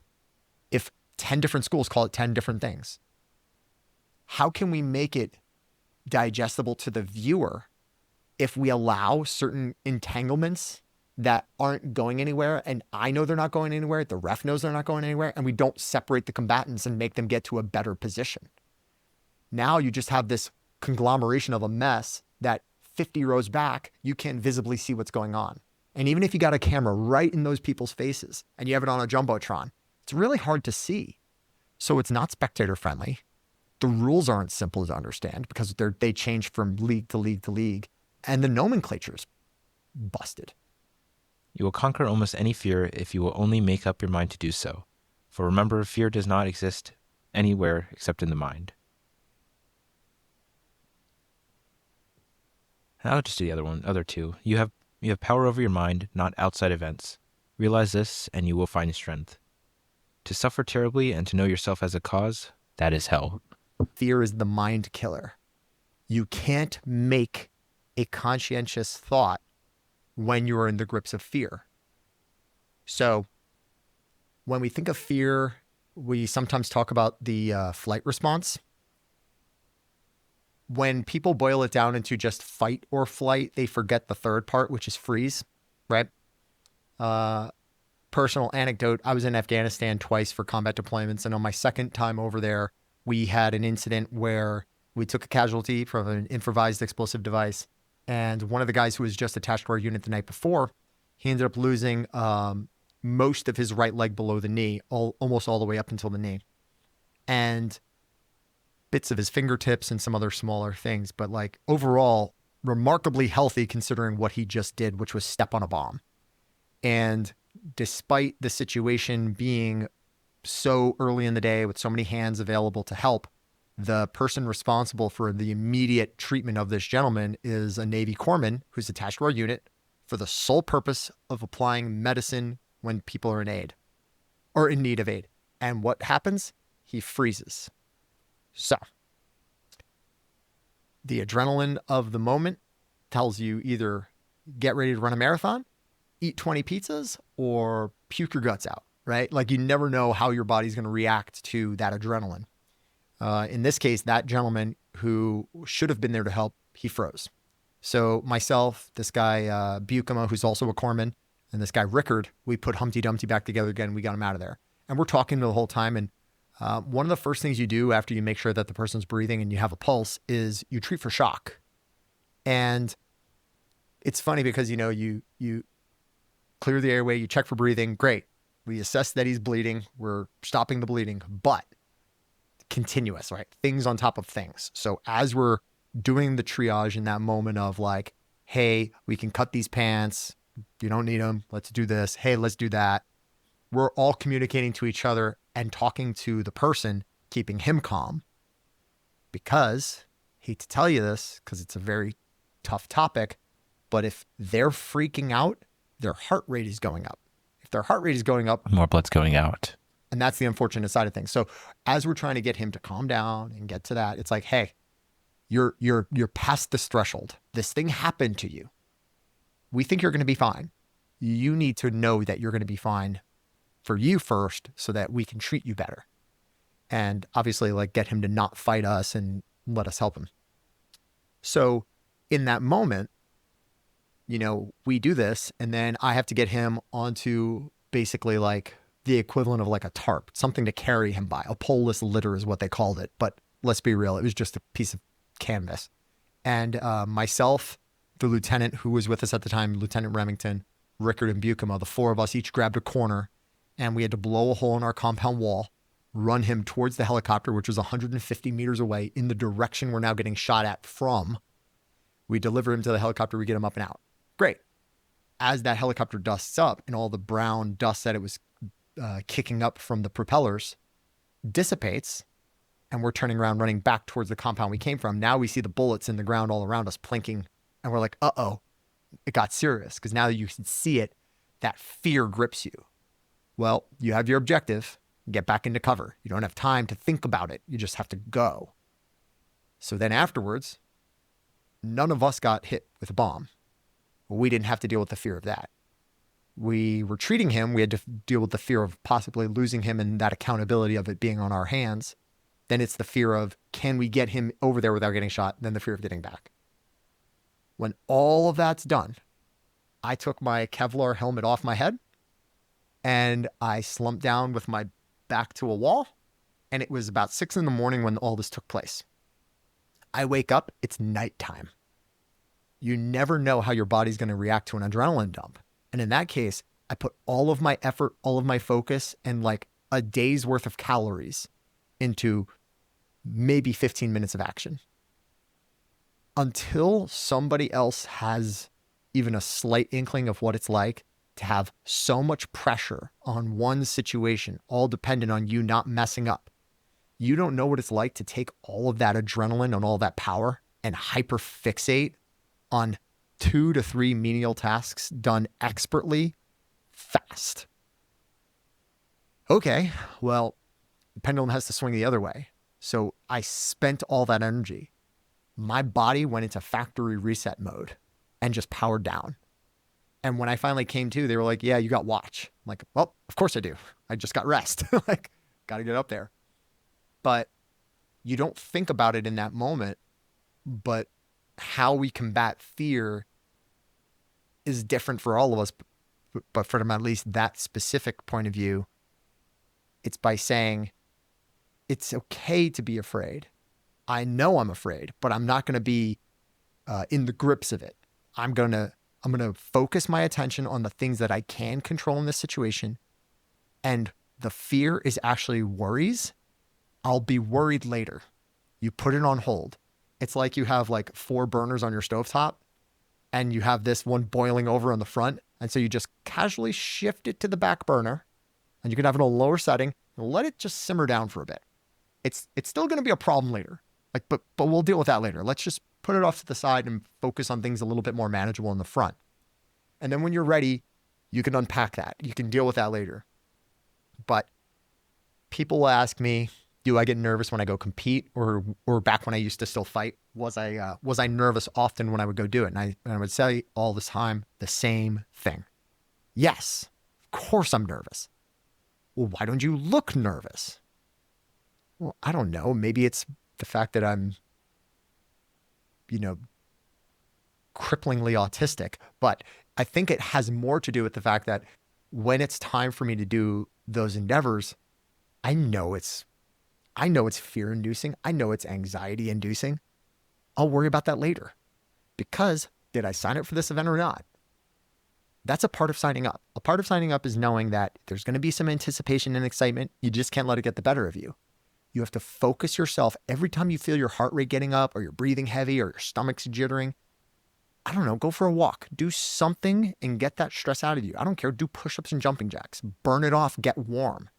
if 10 different schools call it 10 different things? How can we make it digestible to the viewer if we allow certain entanglements that aren't going anywhere, and I know they're not going anywhere, the ref knows they're not going anywhere, and we don't separate the combatants and make them get to a better position? Now you just have this conglomeration of a mess that 50 rows back, you can't visibly see what's going on. And even if you got a camera right in those people's faces and you have it on a Jumbotron, it's really hard to see. So it's not spectator friendly. The rules aren't simple to understand because they change from league to league to league. And the nomenclature's busted. You will conquer almost any fear if you will only make up your mind to do so. For remember, fear does not exist anywhere except in the mind. And I'll just do the other two. You have power over your mind, not outside events. Realize this, and you will find strength. To suffer terribly and to know yourself as a cause, that is hell. Fear is the mind killer. You can't make a conscientious thought when you are in the grips of fear. So when we think of fear, we sometimes talk about the flight response. When people boil it down into just fight or flight, they forget the third part, which is freeze, right? Personal anecdote, I was in Afghanistan twice for combat deployments, and on my second time over there, we had an incident where we took a casualty from an improvised explosive device, and one of the guys who was just attached to our unit the night before, he ended up losing most of his right leg below the knee, almost all the way up until the knee. And bits of his fingertips and some other smaller things, but like overall, remarkably healthy considering what he just did, which was step on a bomb. And despite the situation being so early in the day with so many hands available to help, the person responsible for the immediate treatment of this gentleman is a Navy corpsman who's attached to our unit for the sole purpose of applying medicine when people are in aid or in need of aid. And what happens? He freezes. So the adrenaline of the moment tells you either get ready to run a marathon, eat 20 pizzas, or puke your guts out, right? Like you never know how your body's going to react to that adrenaline. In this case, that gentleman who should have been there to help, he froze. So myself, this guy, Bootcamp, who's also a corpsman, and this guy, Rickard, we put Humpty Dumpty back together again. We got him out of there. And we're talking the whole time. And one of the first things you do after you make sure that the person's breathing and you have a pulse is you treat for shock. And it's funny because, you clear the airway, you check for breathing. Great. We assess that he's bleeding. We're stopping the bleeding, but continuous, right? Things on top of things. So as we're doing the triage in that moment of like, hey, we can cut these pants. You don't need them. Let's do this. Hey, let's do that. We're all communicating to each other and talking to the person, keeping him calm. Because, hate to tell you this, because it's a very tough topic, but if they're freaking out, their heart rate is going up. If their heart rate is going up, more blood's going out. And that's the unfortunate side of things. So as we're trying to get him to calm down and get to that, it's like, hey, you're past this threshold. This thing happened to you. We think you're going to be fine. You need to know that you're going to be fine for you first so that we can treat you better. And obviously like get him to not fight us and let us help him. So in that moment, we do this, and then I have to get him onto basically like the equivalent of like a tarp, something to carry him by. A poleless litter is what they called it. But Let's be real. It was just a piece of canvas. And myself, the lieutenant who was with us at the time, Lieutenant Remington, Rickard, and Buchema, the four of us each grabbed a corner, and we had to blow a hole in our compound wall, run him towards the helicopter, which was 150 meters away in the direction we're now getting shot at from. We deliver him to the helicopter, we get him up and out. Great. As that helicopter dusts up and all the brown dust that it was kicking up from the propellers dissipates, and we're turning around, running back towards the compound we came from. Now we see the bullets in the ground all around us plinking, and we're like, uh-oh, it got serious. Because now that you can see it, that fear grips you. Well, you have your objective, get back into cover. You don't have time to think about it. You just have to go. So then afterwards, none of us got hit with a bomb. We didn't have to deal with the fear of that. We were treating him. We had to deal with the fear of possibly losing him and that accountability of it being on our hands. Then it's the fear of, can we get him over there without getting shot? Then the fear of getting back. When all of that's done, I took my Kevlar helmet off my head and I slumped down with my back to a wall. And it was about 6 a.m. when all this took place. I wake up, it's nighttime. You never know how your body's going to react to an adrenaline dump. And in that case, I put all of my effort, all of my focus, and like a day's worth of calories into maybe 15 minutes of action. Until somebody else has even a slight inkling of what it's like to have so much pressure on one situation, all dependent on you not messing up. You don't know what it's like to take all of that adrenaline and all that power and hyperfixate on 2 to 3 menial tasks done expertly, fast. Okay, well, the pendulum has to swing the other way. So I spent all that energy. My body went into factory reset mode and just powered down. And when I finally came to, they were like, yeah, you got watch. I'm like, well, of course I do. I just got rest. Like, got to get up there. But you don't think about it in that moment. But how we combat fear is different for all of us. But from at least that specific point of view, it's by saying it's okay to be afraid. I know I'm afraid, but I'm not going to be in the grips of it. I'm going to focus my attention on the things that I can control in this situation. And the fear is actually worries. I'll be worried later. You put it on hold. It's like you have like 4 burners on your stovetop and you have this one boiling over on the front. And so you just casually shift it to the back burner and you can have it on a lower setting and let it just simmer down for a bit. It's still going to be a problem later. Like, but we'll deal with that later. Let's just put it off to the side and focus on things a little bit more manageable in the front. And then when you're ready, you can unpack that. You can deal with that later. But people will ask me, do I get nervous when I go compete or back when I used to still fight? Was I nervous often when I would go do it? And I would say all the time the same thing. Yes, of course I'm nervous. Well, why don't you look nervous? Well, I don't know. Maybe it's the fact that I'm, cripplingly autistic. But I think it has more to do with the fact that when it's time for me to do those endeavors, I know it's fear-inducing. I know it's anxiety-inducing. I'll worry about that later. Because did I sign up for this event or not? That's a part of signing up. A part of signing up is knowing that there's going to be some anticipation and excitement. You just can't let it get the better of you. You have to focus yourself every time you feel your heart rate getting up or you're breathing heavy or your stomach's jittering. I don't know, go for a walk. Do something and get that stress out of you. I don't care. Do push-ups and jumping jacks. Burn it off. Get warm.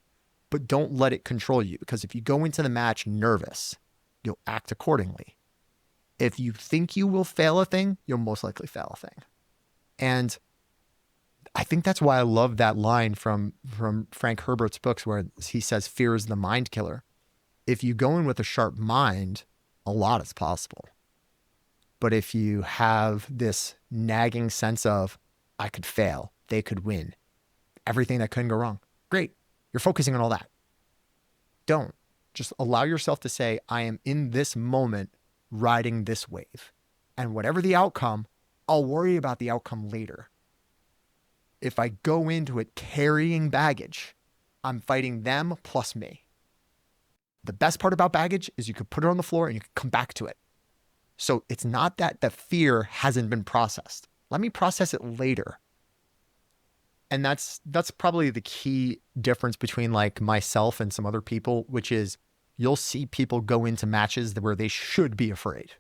But don't let it control you, because if you go into the match nervous, you'll act accordingly. If you think you will fail a thing, you'll most likely fail a thing. And I think that's why I love that line from Frank Herbert's books where he says fear is the mind killer. If you go in with a sharp mind, a lot is possible. But if you have this nagging sense of, I could fail, they could win, everything that couldn't go wrong, great. You're focusing on all that. Don't. Just allow yourself to say, I am in this moment riding this wave. And whatever the outcome, I'll worry about the outcome later. If I go into it carrying baggage, I'm fighting them plus me. The best part about baggage is you could put it on the floor and you could come back to it. So it's not that the fear hasn't been processed. Let me process it later. And that's probably the key difference between like myself and some other people, which is you'll see people go into matches where they should be afraid.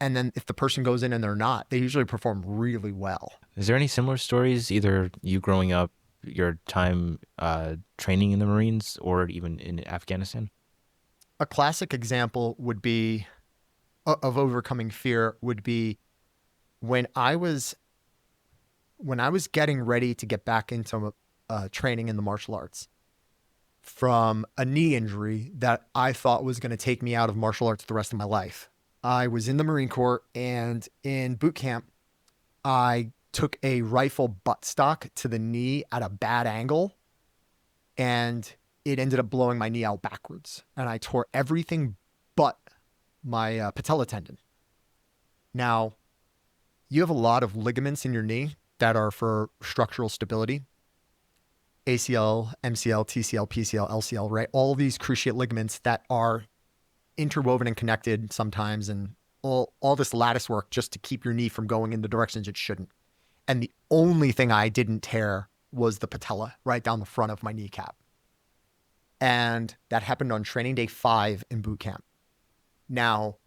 And then if the person goes in and they're not, they usually perform really well. Is there any similar stories, either you growing up, your time training in the Marines, or even in Afghanistan? A classic example would be of overcoming fear would be when I was getting ready to get back into training in the martial arts from a knee injury that I thought was going to take me out of martial arts the rest of my life. I was in the Marine Corps, and in boot camp, I took a rifle buttstock to the knee at a bad angle, and it ended up blowing my knee out backwards. And I tore everything but my patella tendon. Now, you have a lot of ligaments in your knee that are for structural stability. ACL, MCL, TCL, PCL, LCL, right? All these cruciate ligaments that are interwoven and connected sometimes, and all this lattice work just to keep your knee from going in the directions it shouldn't. And the only thing I didn't tear was the patella right down the front of my kneecap. And that happened on training day 5 in boot camp. Now,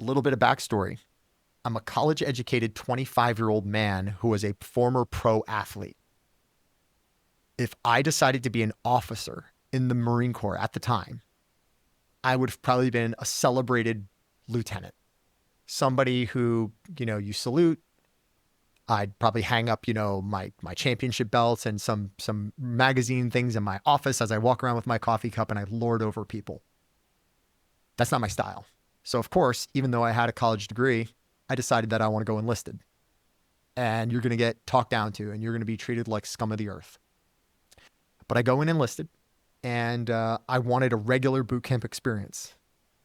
a little bit of backstory. I'm a college-educated 25-year-old man who was a former pro athlete. If I decided to be an officer in the Marine Corps at the time, I would have probably been a celebrated lieutenant. Somebody who, you salute. I'd probably hang up, my championship belts and some magazine things in my office as I walk around with my coffee cup and I lord over people. That's not my style. So of course, even though I had a college degree, I decided that I want to go enlisted. And you're going to get talked down to, and you're going to be treated like scum of the earth. But I go in enlisted, and I wanted a regular boot camp experience.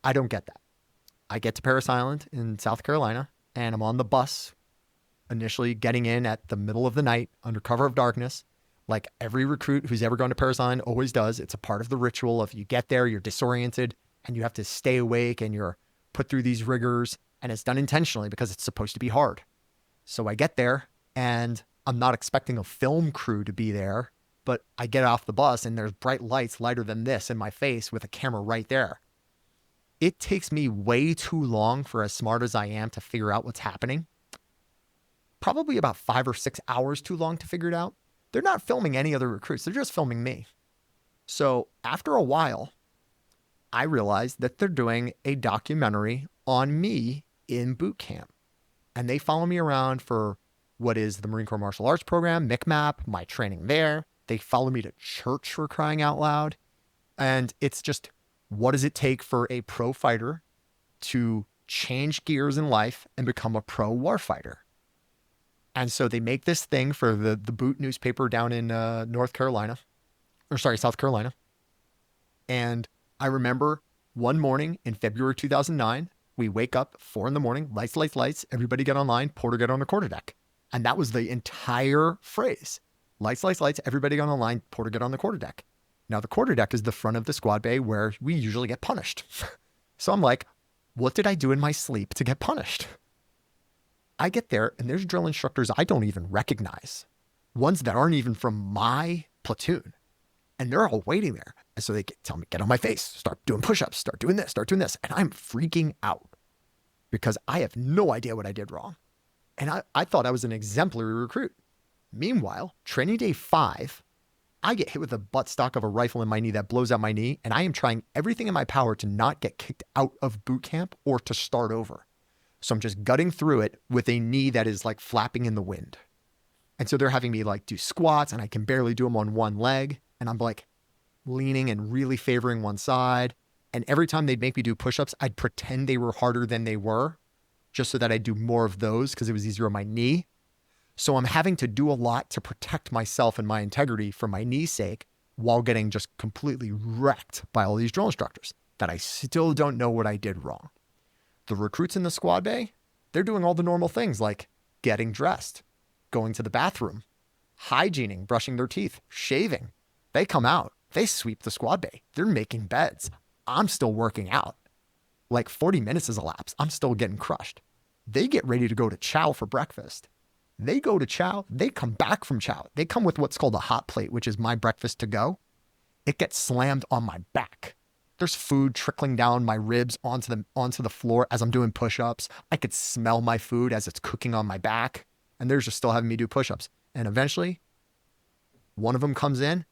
I don't get that. I get to Parris Island in South Carolina, and I'm on the bus, initially getting in at the middle of the night under cover of darkness, like every recruit who's ever gone to Parris Island always does. It's a part of the ritual of you get there, you're disoriented, and you have to stay awake, and you're put through these rigors, and it's done intentionally because it's supposed to be hard. So I get there, and I'm not expecting a film crew to be there, but I get off the bus, and there's bright lights lighter than this in my face with a camera right there. It takes me way too long, for as smart as I am, to figure out what's happening. Probably about 5 or 6 hours too long to figure it out. They're not filming any other recruits. They're just filming me. So after a while, I realized that they're doing a documentary on me in boot camp. And they follow me around for what is the Marine Corps Martial Arts Program, MCMAP, my training there. They follow me to church, for crying out loud. And it's just, what does it take for a pro fighter to change gears in life and become a pro war fighter? And so they make this thing for the Boot newspaper down in South Carolina. And I remember one morning in February 2009, we wake up 4 a.m, lights, everybody get online, Porter get on the quarterdeck. And that was the entire phrase. Lights, everybody get online, Porter get on the quarterdeck. Now the quarterdeck is the front of the squad bay where we usually get punished. So I'm like, what did I do in my sleep to get punished? I get there and there's drill instructors I don't even recognize. Ones that aren't even from my platoon. And they're all waiting there. And so they tell me, get on my face, start doing push-ups, start doing this. And I'm freaking out because I have no idea what I did wrong. And I thought I was an exemplary recruit. Meanwhile, training day 5, I get hit with the buttstock of a rifle in my knee that blows out my knee. And I am trying everything in my power to not get kicked out of boot camp or to start over. So I'm just gutting through it with a knee that is like flapping in the wind. And so they're having me like do squats and I can barely do them on one leg. And I'm like leaning and really favoring one side. And every time they'd make me do push-ups, I'd pretend they were harder than they were just so that I'd do more of those because it was easier on my knee. So I'm having to do a lot to protect myself and my integrity for my knee's sake while getting just completely wrecked by all these drill instructors that I still don't know what I did wrong. The recruits in the squad bay, they're doing all the normal things like getting dressed, going to the bathroom, hygiening, brushing their teeth, shaving. They come out. They sweep the squad bay. They're making beds. I'm still working out. Like 40 minutes has elapsed. I'm still getting crushed. They get ready to go to chow for breakfast. They go to chow. They come back from chow. They come with what's called a hot plate, which is my breakfast to go. It gets slammed on my back. There's food trickling down my ribs onto the floor as I'm doing push-ups. I could smell my food as it's cooking on my back. And they're just still having me do push-ups. And eventually, one of them comes in,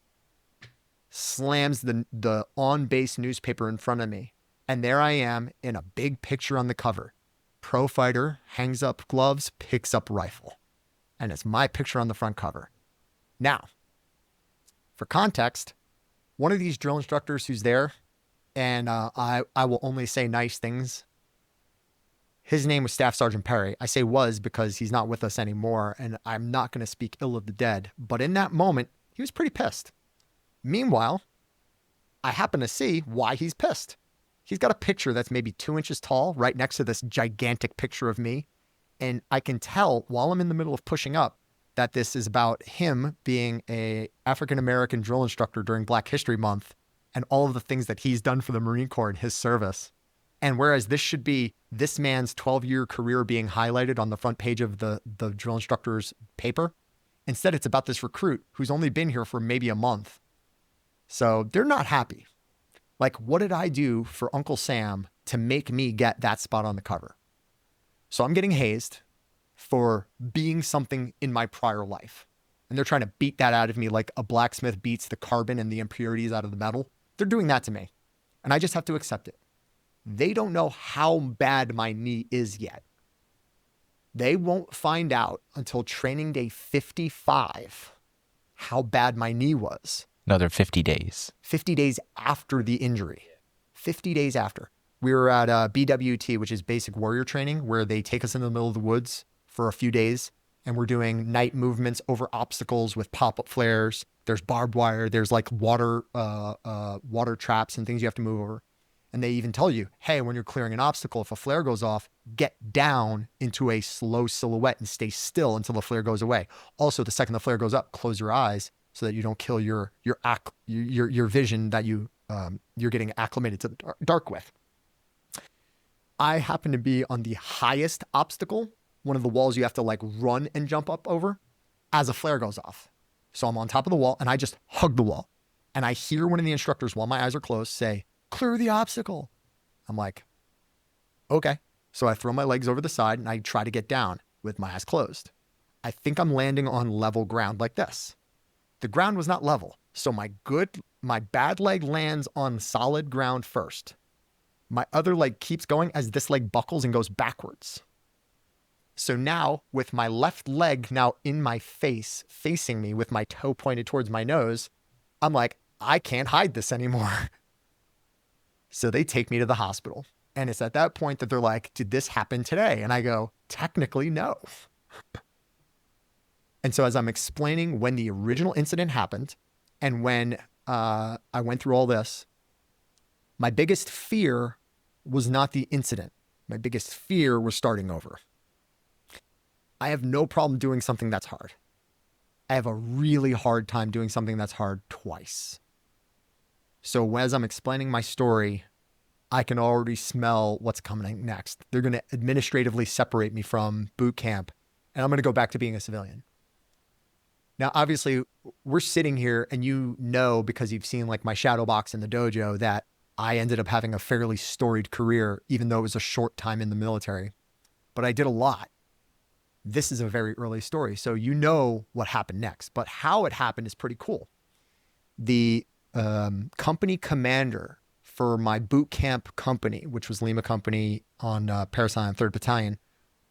slams the on-base newspaper in front of me. And there I am in a big picture on the cover. Pro fighter, hangs up gloves, picks up rifle. And it's my picture on the front cover. Now, for context, one of these drill instructors who's there, and I will only say nice things. His name was Staff Sergeant Perry. I say was because he's not with us anymore, and I'm not going to speak ill of the dead. But in that moment, he was pretty pissed. Meanwhile, I happen to see why he's pissed. He's got a picture that's maybe 2 inches tall right next to this gigantic picture of me. And I can tell while I'm in the middle of pushing up that this is about him being a African-American drill instructor during Black History Month and all of the things that he's done for the Marine Corps in his service. And whereas this should be this man's 12-year career being highlighted on the front page of the drill instructor's paper, instead it's about this recruit who's only been here for maybe a month. So they're not happy. Like, what did I do for Uncle Sam to make me get that spot on the cover? So I'm getting hazed for being something in my prior life. And they're trying to beat that out of me like a blacksmith beats the carbon and the impurities out of the metal. They're doing that to me. And I just have to accept it. They don't know how bad my knee is yet. They won't find out until training day 55 how bad my knee was. Another 50 days. 50 days after the injury. 50 days after. We were at BWT, which is basic warrior training, where they take us into the middle of the woods for a few days. And we're doing night movements over obstacles with pop-up flares. There's barbed wire. There's like water traps and things you have to move over. And they even tell you, hey, when you're clearing an obstacle, if a flare goes off, get down into a slow silhouette and stay still until the flare goes away. Also, the second the flare goes up, close your eyes so that you don't kill your vision that you're getting acclimated to the dark with. I happen to be on the highest obstacle, one of the walls you have to like run and jump up over, as a flare goes off. So I'm on top of the wall and I just hug the wall. And I hear one of the instructors, while my eyes are closed, say, clear the obstacle. I'm like, okay. So I throw my legs over the side and I try to get down with my eyes closed. I think I'm landing on level ground like this. The ground was not level. So my bad leg lands on solid ground first. My other leg keeps going as this leg buckles and goes backwards. So now with my left leg now in my face, facing me with my toe pointed towards my nose, I'm like, I can't hide this anymore. So they take me to the hospital. And it's at that point that they're like, did this happen today? And I go, technically, no. And so as I'm explaining when the original incident happened and when I went through all this, my biggest fear was not the incident. My biggest fear was starting over. I have no problem doing something that's hard. I have a really hard time doing something that's hard twice. So as I'm explaining my story, I can already smell what's coming next. They're going to administratively separate me from boot camp, and I'm going to go back to being a civilian. Now, obviously, we're sitting here and you know, because you've seen like my shadow box in the dojo, that I ended up having a fairly storied career, even though it was a short time in the military. But I did a lot. This is a very early story, so you know what happened next. But how it happened is pretty cool. The company commander for my boot camp company, which was Lima Company on Paris Island, 3rd Battalion,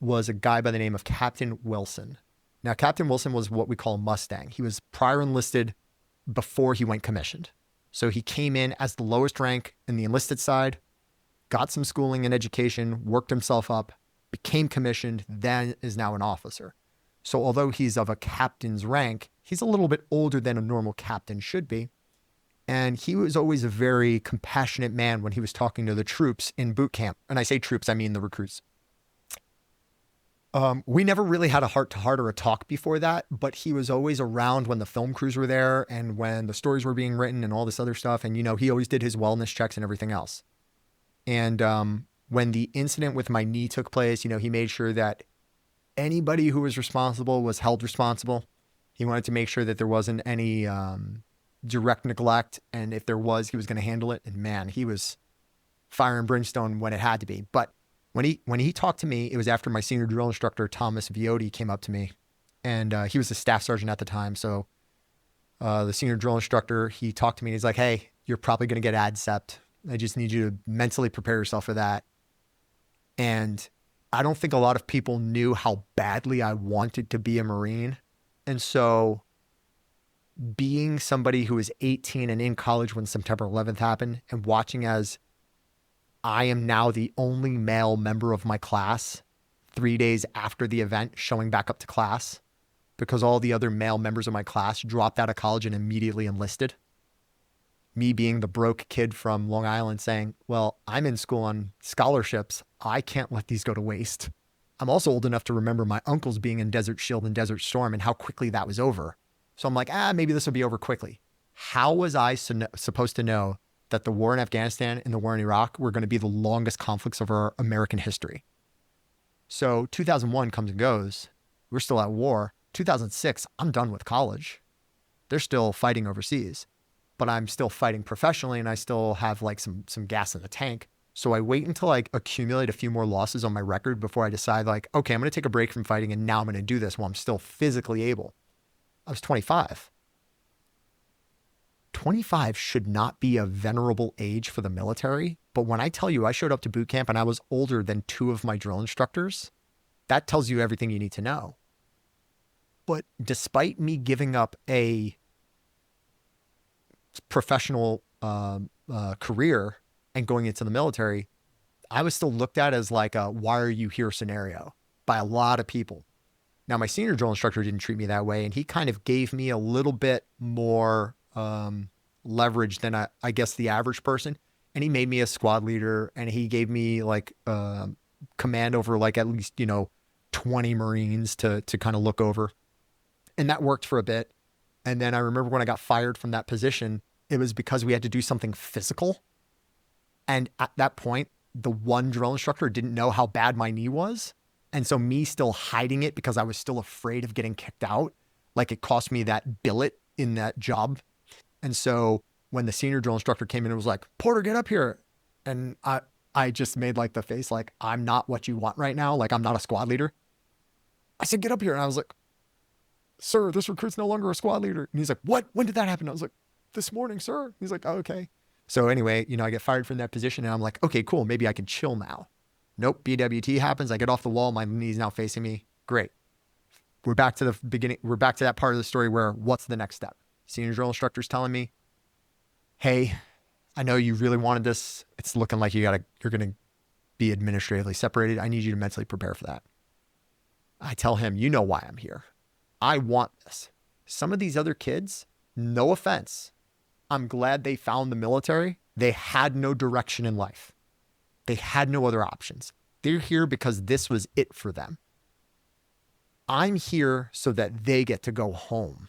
was a guy by the name of Captain Wilson. Now, Captain Wilson was what we call a Mustang. He was prior enlisted before he went commissioned. So he came in as the lowest rank in the enlisted side, got some schooling and education, worked himself up, became commissioned, then is now an officer. So although he's of a captain's rank, he's a little bit older than a normal captain should be. And he was always a very compassionate man when he was talking to the troops in boot camp. And I say troops, I mean the recruits. We never really had a heart-to-heart or a talk before that, but he was always around when the film crews were there and when the stories were being written and all this other stuff. And, he always did his wellness checks and everything else. And when the incident with my knee took place, he made sure that anybody who was responsible was held responsible. He wanted to make sure that there wasn't any direct neglect. And if there was, he was going to handle it. And man, he was fire and brimstone when it had to be. But when he talked to me, it was after my senior drill instructor, Thomas Viotti, came up to me. And he was a staff sergeant at the time. So the senior drill instructor, he talked to me and he's like, hey, you're probably going to get ADCEPT. I just need you to mentally prepare yourself for that. And I don't think a lot of people knew how badly I wanted to be a Marine. And so being somebody who was 18 and in college when September 11th happened and watching as I am now the only male member of my class 3 days after the event showing back up to class because all the other male members of my class dropped out of college and immediately enlisted. Me being the broke kid from Long Island saying, well, I'm in school on scholarships. I can't let these go to waste. I'm also old enough to remember my uncles being in Desert Shield and Desert Storm and how quickly that was over. So I'm like, maybe this will be over quickly. How was I supposed to know that the war in Afghanistan and the war in Iraq were going to be the longest conflicts of our American history? So 2001 comes and goes. We're still at war. 2006, I'm done with college. They're still fighting overseas, but I'm still fighting professionally and I still have like some gas in the tank. So I wait until I accumulate a few more losses on my record before I decide like, okay, I'm going to take a break from fighting and now I'm going to do this while I'm still physically able. I was 25. 25 should not be a venerable age for the military. But when I tell you I showed up to boot camp and I was older than 2 of my drill instructors, that tells you everything you need to know. But despite me giving up a professional career and going into the military, I was still looked at as like a why are you here scenario by a lot of people. Now, my senior drill instructor didn't treat me that way, and he kind of gave me a little bit more leverage than I guess the average person. And he made me a squad leader, and he gave me like command over like at least 20 Marines to kind of look over, and that worked for a bit. And then I remember when I got fired from that position, it was because we had to do something physical. And at that point, the one drill instructor didn't know how bad my knee was. And so me still hiding it because I was still afraid of getting kicked out, like it cost me that billet in that job. And so when the senior drill instructor came in and was like, Porter, get up here. And I just made like the face like, I'm not what you want right now. Like I'm not a squad leader. I said, get up here. And I was like, sir, this recruit's no longer a squad leader. And he's like, what? When did that happen? I was like, this morning, sir. He's like, oh, okay. So anyway, I get fired from that position and I'm like, okay, cool. Maybe I can chill now. Nope. BWT happens. I get off the wall. My knee's now facing me. Great. We're back to the beginning. We're back to that part of the story where what's the next step? Senior drill instructor's telling me, hey, I know you really wanted this. It's looking like you're going to be administratively separated. I need you to mentally prepare for that. I tell him, you know why I'm here. I want this. Some of these other kids, no offense, I'm glad they found the military. They had no direction in life. They had no other options. They're here because this was it for them. I'm here so that they get to go home.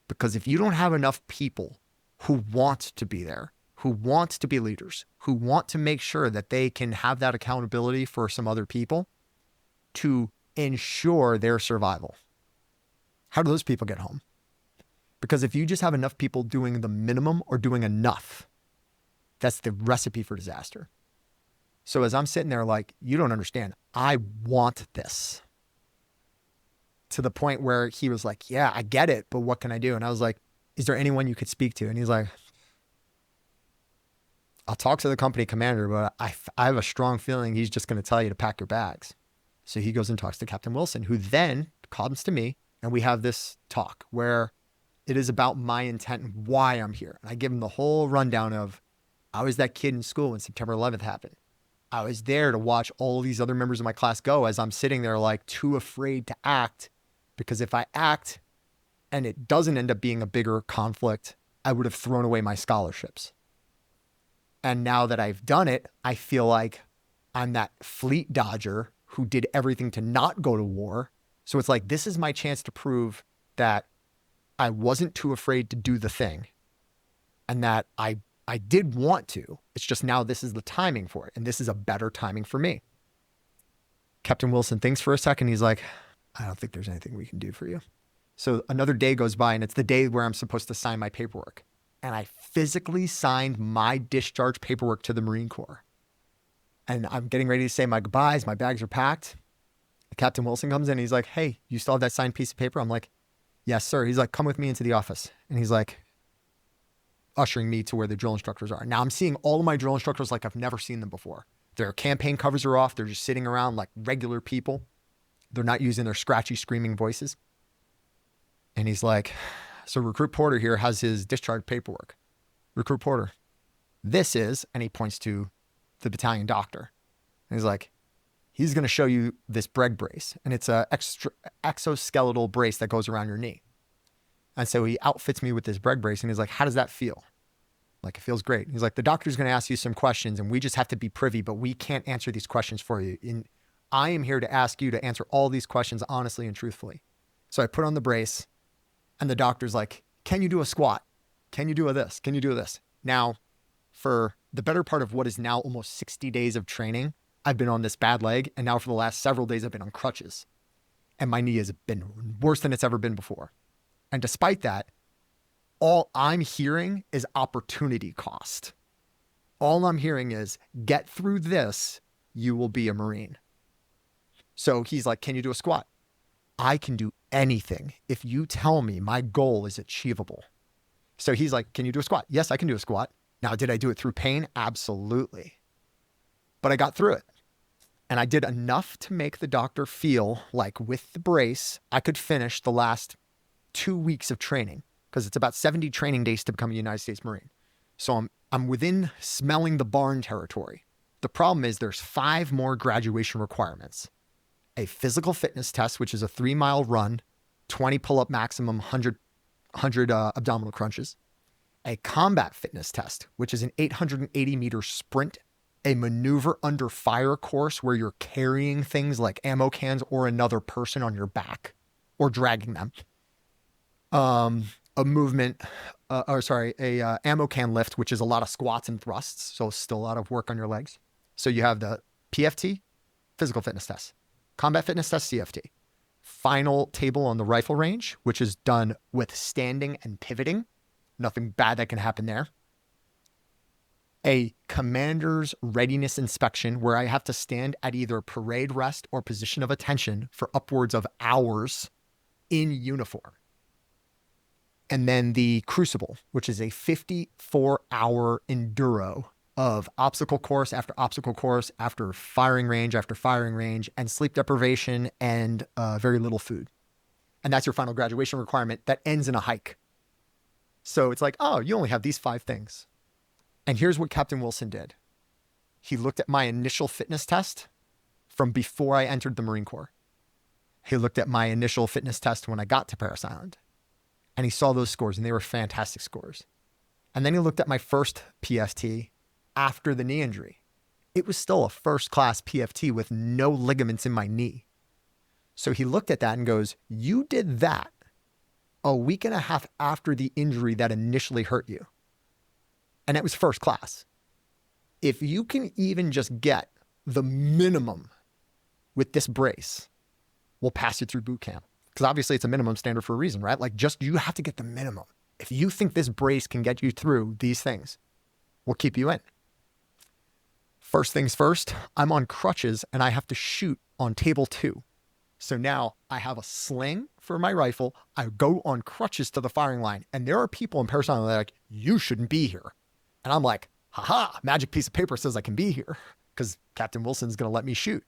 Because if you don't have enough people who want to be there, who want to be leaders, who want to make sure that they can have that accountability for some other people to ensure their survival, how do those people get home? Because if you just have enough people doing the minimum or doing enough, that's the recipe for disaster. So as I'm sitting there like, you don't understand, I want this. To the point where he was like, yeah, I get it, but what can I do? And I was like, is there anyone you could speak to? And he's like, I'll talk to the company commander, but I have a strong feeling he's just going to tell you to pack your bags. So he goes and talks to Captain Wilson, who then comes to me, and we have this talk where it is about my intent and why I'm here. And I give him the whole rundown of, I was that kid in school when September 11th happened. I was there to watch all these other members of my class go as I'm sitting there like too afraid to act, because if I act and it doesn't end up being a bigger conflict, I would have thrown away my scholarships. And now that I've done it, I feel like I'm that fleet dodger who did everything to not go to war. So it's like, this is my chance to prove that I wasn't too afraid to do the thing and that I did want to. It's just now this is the timing for it. And this is a better timing for me. Captain Wilson thinks for a second. He's like, I don't think there's anything we can do for you. So another day goes by, and it's the day where I'm supposed to sign my paperwork. And I physically signed my discharge paperwork to the Marine Corps. And I'm getting ready to say my goodbyes. My bags are packed. Captain Wilson comes in. He's like, hey, you still have that signed piece of paper? I'm like, yes, sir. He's like, come with me into the office. And he's like, ushering me to where the drill instructors are. Now I'm seeing all of my drill instructors like I've never seen them before. Their campaign covers are off. They're just sitting around like regular people. They're not using their scratchy, screaming voices. And he's like, so Recruit Porter here has his discharge paperwork. Recruit Porter, this is, and he points to the battalion doctor. And he's like, he's going to show you this Breg brace. And it's a exoskeletal brace that goes around your knee. And so he outfits me with this Breg brace. And he's like, how does that feel? Like, it feels great. He's like, the doctor's going to ask you some questions and we just have to be privy, but we can't answer these questions for you. And I am here to ask you to answer all these questions honestly and truthfully. So I put on the brace and the doctor's like, can you do a squat? Can you do a this? Can you do a this? Now, for the better part of what is now almost 60 days of training, I've been on this bad leg. And now for the last several days, I've been on crutches. And my knee has been worse than it's ever been before. And despite that, all I'm hearing is opportunity cost. All I'm hearing is, get through this, you will be a Marine. So he's like, can you do a squat? I can do anything if you tell me my goal is achievable. So he's like, can you do a squat? Yes, I can do a squat. Now, did I do it through pain? Absolutely. But I got through it. And I did enough to make the doctor feel like with the brace, I could finish the last 2 weeks of training, because it's about 70 training days to become a United States Marine. So I'm within smelling the barn territory. The problem is there's 5 more graduation requirements. A physical fitness test, which is a 3-mile run, 20 pull-up maximum, 100 abdominal crunches. A combat fitness test, which is an 880-meter sprint, a maneuver under fire course where you're carrying things like ammo cans or another person on your back or dragging them. A ammo can lift, which is a lot of squats and thrusts. So still a lot of work on your legs. So you have the PFT, physical fitness test, combat fitness test, CFT, final table on the rifle range, which is done with standing and pivoting. Nothing bad that can happen there. A commander's readiness inspection where I have to stand at either parade rest or position of attention for upwards of hours in uniform. And then the Crucible, which is a 54-hour enduro of obstacle course after firing range after firing range, and sleep deprivation and very little food. And that's your final graduation requirement that ends in a hike. So it's like, oh, you only have these 5 things. And here's what Captain Wilson did. He looked at my initial fitness test from before I entered the Marine Corps. He looked at my initial fitness test when I got to Parris Island. And he saw those scores, and they were fantastic scores. And then he looked at my first PFT after the knee injury. It was still a first-class PFT with no ligaments in my knee. So he looked at that and goes, you did that a week and a half after the injury that initially hurt you. And it was first class. If you can even just get the minimum with this brace, we'll pass you through boot camp. Because obviously it's a minimum standard for a reason, right? Like, just, you have to get the minimum. If you think this brace can get you through these things, we'll keep you in. First things first, I'm on crutches and I have to shoot on table 2. So now I have a sling for my rifle. I go on crutches to the firing line. And there are people in Parris Island that are like, you shouldn't be here. And I'm like, haha, magic piece of paper says I can be here because Captain Wilson's going to let me shoot.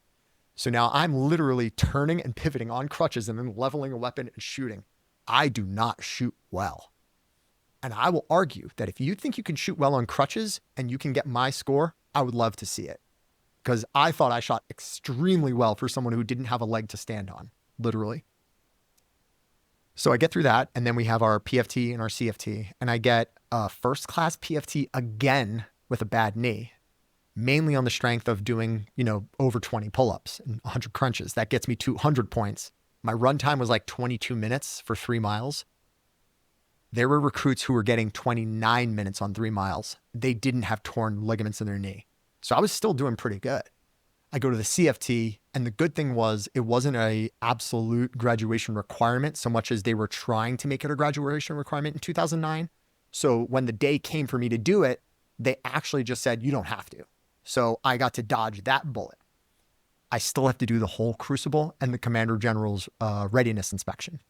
So now I'm literally turning and pivoting on crutches and then leveling a weapon and shooting. I do not shoot well. And I will argue that if you think you can shoot well on crutches and you can get my score, I would love to see it. Because I thought I shot extremely well for someone who didn't have a leg to stand on, literally. So I get through that, and then we have our PFT and our CFT, and I get a first-class PFT again with a bad knee. mainly on the strength of doing, over 20 pull-ups and 100 crunches. That gets me 200 points. My run time was like 22 minutes for 3 miles. There were recruits who were getting 29 minutes on 3 miles. They didn't have torn ligaments in their knee. So I was still doing pretty good. I go to the CFT, and the good thing was it wasn't a absolute graduation requirement so much as they were trying to make it a graduation requirement in 2009. So when the day came for me to do it, they actually just said, you don't have to. So I got to dodge that bullet. I still have to do the whole crucible and the Commander General's readiness inspection.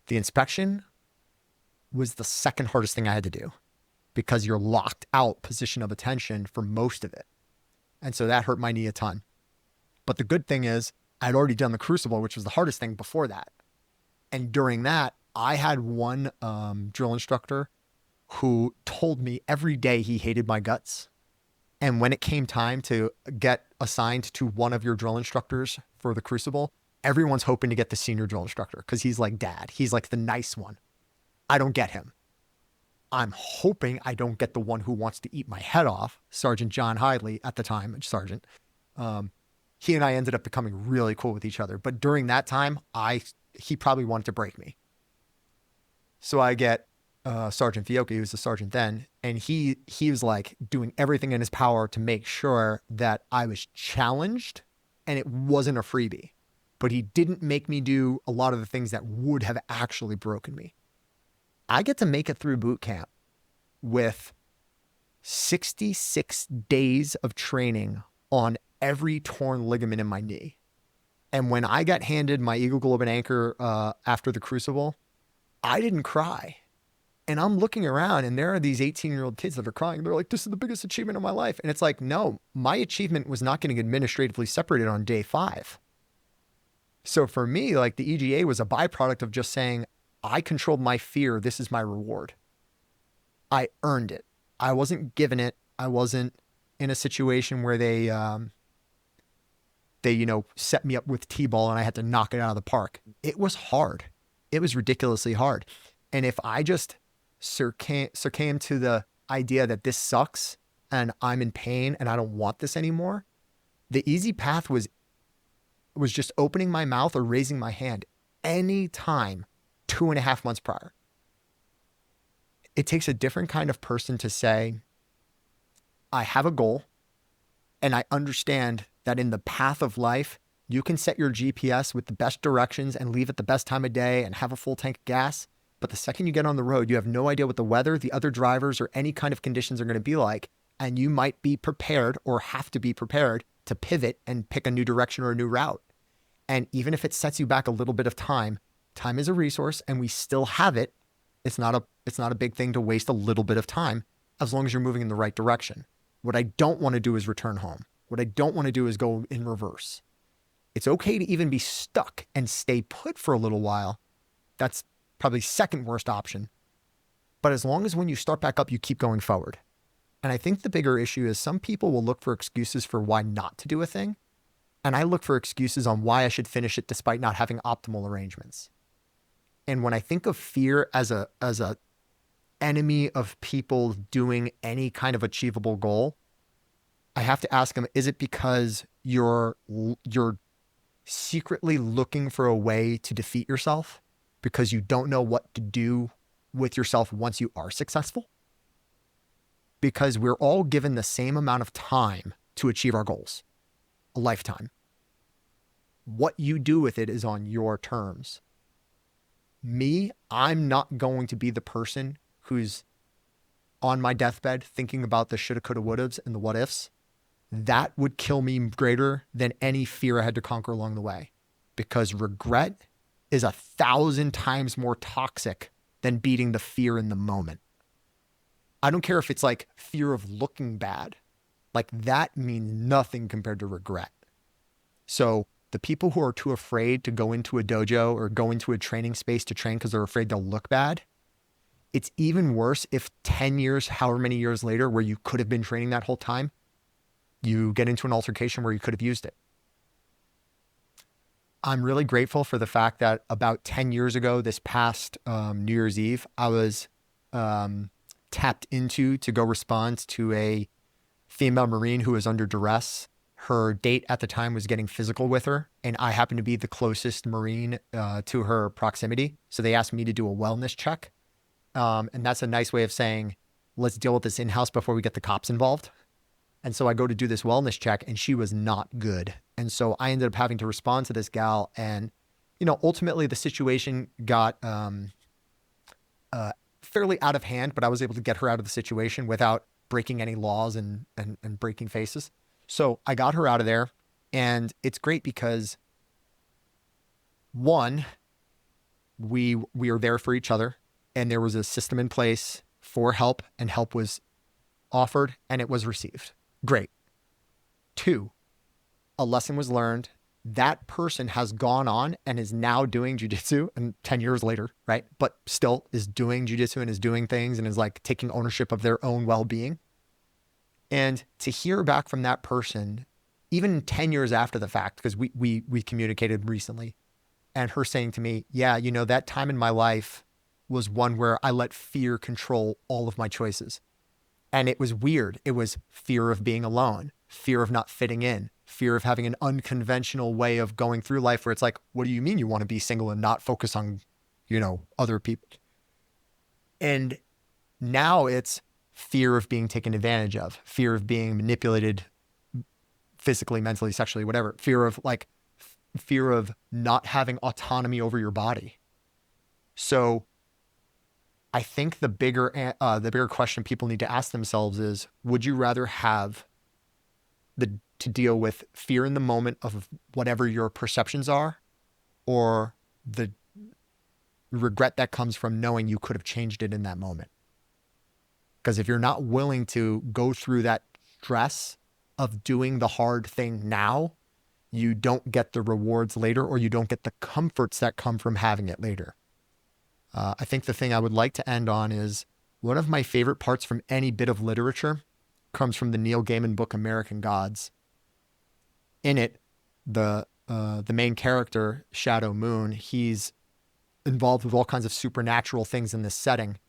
The inspection was the second hardest thing I had to do because you're locked out position of attention for most of it. And so that hurt my knee a ton. But the good thing is I'd already done the crucible, which was the hardest thing before that. And during that, I had one drill instructor who told me every day he hated my guts. And when it came time to get assigned to one of your drill instructors for the crucible, everyone's hoping to get the senior drill instructor because he's like dad. He's like the nice one. I don't get him. I'm hoping I don't get the one who wants to eat my head off, Sergeant John Hidley at the time, Sergeant. He and I ended up becoming really cool with each other. But during that time, he probably wanted to break me. So I get Sergeant Fiocchi, who was the sergeant then, and he was like doing everything in his power to make sure that I was challenged and it wasn't a freebie. But he didn't make me do a lot of the things that would have actually broken me. I get to make it through boot camp with 66 days of training on every torn ligament in my knee. And when I got handed my Eagle Globe and Anchor after the crucible, I didn't cry. And I'm looking around and there are these 18-year-old kids that are crying. They're like, this is the biggest achievement of my life. And it's like, no, my achievement was not getting administratively separated on day 5. So for me, like the EGA was a byproduct of just saying, I controlled my fear. This is my reward. I earned it. I wasn't given it. I wasn't in a situation where they set me up with T-ball and I had to knock it out of the park. It was hard. It was ridiculously hard. And if I just succumb to the idea that this sucks and I'm in pain and I don't want this anymore, the easy path was just opening my mouth or raising my hand any time 2.5 months prior. It takes a different kind of person to say, I have a goal and I understand that in the path of life, you can set your GPS with the best directions and leave at the best time of day and have a full tank of gas. But the second you get on the road, you have no idea what the weather, the other drivers, or any kind of conditions are going to be like. And you might be prepared or have to be prepared to pivot and pick a new direction or a new route. And even if it sets you back a little bit of time is a resource and we still have it. It's not a big thing to waste a little bit of time as long as you're moving in the right direction. What I don't want to do is return home. What I don't want to do is go in reverse. It's okay to even be stuck and stay put for a little while. That's probably second worst option. But as long as when you start back up, you keep going forward. And I think the bigger issue is some people will look for excuses for why not to do a thing. And I look for excuses on why I should finish it despite not having optimal arrangements. And when I think of fear as a enemy of people doing any kind of achievable goal, I have to ask them, is it because you're secretly looking for a way to defeat yourself because you don't know what to do with yourself once you are successful? Because we're all given the same amount of time to achieve our goals, a lifetime. What you do with it is on your terms. Me, I'm not going to be the person who's on my deathbed thinking about the shoulda, coulda, wouldas and the what ifs. That would kill me greater than any fear I had to conquer along the way, because regret is 1,000 times more toxic than beating the fear in the moment. I don't care if it's like fear of looking bad. Like that means nothing compared to regret. So the people who are too afraid to go into a dojo or go into a training space to train because they're afraid they'll look bad, it's even worse if 10 years, however many years later, where you could have been training that whole time, you get into an altercation where you could have used it. I'm really grateful for the fact that about 10 years ago, this past New Year's Eve, I was tapped into to go respond to a female Marine who was under duress. Her date at the time was getting physical with her, and I happened to be the closest Marine to her proximity. So they asked me to do a wellness check. And that's a nice way of saying, let's deal with this in-house before we get the cops involved. And so I go to do this wellness check, and she was not good. And so I ended up having to respond to this gal. And, ultimately the situation got fairly out of hand, but I was able to get her out of the situation without breaking any laws and breaking faces. So I got her out of there, and it's great because, one, we are there for each other, and there was a system in place for help, and help was offered and it was received. Great. Two, a lesson was learned. That person has gone on and is now doing jiu-jitsu, and 10 years later, right? But still is doing jiu-jitsu and is doing things and is like taking ownership of their own well-being. And to hear back from that person, even 10 years after the fact, because we communicated recently, and her saying to me, yeah, that time in my life was one where I let fear control all of my choices. And it was weird. It was fear of being alone, fear of not fitting in, fear of having an unconventional way of going through life where it's like, what do you mean you want to be single and not focus on, other people? And now it's fear of being taken advantage of, fear of being manipulated physically, mentally, sexually, whatever, fear of not having autonomy over your body. So I think the bigger question people need to ask themselves is, would you rather have to deal with fear in the moment of whatever your perceptions are, or the regret that comes from knowing you could have changed it in that moment? Because if you're not willing to go through that stress of doing the hard thing now, you don't get the rewards later, or you don't get the comforts that come from having it later. I think the thing I would like to end on is, one of my favorite parts from any bit of literature comes from the Neil Gaiman book, American Gods. In it, the main character, Shadow Moon, he's involved with all kinds of supernatural things in this setting.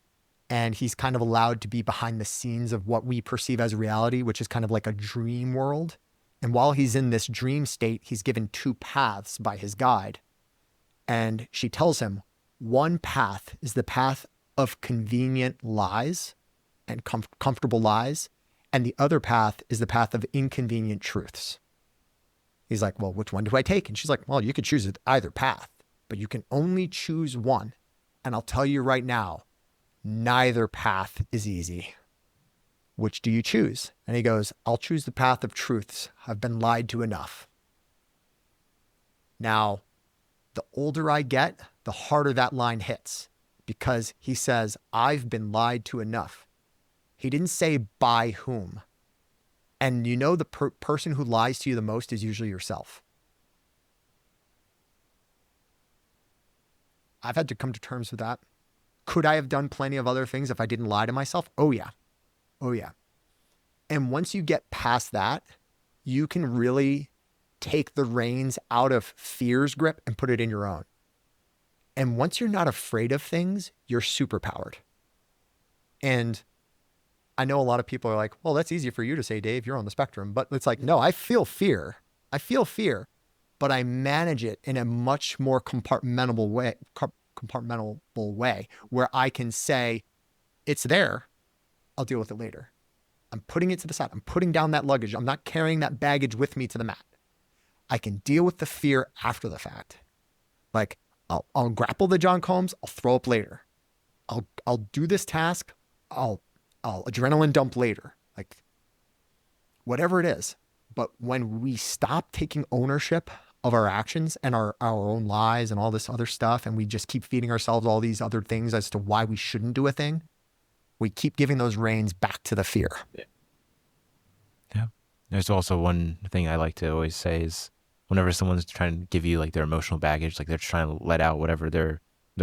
And he's kind of allowed to be behind the scenes of what we perceive as reality, which is kind of like a dream world. And while he's in this dream state, he's given two paths by his guide. And she tells him, one path is the path of convenient lies and comfortable lies. And the other path is the path of inconvenient truths. He's like, well, which one do I take? And she's like, well, you could choose either path, but you can only choose one. And I'll tell you right now, neither path is easy. Which do you choose? And he goes, I'll choose the path of truths. I've been lied to enough. Now, the older I get, the harder that line hits, because he says, I've been lied to enough. He didn't say by whom. And the person who lies to you the most is usually yourself. I've had to come to terms with that. Could I have done plenty of other things if I didn't lie to myself? Oh yeah. Oh yeah. And once you get past that, you can really take the reins out of fear's grip and put it in your own. And once you're not afraid of things, you're superpowered. And I know a lot of people are like, well, that's easy for you to say, Dave, you're on the spectrum. But it's like, no, I feel fear. But I manage it in a much more compartmentable way where I can say, it's there. I'll deal with it later. I'm putting it to the side. I'm putting down that luggage. I'm not carrying that baggage with me to the mat. I can deal with the fear after the fact. Like, I'll grapple the John Combs. I'll throw up later. I'll do this task. I'll adrenaline dump later. Like, whatever it is. But when we stop taking ownership of our actions and our own lies and all this other stuff, and we just keep feeding ourselves all these other things as to why we shouldn't do a thing, we keep giving those reins back to the fear. Yeah. There's also one thing I like to always say is, whenever someone's trying to give you like their emotional baggage, like they're trying to let out whatever they're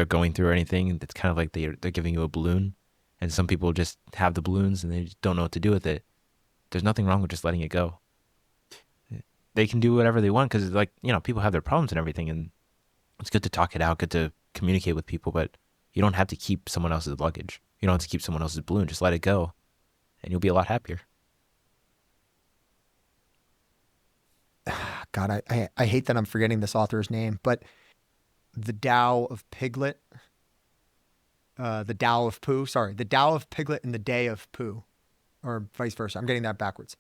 going through or anything, it's kind of like they're giving you a balloon. And some people just have the balloons and they just don't know what to do with it. There's nothing wrong with just letting it go. They can do whatever they want because, like, people have their problems and everything, and it's good to talk it out, good to communicate with people, but you don't have to keep someone else's luggage. You don't have to keep someone else's balloon. Just let it go, and you'll be a lot happier. God, I hate that I'm forgetting this author's name, but the Tao of Piglet, the Tao of Pooh, sorry, the Tao of Piglet and the Day of Pooh, or vice versa. I'm getting that backwards.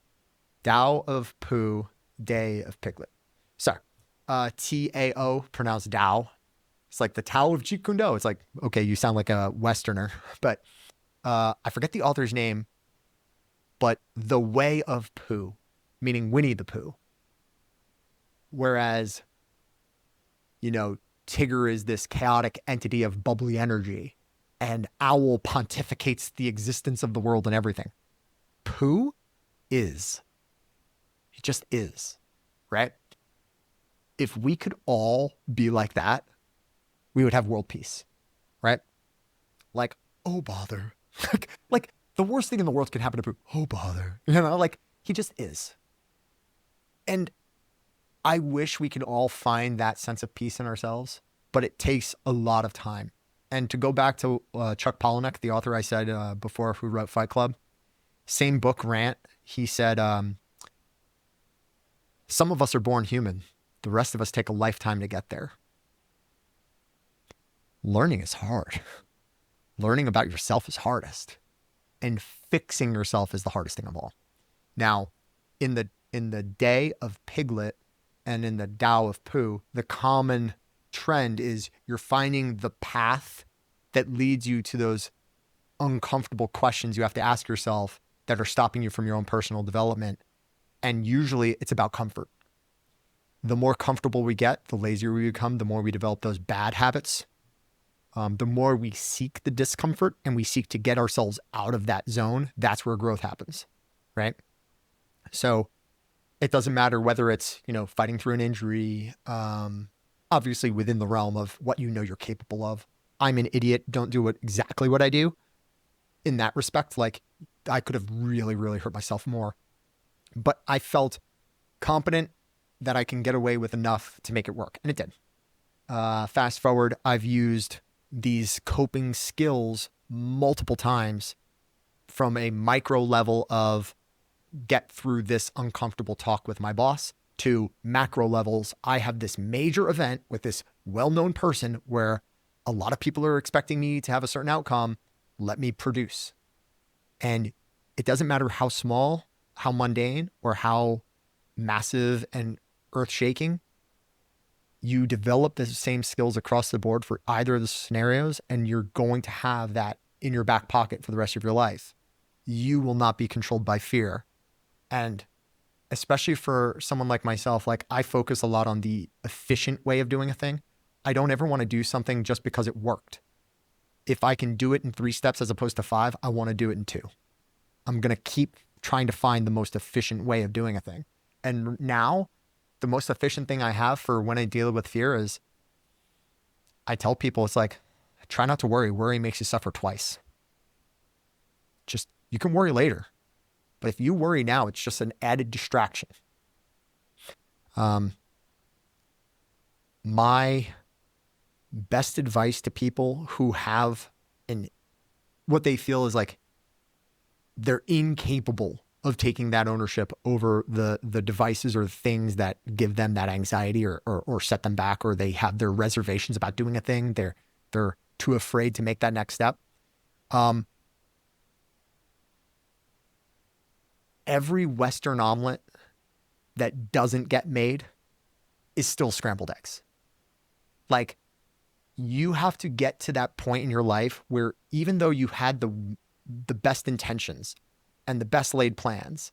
Tao of Pooh, Day of Piglet. Sorry, Tao, pronounced Tao. It's like the Tao of Jeet Kune Do. It's like, okay, you sound like a Westerner, but I forget the author's name, but the Way of Pooh, meaning Winnie the Pooh. Whereas, you know, Tigger is this chaotic entity of bubbly energy, and Owl pontificates the existence of the world and everything. Pooh is. He just is, right? If we could all be like that, we would have world peace, right? Like, oh, bother. like the worst thing in the world could happen to Pooh. Oh, bother. You know, like he just is. And I wish we could all find that sense of peace in ourselves, but it takes a lot of time. And to go back to Chuck Palahniuk, the author I said before who wrote Fight Club, same book rant, he said, some of us are born human. The rest of us take a lifetime to get there. Learning is hard. Learning about yourself is hardest. And fixing yourself is the hardest thing of all. Now, in the Day of Piglet and in the Tao of Pooh, the common trend is you're finding the path that leads you to those uncomfortable questions you have to ask yourself that are stopping you from your own personal development. And usually it's about comfort. The more comfortable we get, the lazier we become, the more we develop those bad habits. The more we seek the discomfort and we seek to get ourselves out of that zone, that's where growth happens, right? So it doesn't matter whether it's, you know, fighting through an injury, obviously within the realm of what you know you're capable of. I'm an idiot, don't do exactly what I do. In that respect, like I could have really, really hurt myself more. But I felt competent that I can get away with enough to make it work. And it did. Fast forward, I've used these coping skills multiple times from a micro level of get through this uncomfortable talk with my boss to macro levels. I have this major event with this well-known person where a lot of people are expecting me to have a certain outcome. Let me produce. And it doesn't matter how small, how mundane, or how massive and earth-shaking. You develop the same skills across the board for either of the scenarios, and you're going to have that in your back pocket for the rest of your life. You will not be controlled by fear. And especially for someone like myself, like I focus a lot on the efficient way of doing a thing. I don't ever want to do something just because it worked. If I can do it in 3 steps as opposed to 5, I want to do it in 2. I'm going to keep trying to find the most efficient way of doing a thing. And now the most efficient thing I have for when I deal with fear is I tell people, it's like, try not to worry. Worry makes you suffer twice. Just, you can worry later. But if you worry now, it's just an added distraction. My best advice to people who have what they feel is like they're incapable of taking that ownership over the devices or things that give them that anxiety or set them back, or they have their reservations about doing a thing. They're too afraid to make that next step. Every Western omelet that doesn't get made is still scrambled eggs. Like, you have to get to that point in your life where even though you had the best intentions and the best laid plans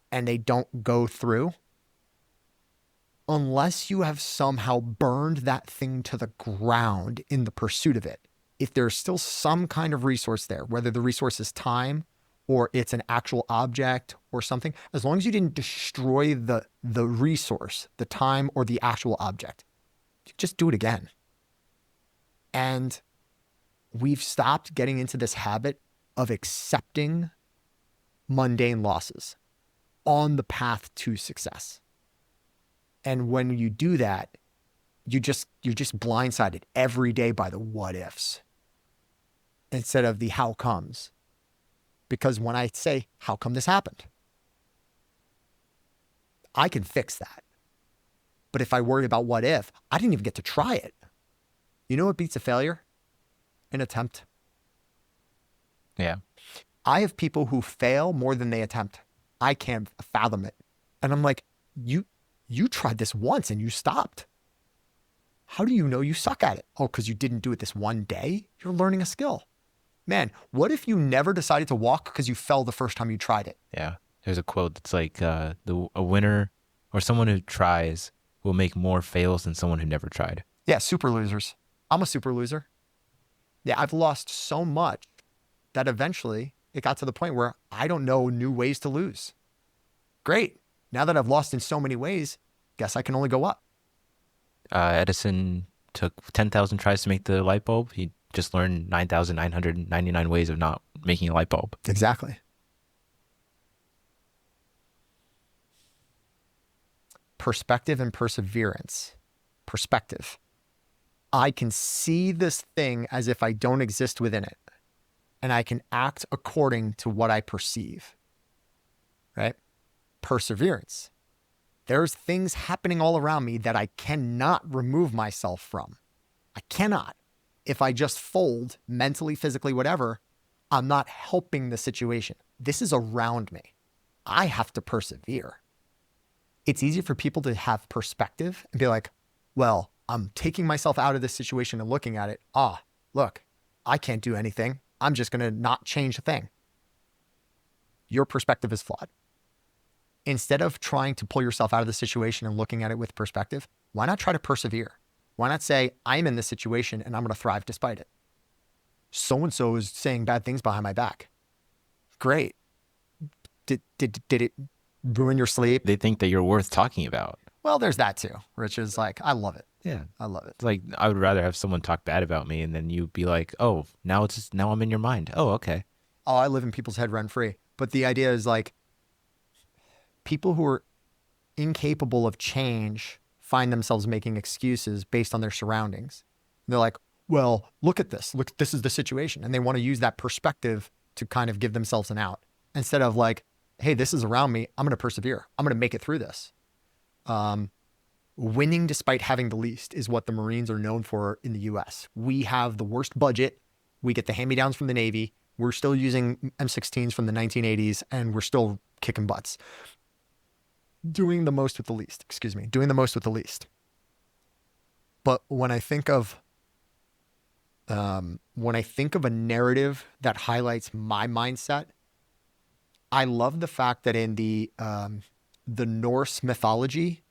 and they don't go through, unless you have somehow burned that thing to the ground in the pursuit of it, if there's still some kind of resource there, whether the resource is time or it's an actual object or something, as long as you didn't destroy the resource, the time or the actual object, you just do it again. And we've stopped getting into this habit of accepting mundane losses on the path to success. And when you do that, you're just blindsided every day by the what ifs instead of the how comes. Because when I say, how come this happened? I can fix that. But if I worry about what if, I didn't even get to try it. You know what beats a failure? An attempt. Yeah. I have people who fail more than they attempt. I can't fathom it. And I'm like, you tried this once and you stopped. How do you know you suck at it? Oh, because you didn't do it this one day? You're learning a skill. Man, what if you never decided to walk because you fell the first time you tried it? Yeah. There's a quote that's like, a winner or someone who tries will make more fails than someone who never tried. Yeah, super losers. I'm a super loser. Yeah, I've lost so much that eventually it got to the point where I don't know new ways to lose. Great. Now that I've lost in so many ways, guess I can only go up. Edison took 10,000 tries to make the light bulb. He just learned 9,999 ways of not making a light bulb. Exactly. Perspective and perseverance. Perspective. I can see this thing as if I don't exist within it, and I can act according to what I perceive, right? Perseverance. There's things happening all around me that I cannot remove myself from. I cannot. If I just fold mentally, physically, whatever, I'm not helping the situation. This is around me. I have to persevere. It's easy for people to have perspective and be like, well, I'm taking myself out of this situation and looking at it. Look, I can't do anything. I'm just going to not change a thing. Your perspective is flawed. Instead of trying to pull yourself out of the situation and looking at it with perspective, why not try to persevere? Why not say, I'm in this situation and I'm going to thrive despite it? So-and-so is saying bad things behind my back. Great. Did it ruin your sleep? They think that you're worth talking about. Well, there's that too, which is like, I love it. Yeah. I love it. It's like, I would rather have someone talk bad about me and then you be like, oh, now I'm in your mind. Oh, okay. Oh, I live in people's head rent free. But the idea is like, people who are incapable of change find themselves making excuses based on their surroundings. They're like, well, look at this. Look, this is the situation. And they want to use that perspective to kind of give themselves an out instead of like, hey, this is around me. I'm going to persevere. I'm going to make it through this. Winning despite having the least is what the Marines are known for in the US. We have the worst budget. We get the hand-me-downs from the Navy. We're still using M16s from the 1980s, and we're still kicking butts. Doing the most with the least. But when I think of a narrative that highlights my mindset, I love the fact that in the Norse mythology,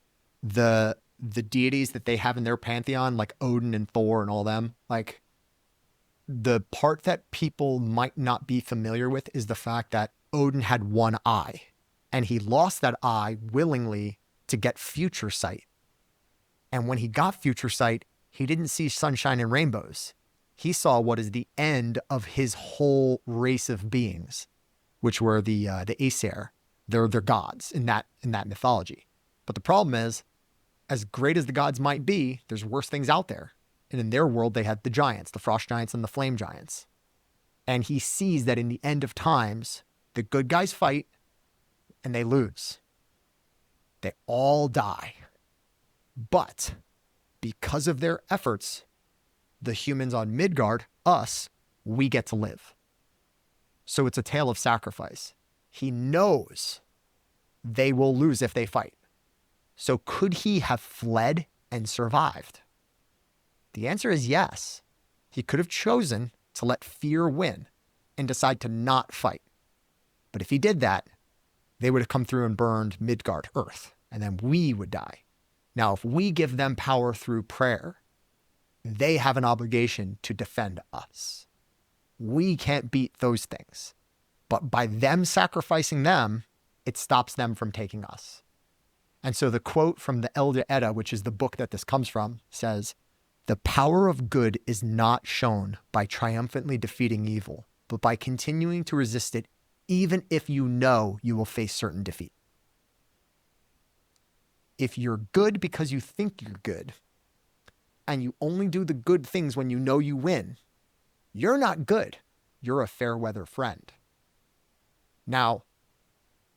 the deities that they have in their pantheon, like Odin and Thor and all them, like the part that people might not be familiar with is the fact that Odin had one eye and he lost that eye willingly to get future sight. And when he got future sight, he didn't see sunshine and rainbows. He saw what is the end of his whole race of beings, which were the Aesir. They're gods in that mythology. But the problem is, as great as the gods might be, there's worse things out there. And in their world, they had the giants, the frost giants and the flame giants. And he sees that in the end of times, the good guys fight and they lose. They all die. But because of their efforts, the humans on Midgard, us, we get to live. So it's a tale of sacrifice. He knows they will lose if they fight. So could he have fled and survived? The answer is yes. He could have chosen to let fear win and decide to not fight. But if he did that, they would have come through and burned Midgard, Earth, and then we would die. Now, if we give them power through prayer, they have an obligation to defend us. We can't beat those things. But by them sacrificing them, it stops them from taking us. And so the quote from the Elder Edda, which is the book that this comes from, says, "The power of good is not shown by triumphantly defeating evil, but by continuing to resist it, even if you know you will face certain defeat." If you're good because you think you're good, and you only do the good things when you know you win, you're not good. You're a fair weather friend. Now,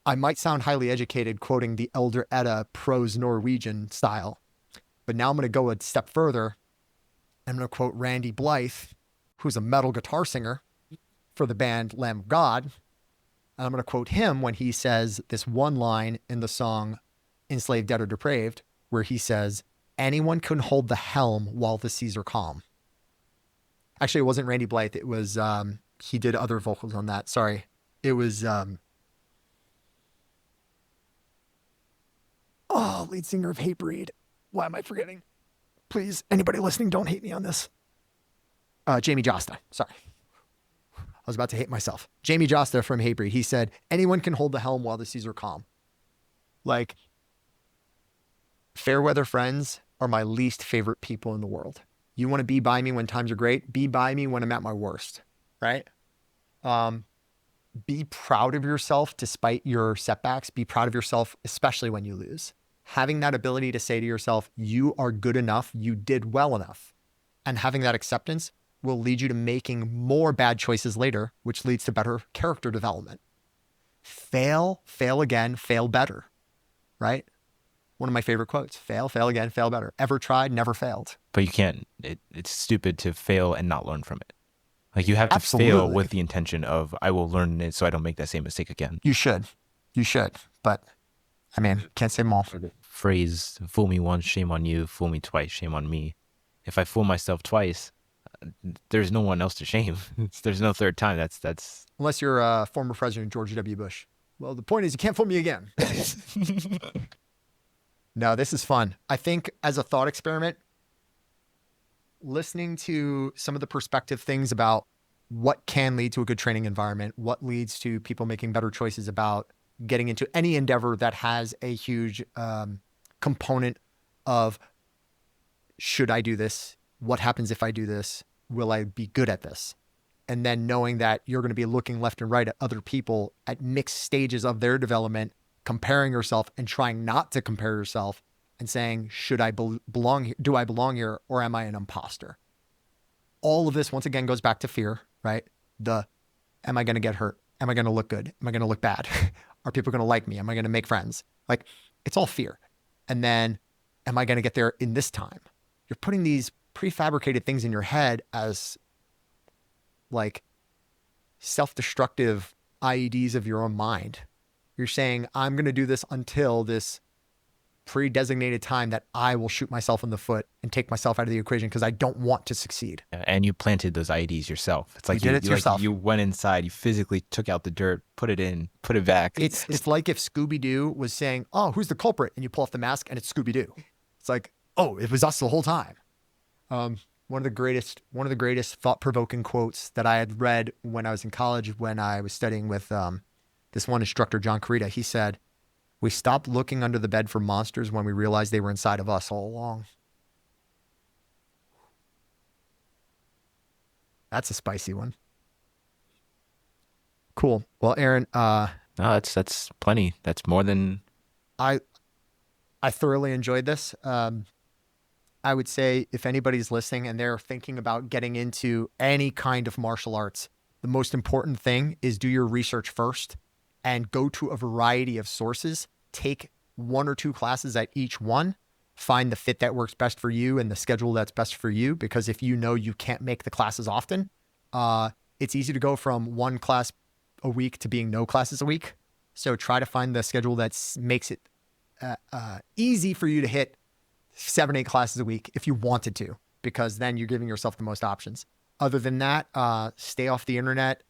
I might sound highly educated quoting the Elder Edda prose Norwegian style, But now I'm going to go a step further. I'm going to quote Randy Blythe, who's a metal guitar singer for the band Lamb of God. And I'm going to quote him when he says this one line in the song Enslaved, Dead, or Depraved, where he says, anyone can hold the helm while the seas are calm. Actually, it wasn't Randy Blythe. It was, he did other vocals on that. Sorry. It was, lead singer of Hatebreed. Why am I forgetting? Please, anybody listening, don't hate me on this. Jamie Josta. Sorry. I was about to hate myself. Jamie Josta from Hatebreed. He said, anyone can hold the helm while the seas are calm. Like, fair weather friends are my least favorite people in the world. You want to be by me when times are great? Be by me when I'm at my worst, right? Be proud of yourself despite your setbacks. Be proud of yourself, especially when you lose. Having that ability to say to yourself, you are good enough, you did well enough. And having that acceptance will lead you to making more bad choices later, which leads to better character development. Fail, fail again, fail better, right? One of my favorite quotes, fail, fail again, fail better. Ever tried, never failed. But you can't, it's stupid to fail and not learn from it. Like, you have to Absolutely. fail with the intention of, I will learn it so I don't make that same mistake again. You should. But, I mean, can't say more. Phrase, fool me once, shame on you. Fool me twice, shame on me. If I fool myself twice, there's no one else to shame. There's no third time. That's Unless you're former President George W. Bush. Well, the point is you can't fool me again. No, this is fun. I think as a thought experiment, listening to some of the perspective things about what can lead to a good training environment, what leads to people making better choices about getting into any endeavor that has a huge component of, should I do this? What happens if I do this? Will I be good at this? And then knowing that you're going to be looking left and right at other people at mixed stages of their development, comparing yourself and trying not to compare yourself and saying, should I belong here? Do I belong here, or am I an imposter? All of this, once again, goes back to fear, right? Am I going to get hurt? Am I going to look good? Am I going to look bad? Are people going to like me? Am I going to make friends? Like, it's all fear. And then, am I going to get there in this time? You're putting these prefabricated things in your head as like self-destructive IEDs of your own mind. You're saying, I'm going to do this until this pre-designated time that I will shoot myself in the foot and take myself out of the equation because I don't want to succeed. And you planted those IEDs yourself. It's like you did it yourself. Like you went inside, you physically took out the dirt, put it in, put it back. It's like if Scooby-Doo was saying, oh, who's the culprit? And you pull off the mask and it's Scooby-Doo. It's like, oh, it was us the whole time. One of the greatest thought-provoking quotes that I had read when I was in college, when I was studying with this one instructor, John Carita. He said, we stopped looking under the bed for monsters when we realized they were inside of us all along. That's a spicy one. Cool. Well, Aaron, no, that's plenty. That's more than I thoroughly enjoyed this. I would say if anybody's listening and they're thinking about getting into any kind of martial arts, the most important thing is do your research first and go to a variety of sources. Take 1 or 2 classes at each one. Find the fit that works best for you and the schedule that's best for you. Because if you know you can't make the classes often, it's easy to go from 1 class a week to being no classes a week. So try to find the schedule that makes it easy for you to hit 7, 8 classes a week if you wanted to, because then you're giving yourself the most options. Other than that, stay off the internet,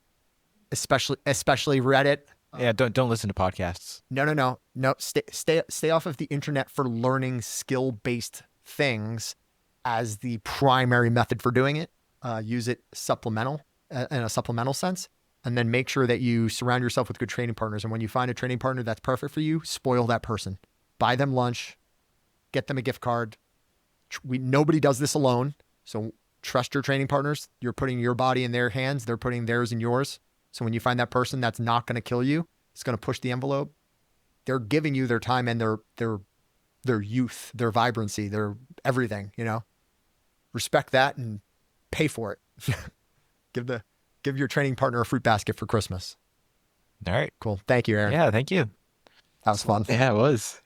especially Reddit. Yeah, don't listen to podcasts. No. Stay off of the internet for learning skill-based things as the primary method for doing it. Use it supplemental in a supplemental sense, and then make sure that you surround yourself with good training partners. And when you find a training partner that's perfect for you, spoil that person. Buy them lunch. Get them a gift card. Nobody does this alone. So trust your training partners. You're putting your body in their hands. They're putting theirs in yours. So when you find that person that's not going to kill you, it's going to push the envelope. They're giving you their time and their youth, their vibrancy, their everything, respect that and pay for it. Give your training partner a fruit basket for Christmas. All right. Cool. Thank you, Aaron. Yeah, thank you. That was fun. Yeah, it was.